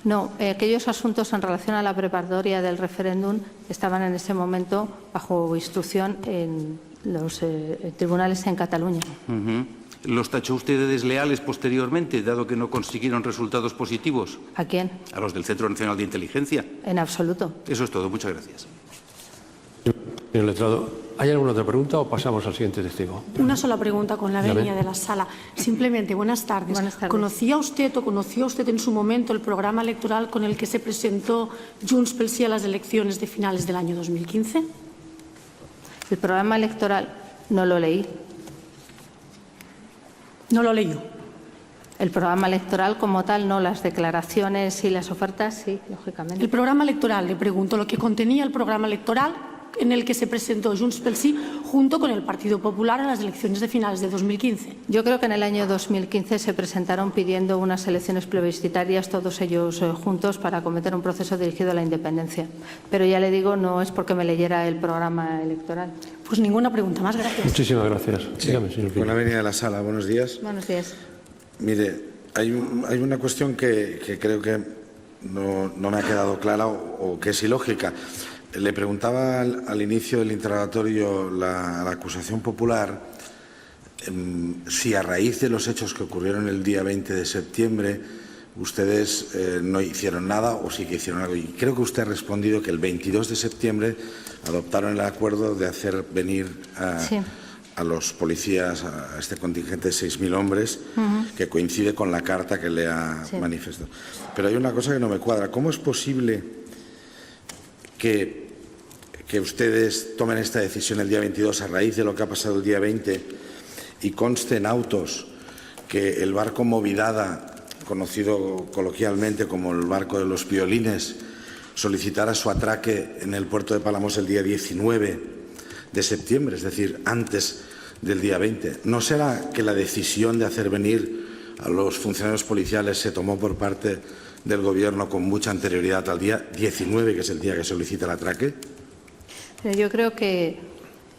No, aquellos asuntos en relación a la preparatoria del referéndum estaban en ese momento bajo instrucción en los tribunales en Cataluña. ¿Los tachó usted de desleales posteriormente, dado que no consiguieron resultados positivos? ¿A quién? A los del Centro Nacional de Inteligencia. En absoluto. Eso es todo. Muchas gracias. Señor letrado, ¿hay alguna otra pregunta o pasamos al siguiente testigo? Una sola pregunta con la venia de la sala. Simplemente, buenas tardes. Buenas tardes. ¿Conocía usted en su momento el programa electoral con el que se presentó Junts pel Sí a las elecciones de finales del año 2015? El programa electoral no lo leí. ¿No lo leyó? El programa electoral como tal, no. Las declaraciones y las ofertas, sí, lógicamente. El programa electoral, le pregunto, lo que contenía el programa electoral en el que se presentó Junts pel Sí junto con el Partido Popular en las elecciones de finales de 2015. Yo creo que en el año 2015 se presentaron pidiendo unas elecciones plebiscitarias, todos ellos juntos, para acometer un proceso dirigido a la independencia. Pero ya le digo, no es porque me leyera el programa electoral. Pues ninguna pregunta más, gracias. Muchísimas gracias. Sí. Dígame, señor Pina. Con la venia de la sala, buenos días. Buenos días. Mire, hay una cuestión que creo que no me ha quedado clara o que es ilógica. Le preguntaba al inicio del interrogatorio la acusación popular si a raíz de los hechos que ocurrieron el día 20 de septiembre ustedes no hicieron nada o sí que hicieron algo. Y creo que usted ha respondido que el 22 de septiembre adoptaron el acuerdo de hacer venir a los policías, a este contingente de 6.000 hombres, que coincide con la carta que le ha manifestado. Pero hay una cosa que no me cuadra. ¿Cómo es posible que ustedes tomen esta decisión el día 22 a raíz de lo que ha pasado el día 20 y conste en autos que el barco Movidada, conocido coloquialmente como el barco de los violines, solicitara su atraque en el puerto de Palamós el día 19 de septiembre, es decir, antes del día 20? ¿No será que la decisión de hacer venir a los funcionarios policiales se tomó por parte del Gobierno con mucha anterioridad al día 19, que es el día que solicita el atraque? Yo creo que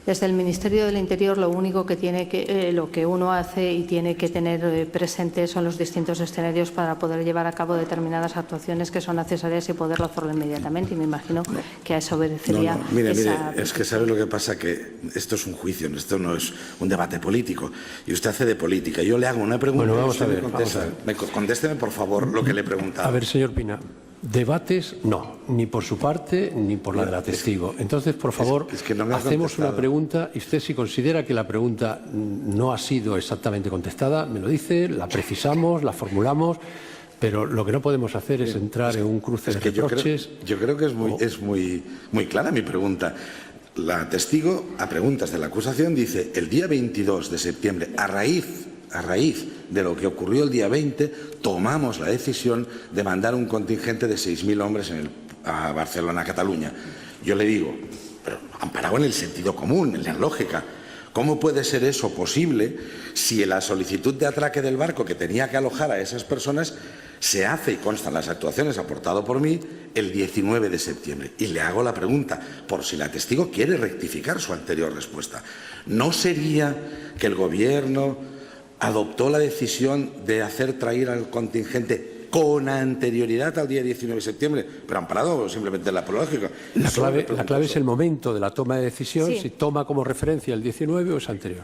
desde el Ministerio del Interior lo único que lo que uno hace y tiene que tener presente son los distintos escenarios para poder llevar a cabo determinadas actuaciones que son necesarias y poderlo hacerlo inmediatamente. Y me imagino que a eso obedecería. Mire, es que sabe lo que pasa, que esto es un juicio, esto no es un debate político. Y usted hace de política. Yo le hago una pregunta. Bueno, vamos a ver. Contésteme, por favor, lo que le he preguntado. A ver, señor Pina. Debates, no, ni por su parte ni por la de la testigo. Entonces, por favor, es que no me ha hacemos contestado. una pregunta y usted, si considera que la pregunta no ha sido exactamente contestada, me lo dice, la precisamos, la formulamos. Pero lo que no podemos hacer es entrar en un cruce de reproches. Yo creo que es muy clara mi pregunta. La testigo, a preguntas de la acusación, dice: el día 22 de septiembre, a raíz de lo que ocurrió el día 20, tomamos la decisión de mandar un contingente de 6.000 hombres a Barcelona, a Cataluña. Yo le digo, pero amparado en el sentido común, en la lógica, ¿cómo puede ser eso posible si en la solicitud de atraque del barco que tenía que alojar a esas personas se hace, y constan las actuaciones aportado por mí, el 19 de septiembre? Y le hago la pregunta, por si la testigo quiere rectificar su anterior respuesta. ¿No sería que el Gobierno adoptó la decisión de hacer traer al contingente con anterioridad al día 19 de septiembre, pero amparado simplemente en la prológica? La clave es el momento de la toma de decisión, si toma como referencia el 19 o es anterior.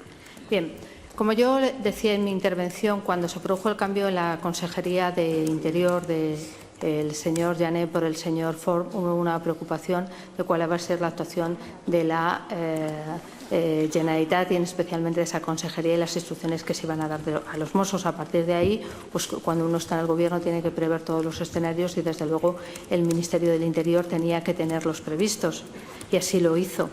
Bien. Como yo decía en mi intervención, cuando se produjo el cambio en la Consejería de Interior del señor Jané por el señor Ford, hubo una preocupación de cuál va a ser la actuación de la Generalitat y especialmente de esa consejería y las instrucciones que se iban a dar a los Mossos. A partir de ahí, pues cuando uno está en el Gobierno tiene que prever todos los escenarios y desde luego el Ministerio del Interior tenía que tenerlos previstos y así lo hizo.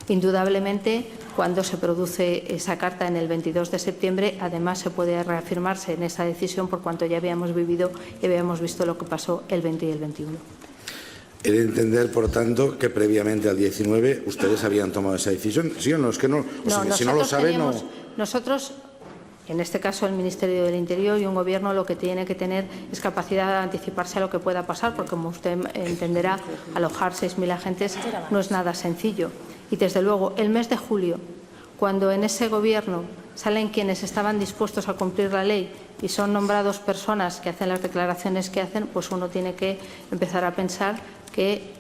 Indudablemente, cuando se produce esa carta en el 22 de septiembre, además se puede reafirmarse en esa decisión por cuanto ya habíamos vivido y habíamos visto lo que pasó el 20 y el 21. He de entender, por tanto, que previamente al 19 ustedes habían tomado esa decisión. ¿Sí o no? Es que no. Si no lo saben, no. Nosotros, en este caso el Ministerio del Interior y un Gobierno, lo que tiene que tener es capacidad de anticiparse a lo que pueda pasar, porque como usted entenderá, alojar 6.000 agentes no es nada sencillo. Y desde luego, el mes de julio, cuando en ese Gobierno salen quienes estaban dispuestos a cumplir la ley y son nombrados personas que hacen las declaraciones que hacen, pues uno tiene que empezar a pensar que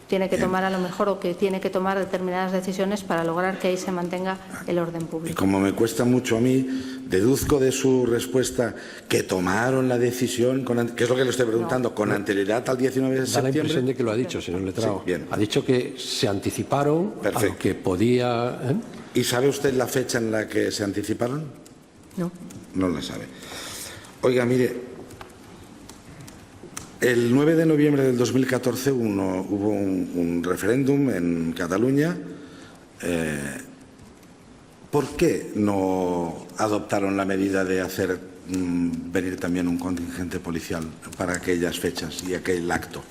tiene que tomar a lo mejor o que tiene que tomar determinadas decisiones para lograr que ahí se mantenga el orden público. Y como me cuesta mucho a mí, deduzco de su respuesta que tomaron la decisión, que es lo que le estoy preguntando, con anterioridad al 19 de septiembre. Da la impresión de que lo ha dicho, señor letrado. Sí, bien. Ha dicho que se anticiparon a lo que podía... ¿Y sabe usted la fecha en la que se anticiparon? No. No la sabe. Oiga, mire, el 9 de noviembre del 2014 hubo un referéndum en Cataluña. ¿Por qué no adoptaron la medida de hacer venir también un contingente policial para aquellas fechas y aquel acto?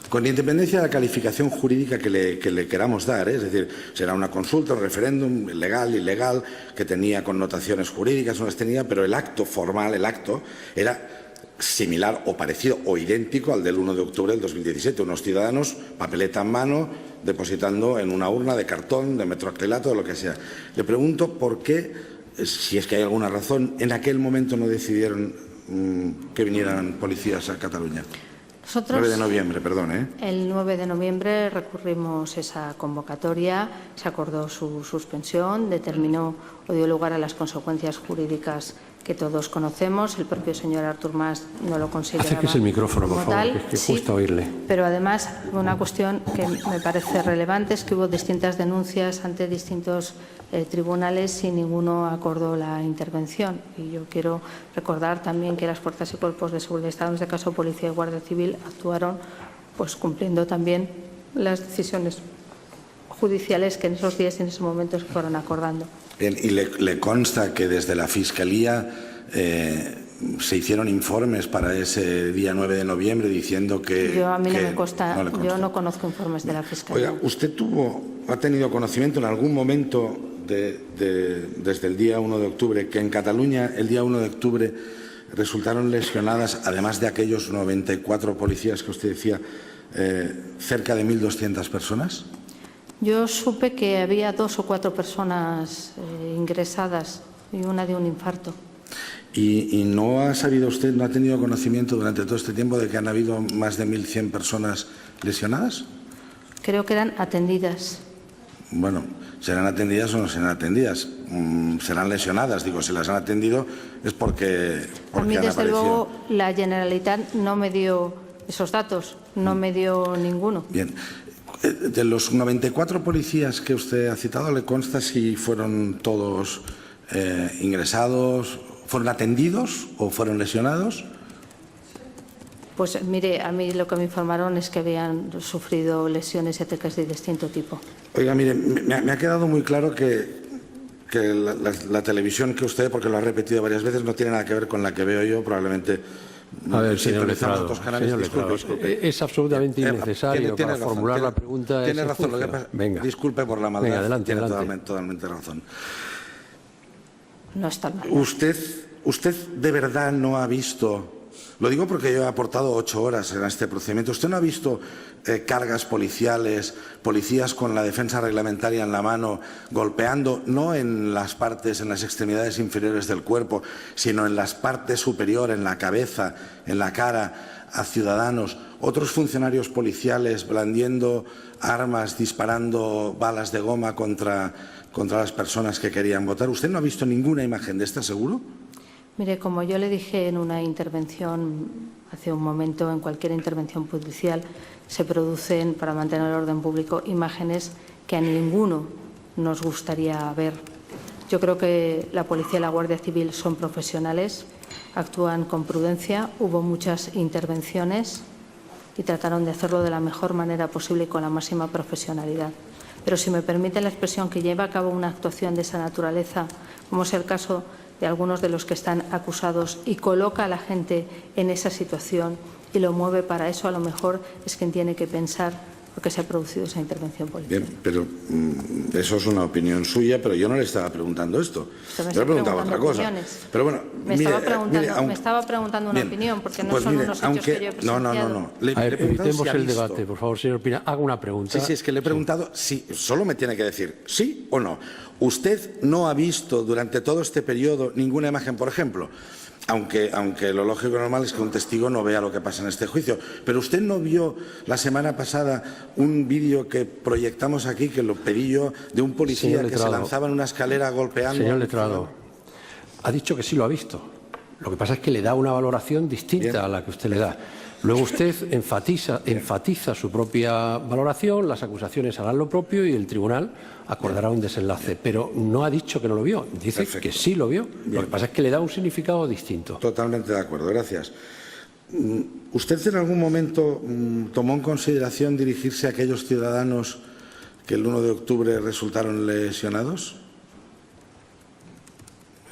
Con independencia de la calificación jurídica que le queramos dar, es decir, será una consulta, un referéndum, legal, ilegal, que tenía connotaciones jurídicas, no las tenía, pero el acto formal, el acto, era similar o parecido o idéntico al del 1 de octubre del 2017. Unos ciudadanos, papeleta en mano, depositando en una urna de cartón, de metroacrilato, de lo que sea. Le pregunto por qué, si es que hay alguna razón, en aquel momento no decidieron que vinieran policías a Cataluña. Nosotros, 9 de noviembre, perdón. El 9 de noviembre recurrimos esa convocatoria, se acordó su suspensión, determinó o dio lugar a las consecuencias jurídicas que todos conocemos. El propio señor Artur Mas no lo consideraba. Acérquese el micrófono, por favor, que cuesta oírle. Pero además, una cuestión que me parece relevante es que hubo distintas denuncias ante distintos tribunales y ninguno acordó la intervención. Y yo quiero recordar también que las fuerzas y cuerpos de seguridad del Estado, en este caso Policía y Guardia Civil, actuaron pues cumpliendo también las decisiones judiciales que en esos días y en esos momentos fueron acordando. Bien, y le consta que desde la Fiscalía se hicieron informes para ese día 9 de noviembre diciendo que... A mí no me consta, yo no conozco informes de la Fiscalía. Oiga, ¿usted ha tenido conocimiento en algún momento desde el día 1 de octubre que en Cataluña el día 1 de octubre resultaron lesionadas, además de aquellos 94 policías que usted decía, cerca de 1.200 personas? Yo supe que había 2 o 4 personas ingresadas y una de un infarto. ¿Y no ha sabido usted, no ha tenido conocimiento durante todo este tiempo de que han habido más de 1.100 personas lesionadas? Creo que eran atendidas. Bueno, serán atendidas o no serán atendidas. Serán lesionadas, digo, si las han atendido es porque a mí, desde luego, la Generalitat no me dio esos datos, no me dio ninguno. Bien. De los 94 policías que usted ha citado, ¿le consta si fueron todos ingresados, fueron atendidos o fueron lesionados? Pues mire, a mí lo que me informaron es que habían sufrido lesiones y ataques de distinto tipo. Oiga, mire, me ha quedado muy claro que la televisión que usted, porque lo ha repetido varias veces, no tiene nada que ver con la que veo yo, probablemente. A ver, señor Letrado, disculpe. Es absolutamente innecesario para formular la pregunta. Tiene razón. Lo que pasa, venga. Disculpe por la maldad. Venga, adelante, tiene adelante. totalmente razón. No está mal. Usted de verdad no ha visto, lo digo porque yo he aportado 8 horas en este procedimiento, ¿usted no ha visto cargas policiales, policías con la defensa reglamentaria en la mano, golpeando no en las partes, en las extremidades inferiores del cuerpo, sino en las partes superiores, en la cabeza, en la cara, a ciudadanos, otros funcionarios policiales blandiendo armas, disparando balas de goma contra las personas que querían votar? ¿Usted no ha visto ninguna imagen de esta, seguro? Mire, como yo le dije en una intervención hace un momento, en cualquier intervención policial se producen, para mantener el orden público, imágenes que a ninguno nos gustaría ver. Yo creo que la policía y la Guardia Civil son profesionales, actúan con prudencia, hubo muchas intervenciones y trataron de hacerlo de la mejor manera posible y con la máxima profesionalidad. Pero si me permite la expresión, que lleva a cabo una actuación de esa naturaleza, como es el caso de algunos de los que están acusados, y coloca a la gente en esa situación y lo mueve para eso, a lo mejor es quien tiene que pensar por qué se ha producido esa intervención policial. Bien, pero eso es una opinión suya, pero yo no le estaba preguntando esto. Yo le preguntaba otra cosa. Pero bueno, me estaba preguntando una opinión, porque no son unos hechos que yo he presentado. No. Evitemos el debate, por favor, señor Pina. Haga una pregunta. Sí, es que le he preguntado si solo me tiene que decir sí o no. ¿Usted no ha visto durante todo este periodo ninguna imagen, por ejemplo? Aunque lo lógico y normal es que un testigo no vea lo que pasa en este juicio. Pero usted no vio la semana pasada un vídeo que proyectamos aquí, que lo pedí yo, de un policía que se lanzaba en una escalera golpeando. Señor Letrado, ha dicho que sí lo ha visto. Lo que pasa es que le da una valoración distinta a la que usted le da. Luego usted enfatiza su propia valoración, las acusaciones harán lo propio y el tribunal acordará un desenlace. Pero no ha dicho que no lo vio, dice que sí lo vio. Lo que pasa es que le da un significado distinto. Totalmente de acuerdo, gracias. ¿Usted en algún momento tomó en consideración dirigirse a aquellos ciudadanos que el 1 de octubre resultaron lesionados?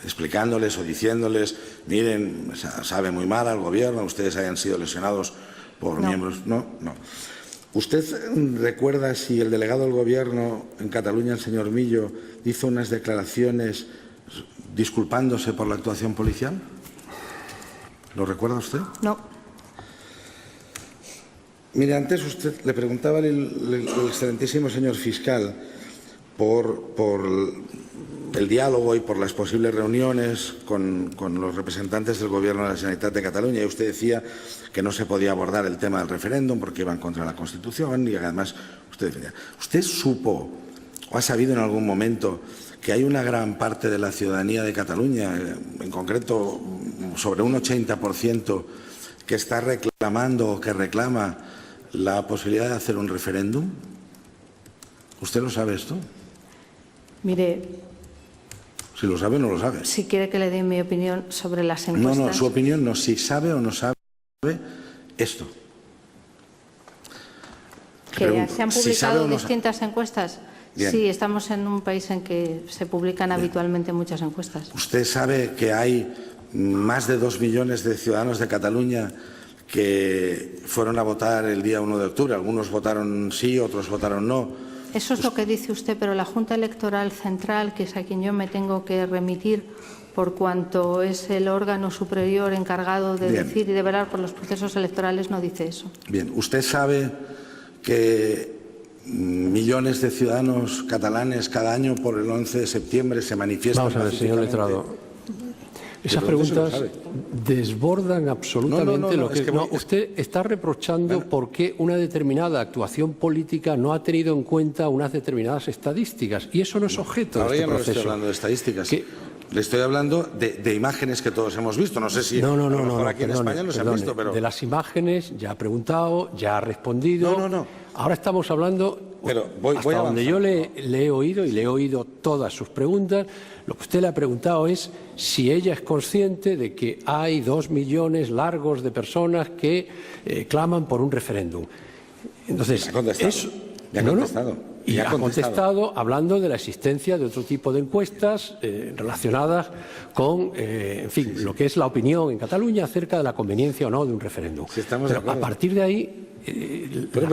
Explicándoles o diciéndoles, miren, sabe muy mal al gobierno, ustedes hayan sido lesionados por miembros. No. ¿Usted recuerda si el delegado del gobierno en Cataluña, el señor Millo, hizo unas declaraciones disculpándose por la actuación policial? ¿Lo recuerda usted? No. Mire, antes usted le preguntaba el excelentísimo señor fiscal por el diálogo y por las posibles reuniones con los representantes del Gobierno de la Generalitat de Cataluña, y usted decía que no se podía abordar el tema del referéndum porque iban contra la Constitución, y además usted supo o ha sabido en algún momento que hay una gran parte de la ciudadanía de Cataluña, en concreto sobre un 80%, que está reclamando o que reclama la posibilidad de hacer un referéndum. ¿Usted lo sabe esto? Mire, si lo sabe o no lo sabe. Si quiere que le dé mi opinión sobre las encuestas. No, su opinión no, si sabe o no sabe esto. Que se han publicado distintas encuestas. Bien. Sí, estamos en un país en que se publican habitualmente muchas encuestas. ¿Usted sabe que hay más de 2 millones de ciudadanos de Cataluña que fueron a votar el día 1 de octubre? Algunos votaron sí, otros votaron no. Eso es lo que dice usted, pero la Junta Electoral Central, que es a quien yo me tengo que remitir por cuanto es el órgano superior encargado de decir y de velar por los procesos electorales, no dice eso. Bien, ¿usted sabe que millones de ciudadanos catalanes cada año por el 11 de septiembre se manifiestan? Vamos a ver, señor Letrado. Esas preguntas desbordan absolutamente lo que... usted está reprochando por qué una determinada actuación política no ha tenido en cuenta unas determinadas estadísticas, y eso no es objeto de este proceso. Ahora ya no le estoy hablando de estadísticas. Le estoy hablando de imágenes que todos hemos visto. No sé si aquí en España no se han visto, pero... De las imágenes ya ha preguntado, ya ha respondido. Ahora estamos hablando pero voy hasta donde yo le he oído, y le he oído todas sus preguntas, lo que usted le ha preguntado es si ella es consciente de que hay 2 millones largos de personas que claman por un referéndum. Entonces, ya ha contestado. Y ha contestado hablando de la existencia de otro tipo de encuestas relacionadas con, en fin, lo que es la opinión en Cataluña acerca de la conveniencia o no de un referéndum. Sí, estamos pero de acuerdo. A partir de ahí... Pero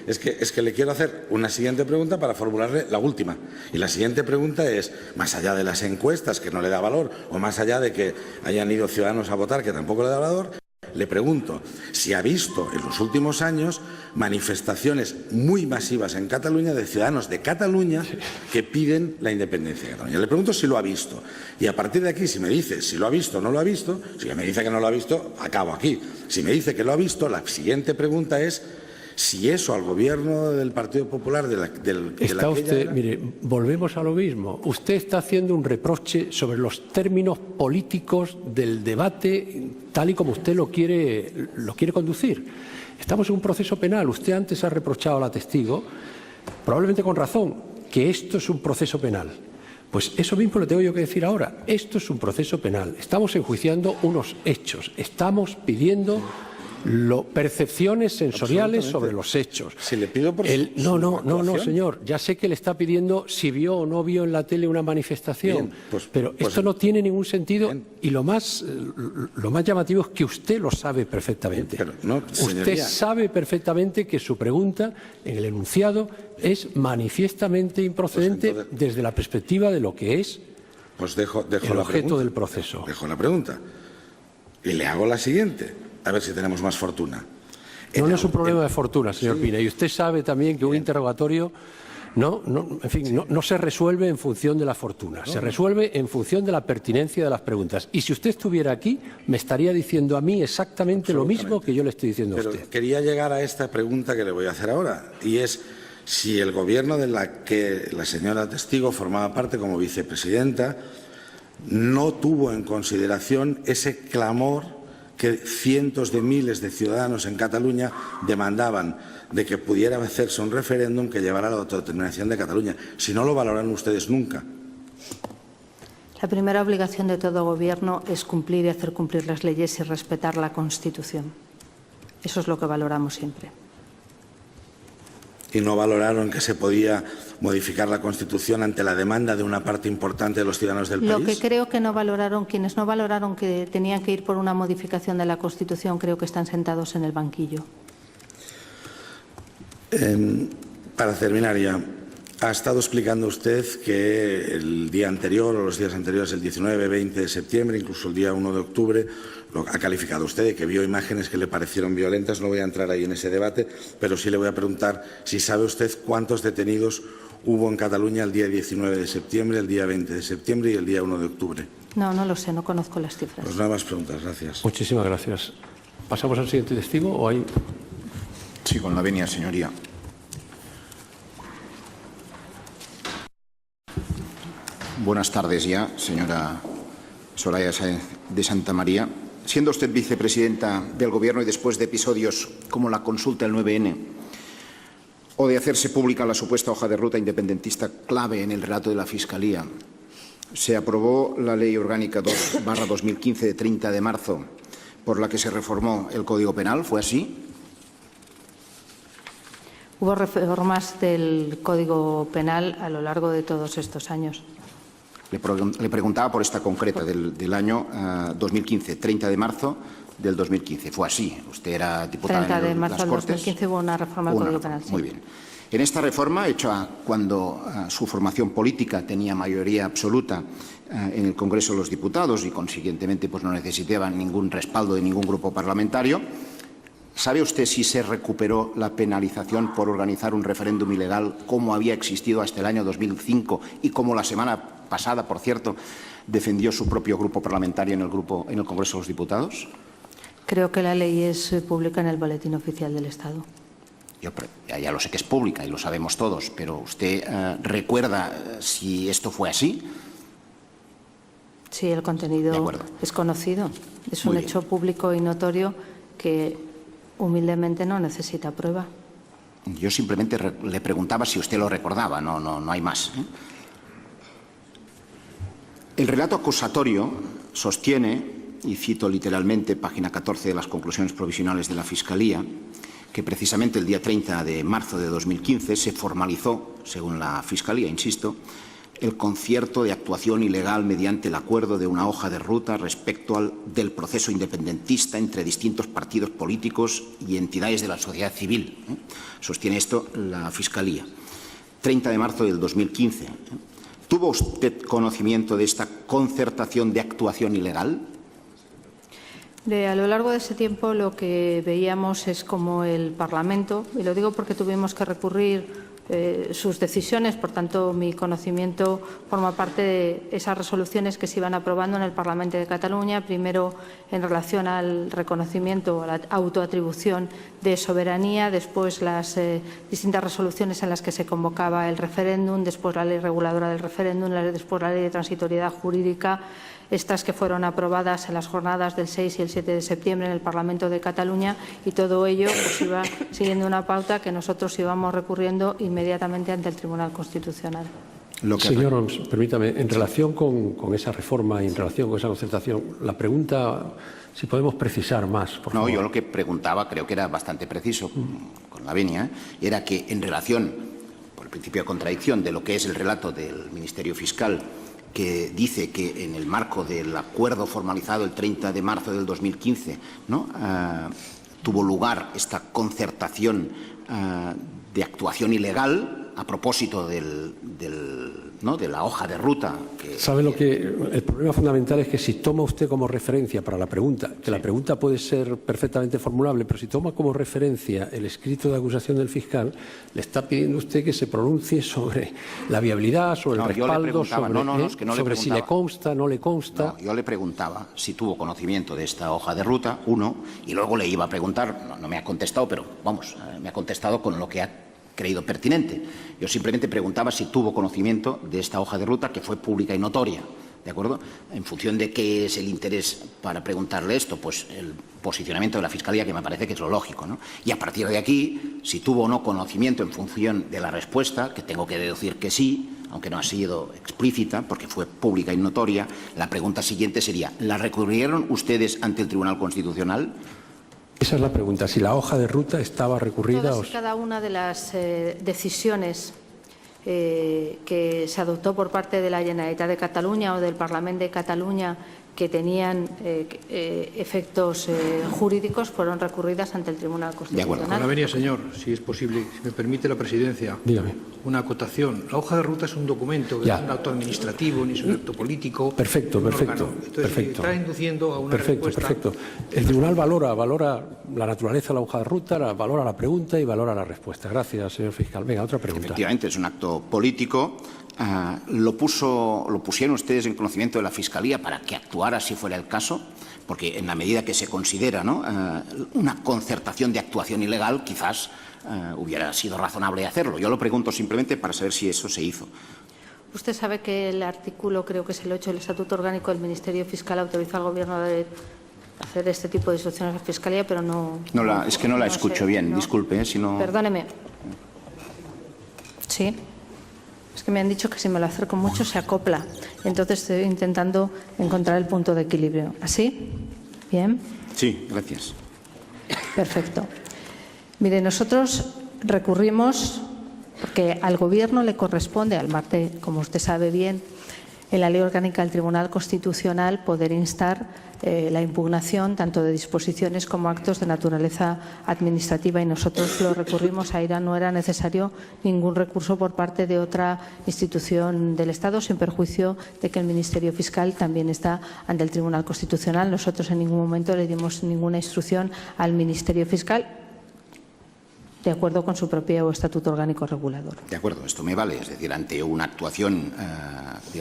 es que le quiero hacer una siguiente pregunta para formularle la última. Y la siguiente pregunta es, más allá de las encuestas, que no le da valor, o más allá de que hayan ido ciudadanos a votar, que tampoco le da valor, le pregunto si ha visto en los últimos años manifestaciones muy masivas en Cataluña de ciudadanos de Cataluña que piden la independencia de Cataluña. Le pregunto si lo ha visto. Y a partir de aquí, si me dice si lo ha visto o no lo ha visto, si me dice que no lo ha visto, acabo aquí. Si me dice que lo ha visto, la siguiente pregunta es si eso al gobierno del Partido Popular mire, volvemos a lo mismo. Usted está haciendo un reproche sobre los términos políticos del debate tal y como usted lo quiere conducir. Estamos en un proceso penal. Usted antes ha reprochado a la testigo, probablemente con razón, que esto es un proceso penal. Pues eso mismo le tengo yo que decir ahora. Esto es un proceso penal. Estamos enjuiciando unos hechos. Estamos pidiendo percepciones sensoriales sobre los hechos. Si le pido por No, señor. Ya sé que le está pidiendo si vio o no vio en la tele una manifestación. Bien, pero esto no tiene ningún sentido. Bien. Y lo más llamativo es que usted lo sabe perfectamente. Usted sabe perfectamente que su pregunta en el enunciado es manifiestamente improcedente desde la perspectiva de lo que es el objeto del proceso. Dejo la pregunta. Y le hago la siguiente. A ver si tenemos más fortuna. No es un problema de fortuna, señor Pina. Y usted sabe también que un interrogatorio no se resuelve en función de la fortuna. Se resuelve en función de la pertinencia de las preguntas. Y si usted estuviera aquí, me estaría diciendo a mí exactamente lo mismo que yo le estoy diciendo a usted. Pero quería llegar a esta pregunta que le voy a hacer ahora. Y es si el gobierno de la que la señora testigo formaba parte como vicepresidenta no tuvo en consideración ese clamor que cientos de miles de ciudadanos en Cataluña demandaban de que pudiera hacerse un referéndum que llevara a la autodeterminación de Cataluña. Si no lo valoran ustedes nunca. La primera obligación de todo gobierno es cumplir y hacer cumplir las leyes y respetar la Constitución. Eso es lo que valoramos siempre. ¿Y no valoraron que se podía modificar la Constitución ante la demanda de una parte importante de los ciudadanos del país? Lo que creo que no valoraron, quienes no valoraron que tenían que ir por una modificación de la Constitución, creo que están sentados en el banquillo. Para terminar ya, ha estado explicando usted que el día anterior o los días anteriores, el 19, 20 de septiembre, incluso el día 1 de octubre, lo ha calificado usted de que vio imágenes que le parecieron violentas. No voy a entrar ahí en ese debate, pero sí le voy a preguntar si sabe usted cuántos detenidos hubo en Cataluña el día 19 de septiembre, el día 20 de septiembre y el día 1 de octubre. No lo sé, no conozco las cifras. Pues nada más preguntas, gracias. Muchísimas gracias. ¿Pasamos al siguiente testigo o hay...? Sí, con la venia, señoría. Buenas tardes ya, señora Soraya Sáenz de Santamaría. Siendo usted vicepresidenta del Gobierno y después de episodios como la consulta del 9N o de hacerse pública la supuesta hoja de ruta independentista clave en el relato de la Fiscalía, se aprobó la Ley Orgánica 2/2015 de 30 de marzo por la que se reformó el Código Penal. ¿Fue así? Hubo reformas del Código Penal a lo largo de todos estos años. Le preguntaba por esta concreta del año 2015, 30 de marzo del 2015. Fue así. Usted era diputada 30 de en marzo las del Cortes. 2015 hubo una reforma del Código Penal. Sí. Muy bien. En esta reforma, hecha cuando su formación política tenía mayoría absoluta en el Congreso de los Diputados y, consiguientemente, pues no necesitaban ningún respaldo de ningún grupo parlamentario, ¿sabe usted si se recuperó la penalización por organizar un referéndum ilegal como había existido hasta el año 2005 y como la semana pasada, por cierto, defendió su propio grupo parlamentario en el Congreso de los Diputados? Creo que la ley es pública en el Boletín Oficial del Estado. Yo ya lo sé que es pública y lo sabemos todos, pero ¿usted recuerda si esto fue así? Sí, el contenido es conocido. Es un hecho público y notorio que humildemente no necesita prueba. Yo simplemente le preguntaba si usted lo recordaba, no hay más. El relato acusatorio sostiene, y cito literalmente página 14 de las conclusiones provisionales de la Fiscalía, que precisamente el día 30 de marzo de 2015 se formalizó, según la Fiscalía, insisto, el concierto de actuación ilegal mediante el acuerdo de una hoja de ruta respecto del proceso independentista entre distintos partidos políticos y entidades de la sociedad civil. Sostiene esto la Fiscalía. 30 de marzo del 2015. ¿Tuvo usted conocimiento de esta concertación de actuación ilegal? A lo largo de ese tiempo lo que veíamos es como el Parlamento, y lo digo porque tuvimos que recurrir sus decisiones, por tanto mi conocimiento forma parte de esas resoluciones que se iban aprobando en el Parlamento de Cataluña, primero en relación al reconocimiento, a la autoatribución de soberanía, después las distintas resoluciones en las que se convocaba el referéndum, después la ley reguladora del referéndum, después la ley de transitoriedad jurídica, estas que fueron aprobadas en las jornadas del 6 y el 7 de septiembre en el Parlamento de Cataluña, y todo ello pues iba siguiendo una pauta que nosotros íbamos recurriendo inmediatamente ante el Tribunal Constitucional. Señor Homs, permítame, en relación con esa reforma y en relación con esa concertación, la pregunta, si podemos precisar más, por favor. No, yo lo que preguntaba, creo que era bastante preciso, con la venia, era que en relación, por el principio de contradicción, de lo que es el relato del Ministerio Fiscal, que dice que en el marco del acuerdo formalizado el 30 de marzo del 2015 tuvo lugar esta concertación de actuación ilegal a propósito de la hoja de ruta. ¿Sabe lo que? El problema fundamental es que si toma usted como referencia para la pregunta, que la pregunta puede ser perfectamente formulable, pero si toma como referencia el escrito de acusación del fiscal, le está pidiendo usted que se pronuncie sobre la viabilidad, sobre el respaldo, sobre si le consta, no le consta. No, yo le preguntaba si tuvo conocimiento de esta hoja de ruta, y luego le iba a preguntar, no me ha contestado, pero vamos, me ha contestado con lo que ha creído pertinente. Yo simplemente preguntaba si tuvo conocimiento de esta hoja de ruta, que fue pública y notoria, ¿de acuerdo? En función de qué es el interés para preguntarle esto, pues el posicionamiento de la Fiscalía, que me parece que es lo lógico, ¿no? Y a partir de aquí, si tuvo o no conocimiento en función de la respuesta, que tengo que deducir que sí, aunque no ha sido explícita, porque fue pública y notoria, la pregunta siguiente sería, ¿la recurrieron ustedes ante el Tribunal Constitucional? Esa es la pregunta, si la hoja de ruta estaba recurrida. Todas y cada una de las decisiones que se adoptó por parte de la Generalitat de Cataluña o del Parlamento de Cataluña que tenían efectos jurídicos fueron recurridas ante el Tribunal Constitucional. Con la venia, señor, si es posible, si me permite la presidencia, dígame. Una acotación. La hoja de ruta es un documento, no es un acto administrativo ni es un acto político. Perfecto. Entonces, está induciendo a una respuesta. Perfecto. El Tribunal valora la naturaleza de la hoja de ruta, valora la pregunta y valora la respuesta. Gracias, señor fiscal. Venga, otra pregunta. Efectivamente, es un acto político. ¿Lo pusieron ustedes en conocimiento de la Fiscalía para que actuara si fuera el caso? Porque en la medida que se considera una concertación de actuación ilegal, quizás hubiera sido razonable hacerlo. Yo lo pregunto simplemente para saber si eso se hizo. Usted sabe que el artículo, creo que es el 8 del Estatuto Orgánico del Ministerio Fiscal, autoriza al Gobierno a hacer este tipo de instrucciones a la Fiscalía, pero no... Es que no la escucho bien, disculpe. Si no... Perdóneme. Sí. Es que me han dicho que si me lo acerco mucho se acopla. Entonces estoy intentando encontrar el punto de equilibrio. ¿Así? ¿Bien? Sí, gracias. Perfecto. Mire, nosotros recurrimos porque al Gobierno le corresponde, al martes, como usted sabe bien, en la Ley Orgánica del Tribunal Constitucional poder instar la impugnación tanto de disposiciones como actos de naturaleza administrativa, y nosotros lo recurrimos. Ahí no era necesario ningún recurso por parte de otra institución del Estado, sin perjuicio de que el Ministerio Fiscal también está ante el Tribunal Constitucional. Nosotros en ningún momento le dimos ninguna instrucción al Ministerio Fiscal, de acuerdo con su propio estatuto orgánico regulador. De acuerdo, esto me vale. Es decir, ante una actuación,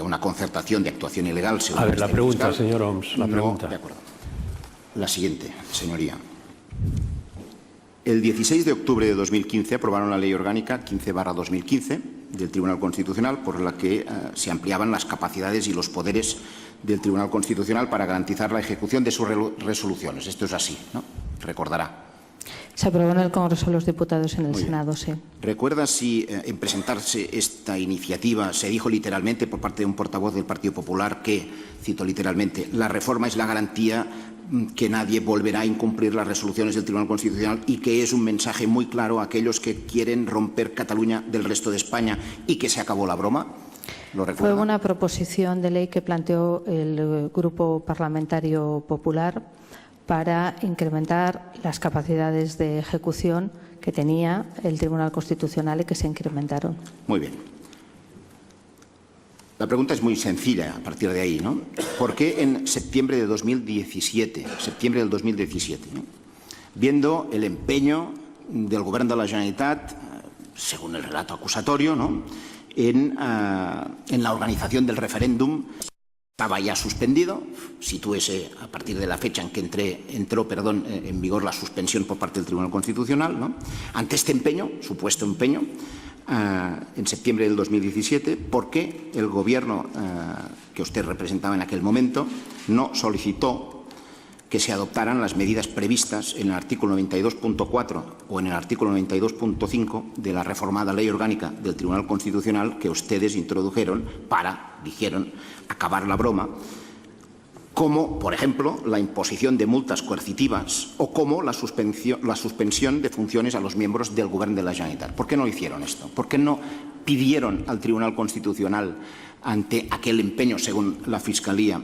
una concertación de actuación ilegal... A ver, la pregunta, señor Homs, la pregunta. De acuerdo. La siguiente, señoría. El 16 de octubre de 2015 aprobaron la Ley Orgánica 15/2015 del Tribunal Constitucional, por la que se ampliaban las capacidades y los poderes del Tribunal Constitucional para garantizar la ejecución de sus resoluciones. Esto es así, ¿no? Recordará. Se aprobó en el Congreso de los Diputados y en el Senado, sí. ¿Recuerda si en presentarse esta iniciativa se dijo literalmente por parte de un portavoz del Partido Popular que, cito literalmente, la reforma es la garantía que nadie volverá a incumplir las resoluciones del Tribunal Constitucional y que es un mensaje muy claro a aquellos que quieren romper Cataluña del resto de España y que se acabó la broma? ¿Lo recuerda? Fue una proposición de ley que planteó el Grupo Parlamentario Popular para incrementar las capacidades de ejecución que tenía el Tribunal Constitucional y que se incrementaron. Muy bien. La pregunta es muy sencilla a partir de ahí, ¿no? ¿Por qué en septiembre de 2017, viendo el empeño del Govern de la Generalitat, según el relato acusatorio, ¿no?, en la organización del referéndum, estaba ya suspendido, sitúese a partir de la fecha en que entró en vigor la suspensión por parte del Tribunal Constitucional, ¿no?, ante este empeño, supuesto empeño, en septiembre del 2017, ¿por qué el Gobierno que usted representaba en aquel momento no solicitó que se adoptaran las medidas previstas en el artículo 92.4 o en el artículo 92.5 de la reformada Ley Orgánica del Tribunal Constitucional que ustedes introdujeron para, dijeron, acabar la broma, como, por ejemplo, la imposición de multas coercitivas o como la suspensión de funciones a los miembros del Govern de la Generalitat? ¿Por qué no hicieron esto? ¿Por qué no pidieron al Tribunal Constitucional, ante aquel empeño, según la Fiscalía,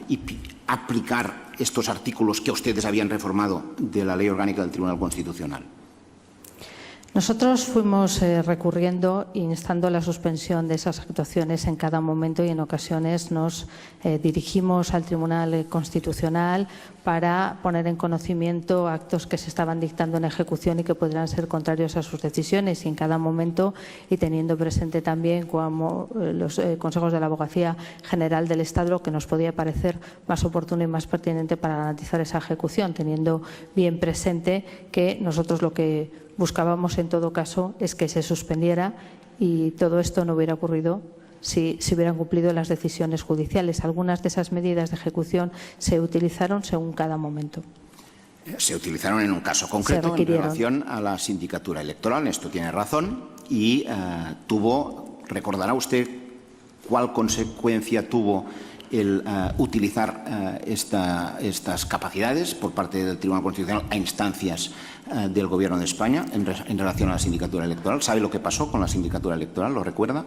y aplicar estos artículos que ustedes habían reformado de la Ley Orgánica del Tribunal Constitucional? Nosotros fuimos recurriendo, instando la suspensión de esas actuaciones en cada momento y en ocasiones nos dirigimos al Tribunal Constitucional para poner en conocimiento actos que se estaban dictando en ejecución y que podrían ser contrarios a sus decisiones, y en cada momento, y teniendo presente también como los consejos de la Abogacía General del Estado, lo que nos podía parecer más oportuno y más pertinente para garantizar esa ejecución, teniendo bien presente que nosotros lo que buscábamos en todo caso es que se suspendiera y todo esto no hubiera ocurrido si se hubieran cumplido las decisiones judiciales. Algunas de esas medidas de ejecución se utilizaron según cada momento. Se utilizaron en un caso concreto en relación a la sindicatura electoral, esto tiene razón, y recordará usted cuál consecuencia tuvo el utilizar estas capacidades por parte del Tribunal Constitucional a instancias del Gobierno de España en relación a la sindicatura electoral. ¿Sabe lo que pasó con la sindicatura electoral? ¿Lo recuerda?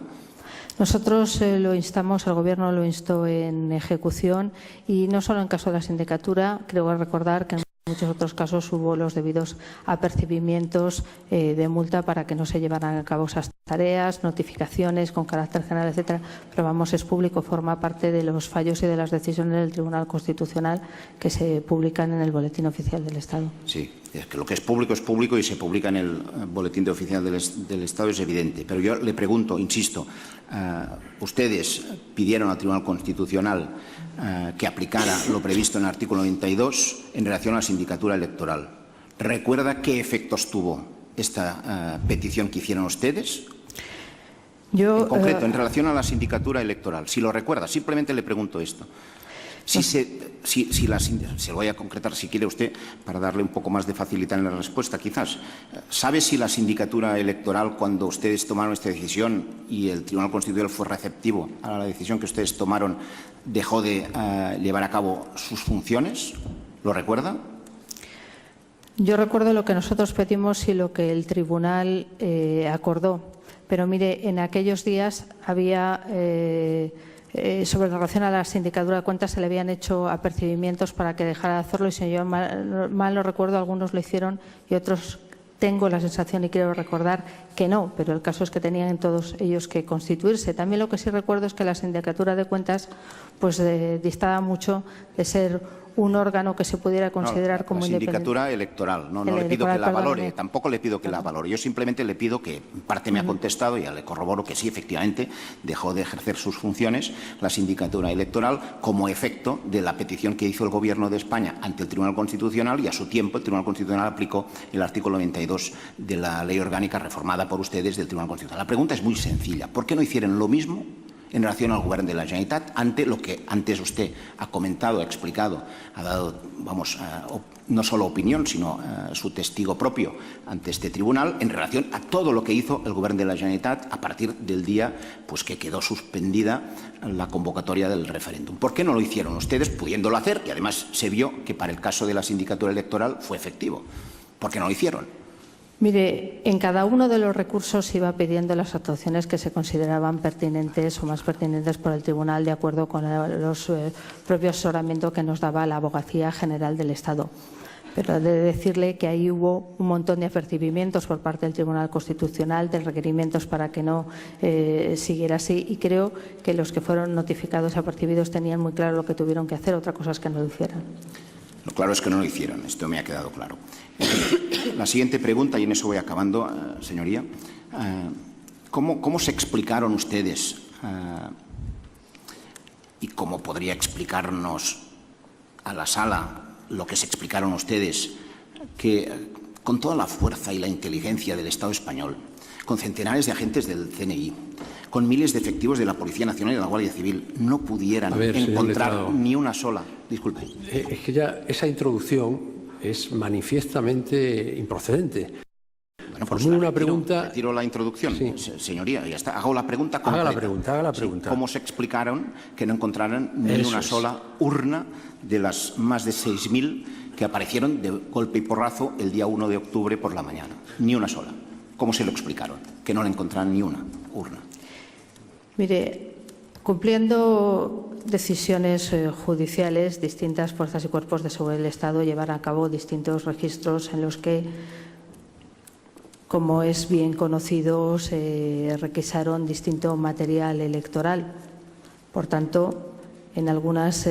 Nosotros lo instamos, el Gobierno lo instó en ejecución, y no solo en caso de la sindicatura, creo recordar que en muchos otros casos hubo los debidos apercibimientos de multa para que no se llevaran a cabo esas tareas, notificaciones con carácter general, etcétera. Pero vamos, es público, forma parte de los fallos y de las decisiones del Tribunal Constitucional que se publican en el Boletín Oficial del Estado. Sí, es que lo que es público y se publica en el Boletín Oficial del Estado, es evidente. Pero yo le pregunto, insisto, ustedes pidieron al Tribunal Constitucional que aplicara lo previsto en el artículo 92 en relación a la sindicatura electoral. ¿Recuerda qué efectos tuvo esta petición que hicieron ustedes? En concreto, en relación a la sindicatura electoral. Si lo recuerda, simplemente le pregunto esto. Se lo voy a concretar si quiere usted, para darle un poco más de facilidad en la respuesta, quizás. ¿Sabe si la sindicatura electoral, cuando ustedes tomaron esta decisión y el Tribunal Constitucional fue receptivo a la decisión que ustedes tomaron, dejó de llevar a cabo sus funciones? ¿Lo recuerda? Yo recuerdo lo que nosotros pedimos y lo que el Tribunal acordó. Pero mire, en aquellos días había... sobre relación a la sindicatura de cuentas se le habían hecho apercibimientos para que dejara de hacerlo, y si yo mal no recuerdo, algunos lo hicieron y otros tengo la sensación y quiero recordar que no, pero el caso es que tenían todos ellos que constituirse. También lo que sí recuerdo es que la sindicatura de cuentas pues distaba mucho de ser un órgano que se pudiera considerar como independiente. La sindicatura electoral, no le pido que la valore, tampoco le pido que la valore. Yo simplemente le pido que, en parte me ha contestado, y ya le corroboro que sí, efectivamente, dejó de ejercer sus funciones la sindicatura electoral como efecto de la petición que hizo el Gobierno de España ante el Tribunal Constitucional, y a su tiempo el Tribunal Constitucional aplicó el artículo 92 de la Ley Orgánica reformada por ustedes del Tribunal Constitucional. La pregunta es muy sencilla. ¿Por qué no hicieron lo mismo en relación al Govern de la Generalitat, ante lo que antes usted ha comentado, ha explicado, ha dado, vamos, no solo opinión, sino su testigo propio ante este tribunal en relación a todo lo que hizo el Govern de la Generalitat a partir del día pues, que quedó suspendida la convocatoria del referéndum. ¿Por qué no lo hicieron ustedes, pudiéndolo hacer? Y además se vio que para el caso de la sindicatura electoral fue efectivo. ¿Por qué no lo hicieron? Mire, en cada uno de los recursos iba pidiendo las actuaciones que se consideraban pertinentes o más pertinentes por el Tribunal de acuerdo con los propios asesoramientos que nos daba la Abogacía General del Estado. Pero he de decirle que ahí hubo un montón de apercibimientos por parte del Tribunal Constitucional, de requerimientos para que no siguiera así, y creo que los que fueron notificados y apercibidos tenían muy claro lo que tuvieron que hacer, otra cosa es que no lo hicieran. Lo claro es que no lo hicieron, esto me ha quedado claro. La siguiente pregunta, y en eso voy acabando, señoría. ¿Cómo se explicaron ustedes y cómo podría explicarnos a la sala lo que se explicaron ustedes, que con toda la fuerza y la inteligencia del Estado español, con centenares de agentes del CNI, con miles de efectivos de la Policía Nacional y de la Guardia Civil, no pudieran encontrar ni una sola? Disculpe. Es que ya esa introducción es manifiestamente improcedente. Bueno, pues formulo una pregunta. Retiro la introducción, sí. Señoría, ya está. Hago la pregunta completa. Haga la pregunta. Sí. ¿Cómo se explicaron que no encontraran ni una sola urna de las más de 6.000 que aparecieron de golpe y porrazo el día 1 de octubre por la mañana? Ni una sola. ¿Cómo se lo explicaron? Que no le encontraran ni una urna. Mire, cumpliendo decisiones judiciales, distintas fuerzas y cuerpos de seguridad del Estado llevan a cabo distintos registros en los que, como es bien conocido, se requisaron distinto material electoral. Por tanto, en algunas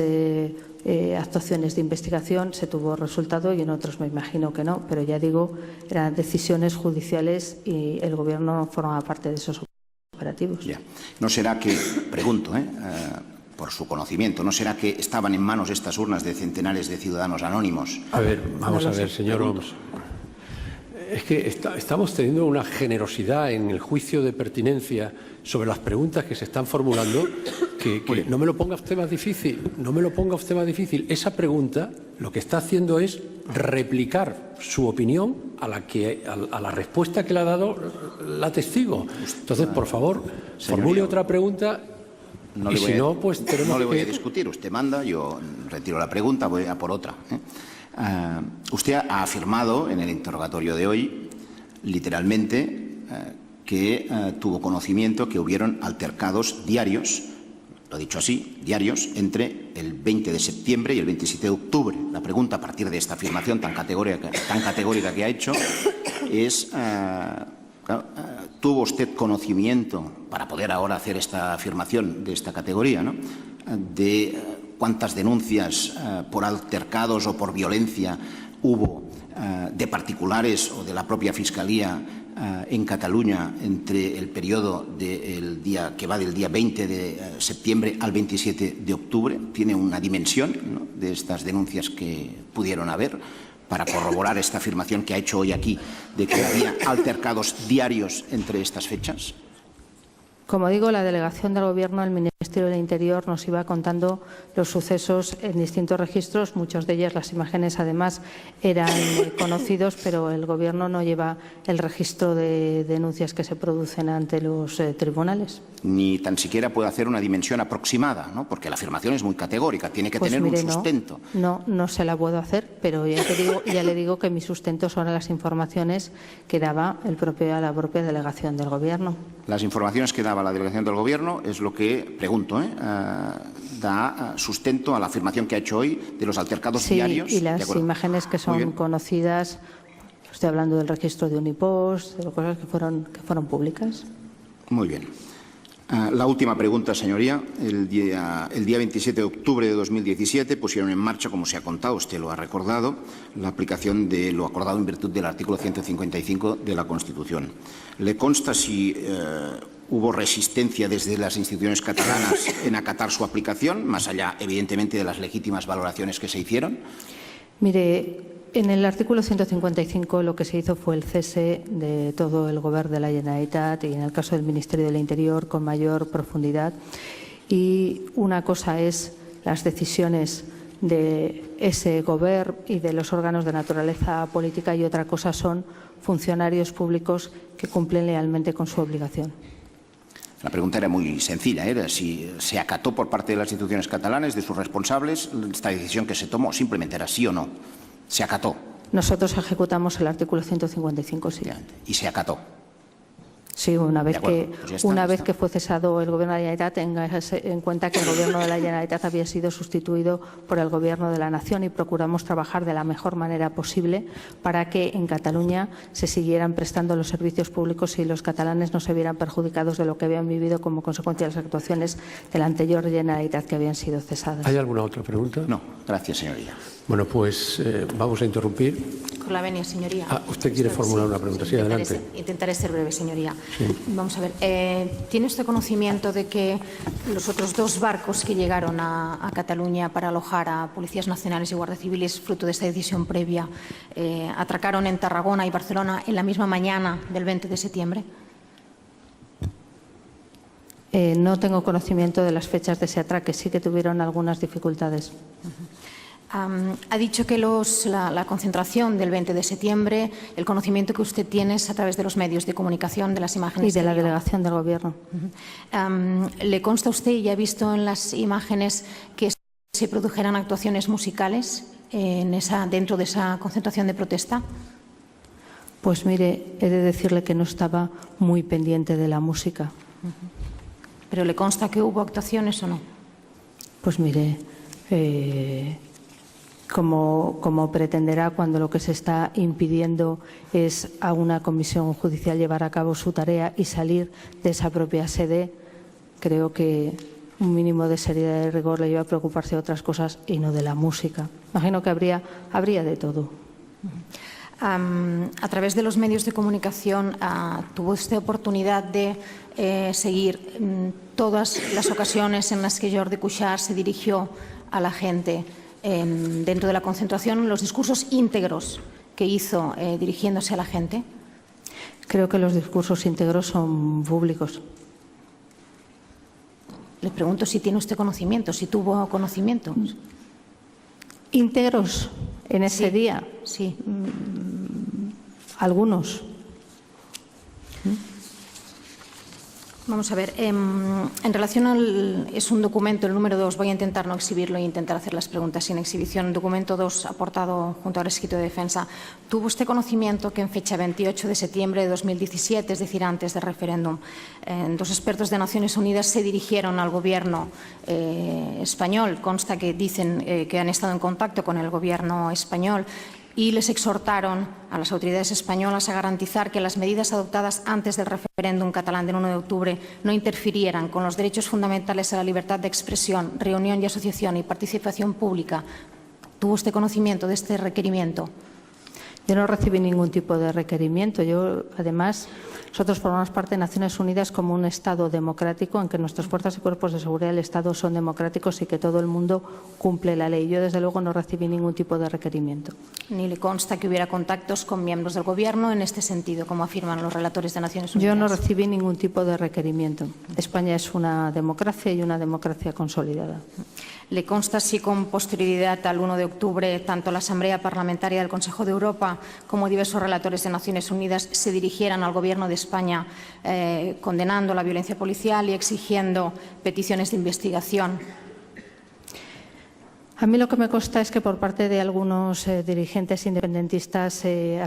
actuaciones de investigación se tuvo resultado y en otros me imagino que no, pero ya digo, eran decisiones judiciales y el Gobierno no formaba parte de esos operativos. Ya. No será que, pregunto, por su conocimiento, ¿no será que estaban en manos estas urnas de centenares de ciudadanos anónimos? A ver, vamos a ver, señor Homs. Es que estamos teniendo una generosidad en el juicio de pertinencia sobre las preguntas que se están formulando que no me lo ponga usted más difícil, no me lo ponga usted más difícil. Esa pregunta lo que está haciendo es replicar su opinión a la respuesta que le ha dado la testigo. Entonces, por favor, formule otra pregunta. No le voy a discutir. Usted manda, yo retiro la pregunta, voy a por otra. Usted ha afirmado en el interrogatorio de hoy, literalmente, que tuvo conocimiento que hubieron altercados diarios, lo he dicho así, diarios, entre el 20 de septiembre y el 27 de octubre. La pregunta, a partir de esta afirmación tan categórica que ha hecho, es... ¿tuvo usted conocimiento, para poder ahora hacer esta afirmación de esta categoría, ¿no?, de cuántas denuncias por altercados o por violencia hubo de particulares o de la propia Fiscalía en Cataluña entre el periodo que va del día 20 de septiembre al 27 de octubre? ¿Tiene una dimensión, ¿no?, de estas denuncias que pudieron haber, para corroborar esta afirmación que ha hecho hoy aquí de que había altercados diarios entre estas fechas? Como digo, la delegación del Gobierno, el Ministerio del Interior, nos iba contando los sucesos en distintos registros. Muchos de ellos, las imágenes, además, eran conocidos, pero el Gobierno no lleva el registro de denuncias que se producen ante los tribunales. Ni tan siquiera puede hacer una dimensión aproximada, ¿no?, porque la afirmación es muy categórica, tiene que tener un sustento. No se la puedo hacer, pero ya le digo que mi sustento son las informaciones que daba la propia delegación del Gobierno. Las informaciones que daba la delegación del Gobierno es lo que, pregunto, da sustento a la afirmación que ha hecho hoy de los altercados diarios. Sí, y las imágenes que son conocidas, estoy hablando del registro de Unipost, de cosas que fueron públicas. Muy bien. La última pregunta, señoría. El día 27 de octubre de 2017 pusieron en marcha, como se ha contado, usted lo ha recordado, la aplicación de lo acordado en virtud del artículo 155 de la Constitución. ¿Le consta si hubo resistencia desde las instituciones catalanas en acatar su aplicación, más allá, evidentemente, de las legítimas valoraciones que se hicieron? Mire, En el artículo 155 lo que se hizo fue el cese de todo el Gobierno de la Generalitat y en el caso del Ministerio del Interior con mayor profundidad. Y una cosa es las decisiones de ese Gobierno y de los órganos de naturaleza política y otra cosa son funcionarios públicos que cumplen lealmente con su obligación. La pregunta era muy sencilla, era si se acató por parte de las instituciones catalanas, de sus responsables, esta decisión que se tomó. Simplemente era sí o no. Se acató. Nosotros ejecutamos el artículo 155, sí. Y se acató. Sí, una vez que fue cesado el Gobierno de la Generalitat, tenga en cuenta que el Gobierno de la Generalitat había sido sustituido por el Gobierno de la Nación y procuramos trabajar de la mejor manera posible para que en Cataluña se siguieran prestando los servicios públicos y los catalanes no se vieran perjudicados de lo que habían vivido como consecuencia de las actuaciones de la anterior Generalitat que habían sido cesadas. ¿Hay alguna otra pregunta? No, gracias, señoría. Bueno, pues vamos a interrumpir. Con la venia, señoría. Usted quiere formular una pregunta. Sí, adelante. Intentaré ser breve, señoría. Sí. Vamos a ver. ¿Tiene usted conocimiento de que los otros dos barcos que llegaron a Cataluña para alojar a policías nacionales y guardias civiles, fruto de esta decisión previa, atracaron en Tarragona y Barcelona en la misma mañana del 20 de septiembre? No tengo conocimiento de las fechas de ese atraque. Sí que tuvieron algunas dificultades. Ha dicho que la concentración del 20 de septiembre, el conocimiento que usted tiene es a través de los medios de comunicación, de las imágenes. Y de la delegación del Gobierno. ¿Le consta a usted y ha visto en las imágenes que se produjeran actuaciones musicales dentro de esa concentración de protesta? Pues mire, he de decirle que no estaba muy pendiente de la música. ¿Pero le consta que hubo actuaciones o no? Pues mire, como pretenderá cuando lo que se está impidiendo es a una comisión judicial llevar a cabo su tarea y salir de esa propia sede, creo que un mínimo de seriedad y rigor le lleva a preocuparse de otras cosas y no de la música. Imagino que habría de todo. A través de los medios de comunicación, ¿tuvo usted oportunidad de seguir todas las ocasiones en las que Jordi Cuixart se dirigió a la gente dentro de la concentración, los discursos íntegros que hizo dirigiéndose a la gente? Creo que los discursos íntegros son públicos. Le pregunto si tiene usted conocimiento, si tuvo conocimiento. ¿Íntegros en ese día? Sí. Algunos. Vamos a ver, en relación es un documento, el número 2, voy a intentar no exhibirlo e intentar hacer las preguntas sin exhibición. El documento 2 aportado junto al escrito de defensa. ¿Tuvo usted conocimiento que en fecha 28 de septiembre de 2017, es decir, antes del referéndum, dos expertos de Naciones Unidas se dirigieron al gobierno español? Consta que dicen que han estado en contacto con el gobierno español y les exhortaron a las autoridades españolas a garantizar que las medidas adoptadas antes del referéndum catalán del 1 de octubre no interfirieran con los derechos fundamentales a la libertad de expresión, reunión y asociación y participación pública. ¿Tuvo usted conocimiento de este requerimiento? Yo no recibí ningún tipo de requerimiento. Además, nosotros formamos parte de Naciones Unidas como un Estado democrático en que nuestras fuerzas y cuerpos de seguridad del Estado son democráticos y que todo el mundo cumple la ley. Yo, desde luego, no recibí ningún tipo de requerimiento. ¿Ni le consta que hubiera contactos con miembros del Gobierno en este sentido, como afirman los relatores de Naciones Unidas? Yo no recibí ningún tipo de requerimiento. España es una democracia y una democracia consolidada. ¿Le consta si con posterioridad al 1 de octubre tanto la Asamblea Parlamentaria del Consejo de Europa como diversos relatores de Naciones Unidas se dirigieran al Gobierno de España condenando la violencia policial y exigiendo peticiones de investigación? A mí lo que me consta es que por parte de algunos dirigentes independentistas se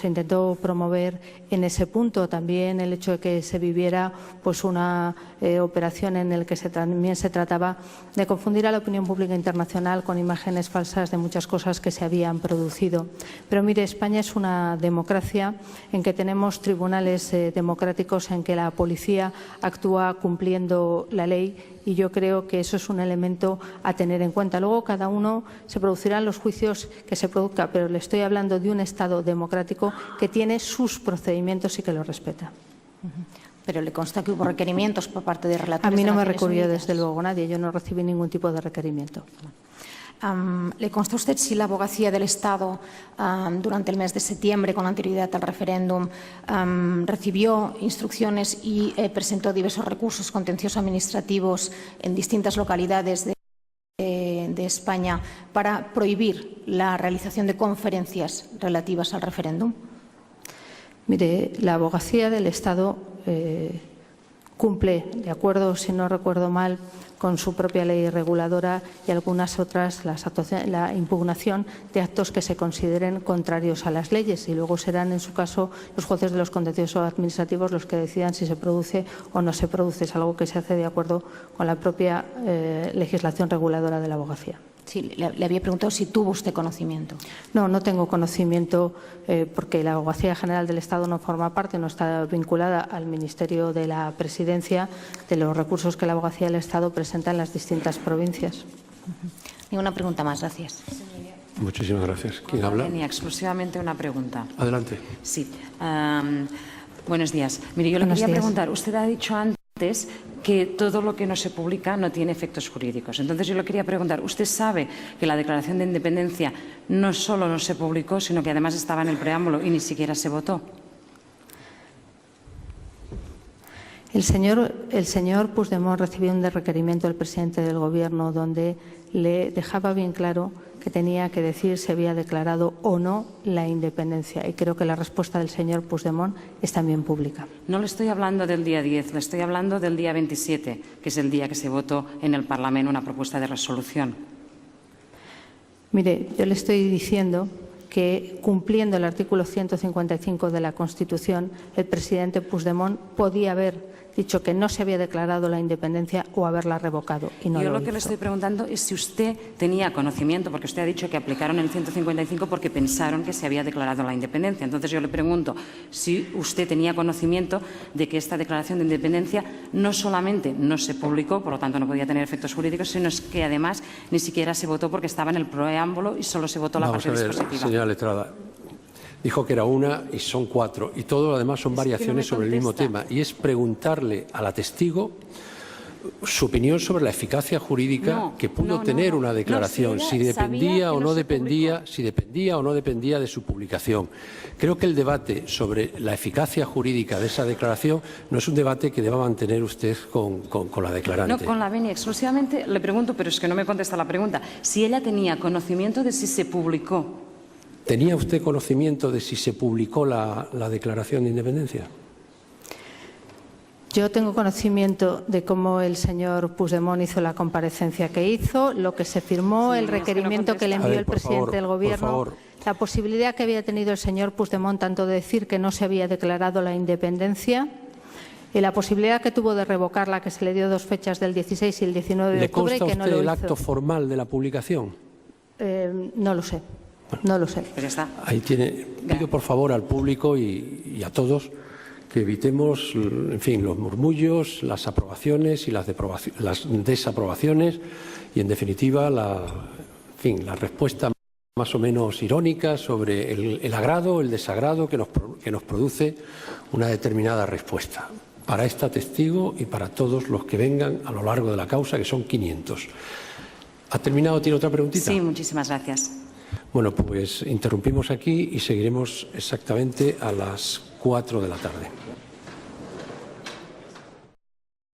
intentó promover en ese punto también el hecho de que se viviera pues una operación en la que también se trataba de confundir a la opinión pública internacional con imágenes falsas de muchas cosas que se habían producido. Pero mire, España es una democracia en que tenemos tribunales democráticos en que la policía actúa cumpliendo la ley y yo creo que eso es un elemento a tener en cuenta. Luego cada uno se producirán los juicios que se produzca, pero le estoy hablando de un Estado democrático que tiene sus procedimientos y que los respeta. Pero le consta que hubo requerimientos por parte de relatores. A mí no de me Naciones recurrió Unidas. desde luego nadie, yo no recibí ningún tipo de requerimiento. ¿Le consta a usted si la Abogacía del Estado, durante el mes de septiembre, con anterioridad al referéndum, recibió instrucciones y presentó diversos recursos contenciosos administrativos en distintas localidades de España para prohibir la realización de conferencias relativas al referéndum? Mire, la Abogacía del Estado cumple, de acuerdo, si no recuerdo mal, con su propia ley reguladora y algunas otras, la impugnación de actos que se consideren contrarios a las leyes, y luego serán, en su caso, los jueces de los contenciosos administrativos los que decidan si se produce o no se produce. Es algo que se hace de acuerdo con la propia legislación reguladora de la abogacía. Sí, le había preguntado si tuvo usted conocimiento. No, no tengo conocimiento porque la Abogacía General del Estado no forma parte, no está vinculada al Ministerio de la Presidencia, de los recursos que la Abogacía del Estado presenta en las distintas provincias. Ninguna pregunta más, gracias. Muchísimas gracias. ¿Quién habla? Tenía exclusivamente una pregunta. Adelante. Sí. Buenos días. Mire, yo le quería preguntar, usted ha dicho antes que todo lo que no se publica no tiene efectos jurídicos. Entonces yo le quería preguntar, ¿usted sabe que la Declaración de Independencia no solo no se publicó, sino que además estaba en el preámbulo y ni siquiera se votó? El señor Puigdemont recibió un requerimiento del presidente del Gobierno donde le dejaba bien claro que tenía que decir si había declarado o no la independencia. Y creo que la respuesta del señor Puigdemont es también pública. No le estoy hablando del día 10, le estoy hablando del día 27, que es el día que se votó en el Parlamento una propuesta de resolución. Mire, yo le estoy diciendo que, cumpliendo el artículo 155 de la Constitución, el presidente Puigdemont podía haber dicho que no se había declarado la independencia o haberla revocado. Y no Yo lo hizo. que le estoy preguntando es si usted tenía conocimiento, porque usted ha dicho que aplicaron el 155 porque pensaron que se había declarado la independencia. Entonces yo le pregunto si usted tenía conocimiento de que esta declaración de independencia no solamente no se publicó, por lo tanto no podía tener efectos jurídicos, sino que además ni siquiera se votó porque estaba en el preámbulo y solo se votó la parte dispositiva. Señora letrada, dijo que era una y son 4, y todo además son variaciones sobre el mismo tema, y es preguntarle a la testigo su opinión sobre la eficacia jurídica que pudo tener una declaración, si dependía o no dependía, de su publicación. Creo que el debate sobre la eficacia jurídica de esa declaración no es un debate que deba mantener usted con la declarante. No, con la venia exclusivamente le pregunto, pero es que no me contesta la pregunta, si ella tenía conocimiento de si se publicó. ¿Tenía usted conocimiento de si se publicó la declaración de independencia? Yo tengo conocimiento de cómo el señor Puigdemont hizo la comparecencia que hizo, lo que se firmó, el requerimiento que le envió el presidente del Gobierno, la posibilidad que había tenido el señor Puigdemont tanto de decir que no se había declarado la independencia y la posibilidad que tuvo de revocarla, que se le dio 2 fechas, del 16 y el 19 de octubre, y que no lo hizo. ¿Le consta a usted el acto formal de la publicación? No lo sé. No lo sé. Pues ya está. Ahí tiene. Pido por favor al público y a todos que evitemos, en fin, los murmullos, las aprobaciones y las desaprobaciones y, en definitiva, la respuesta más o menos irónica sobre el agrado o el desagrado que nos produce una determinada respuesta para esta testigo y para todos los que vengan a lo largo de la causa, que son 500. ¿Ha terminado? ¿Tiene otra preguntita? Sí, muchísimas gracias. Bueno, pues interrumpimos aquí y seguiremos exactamente a las 4 de la tarde.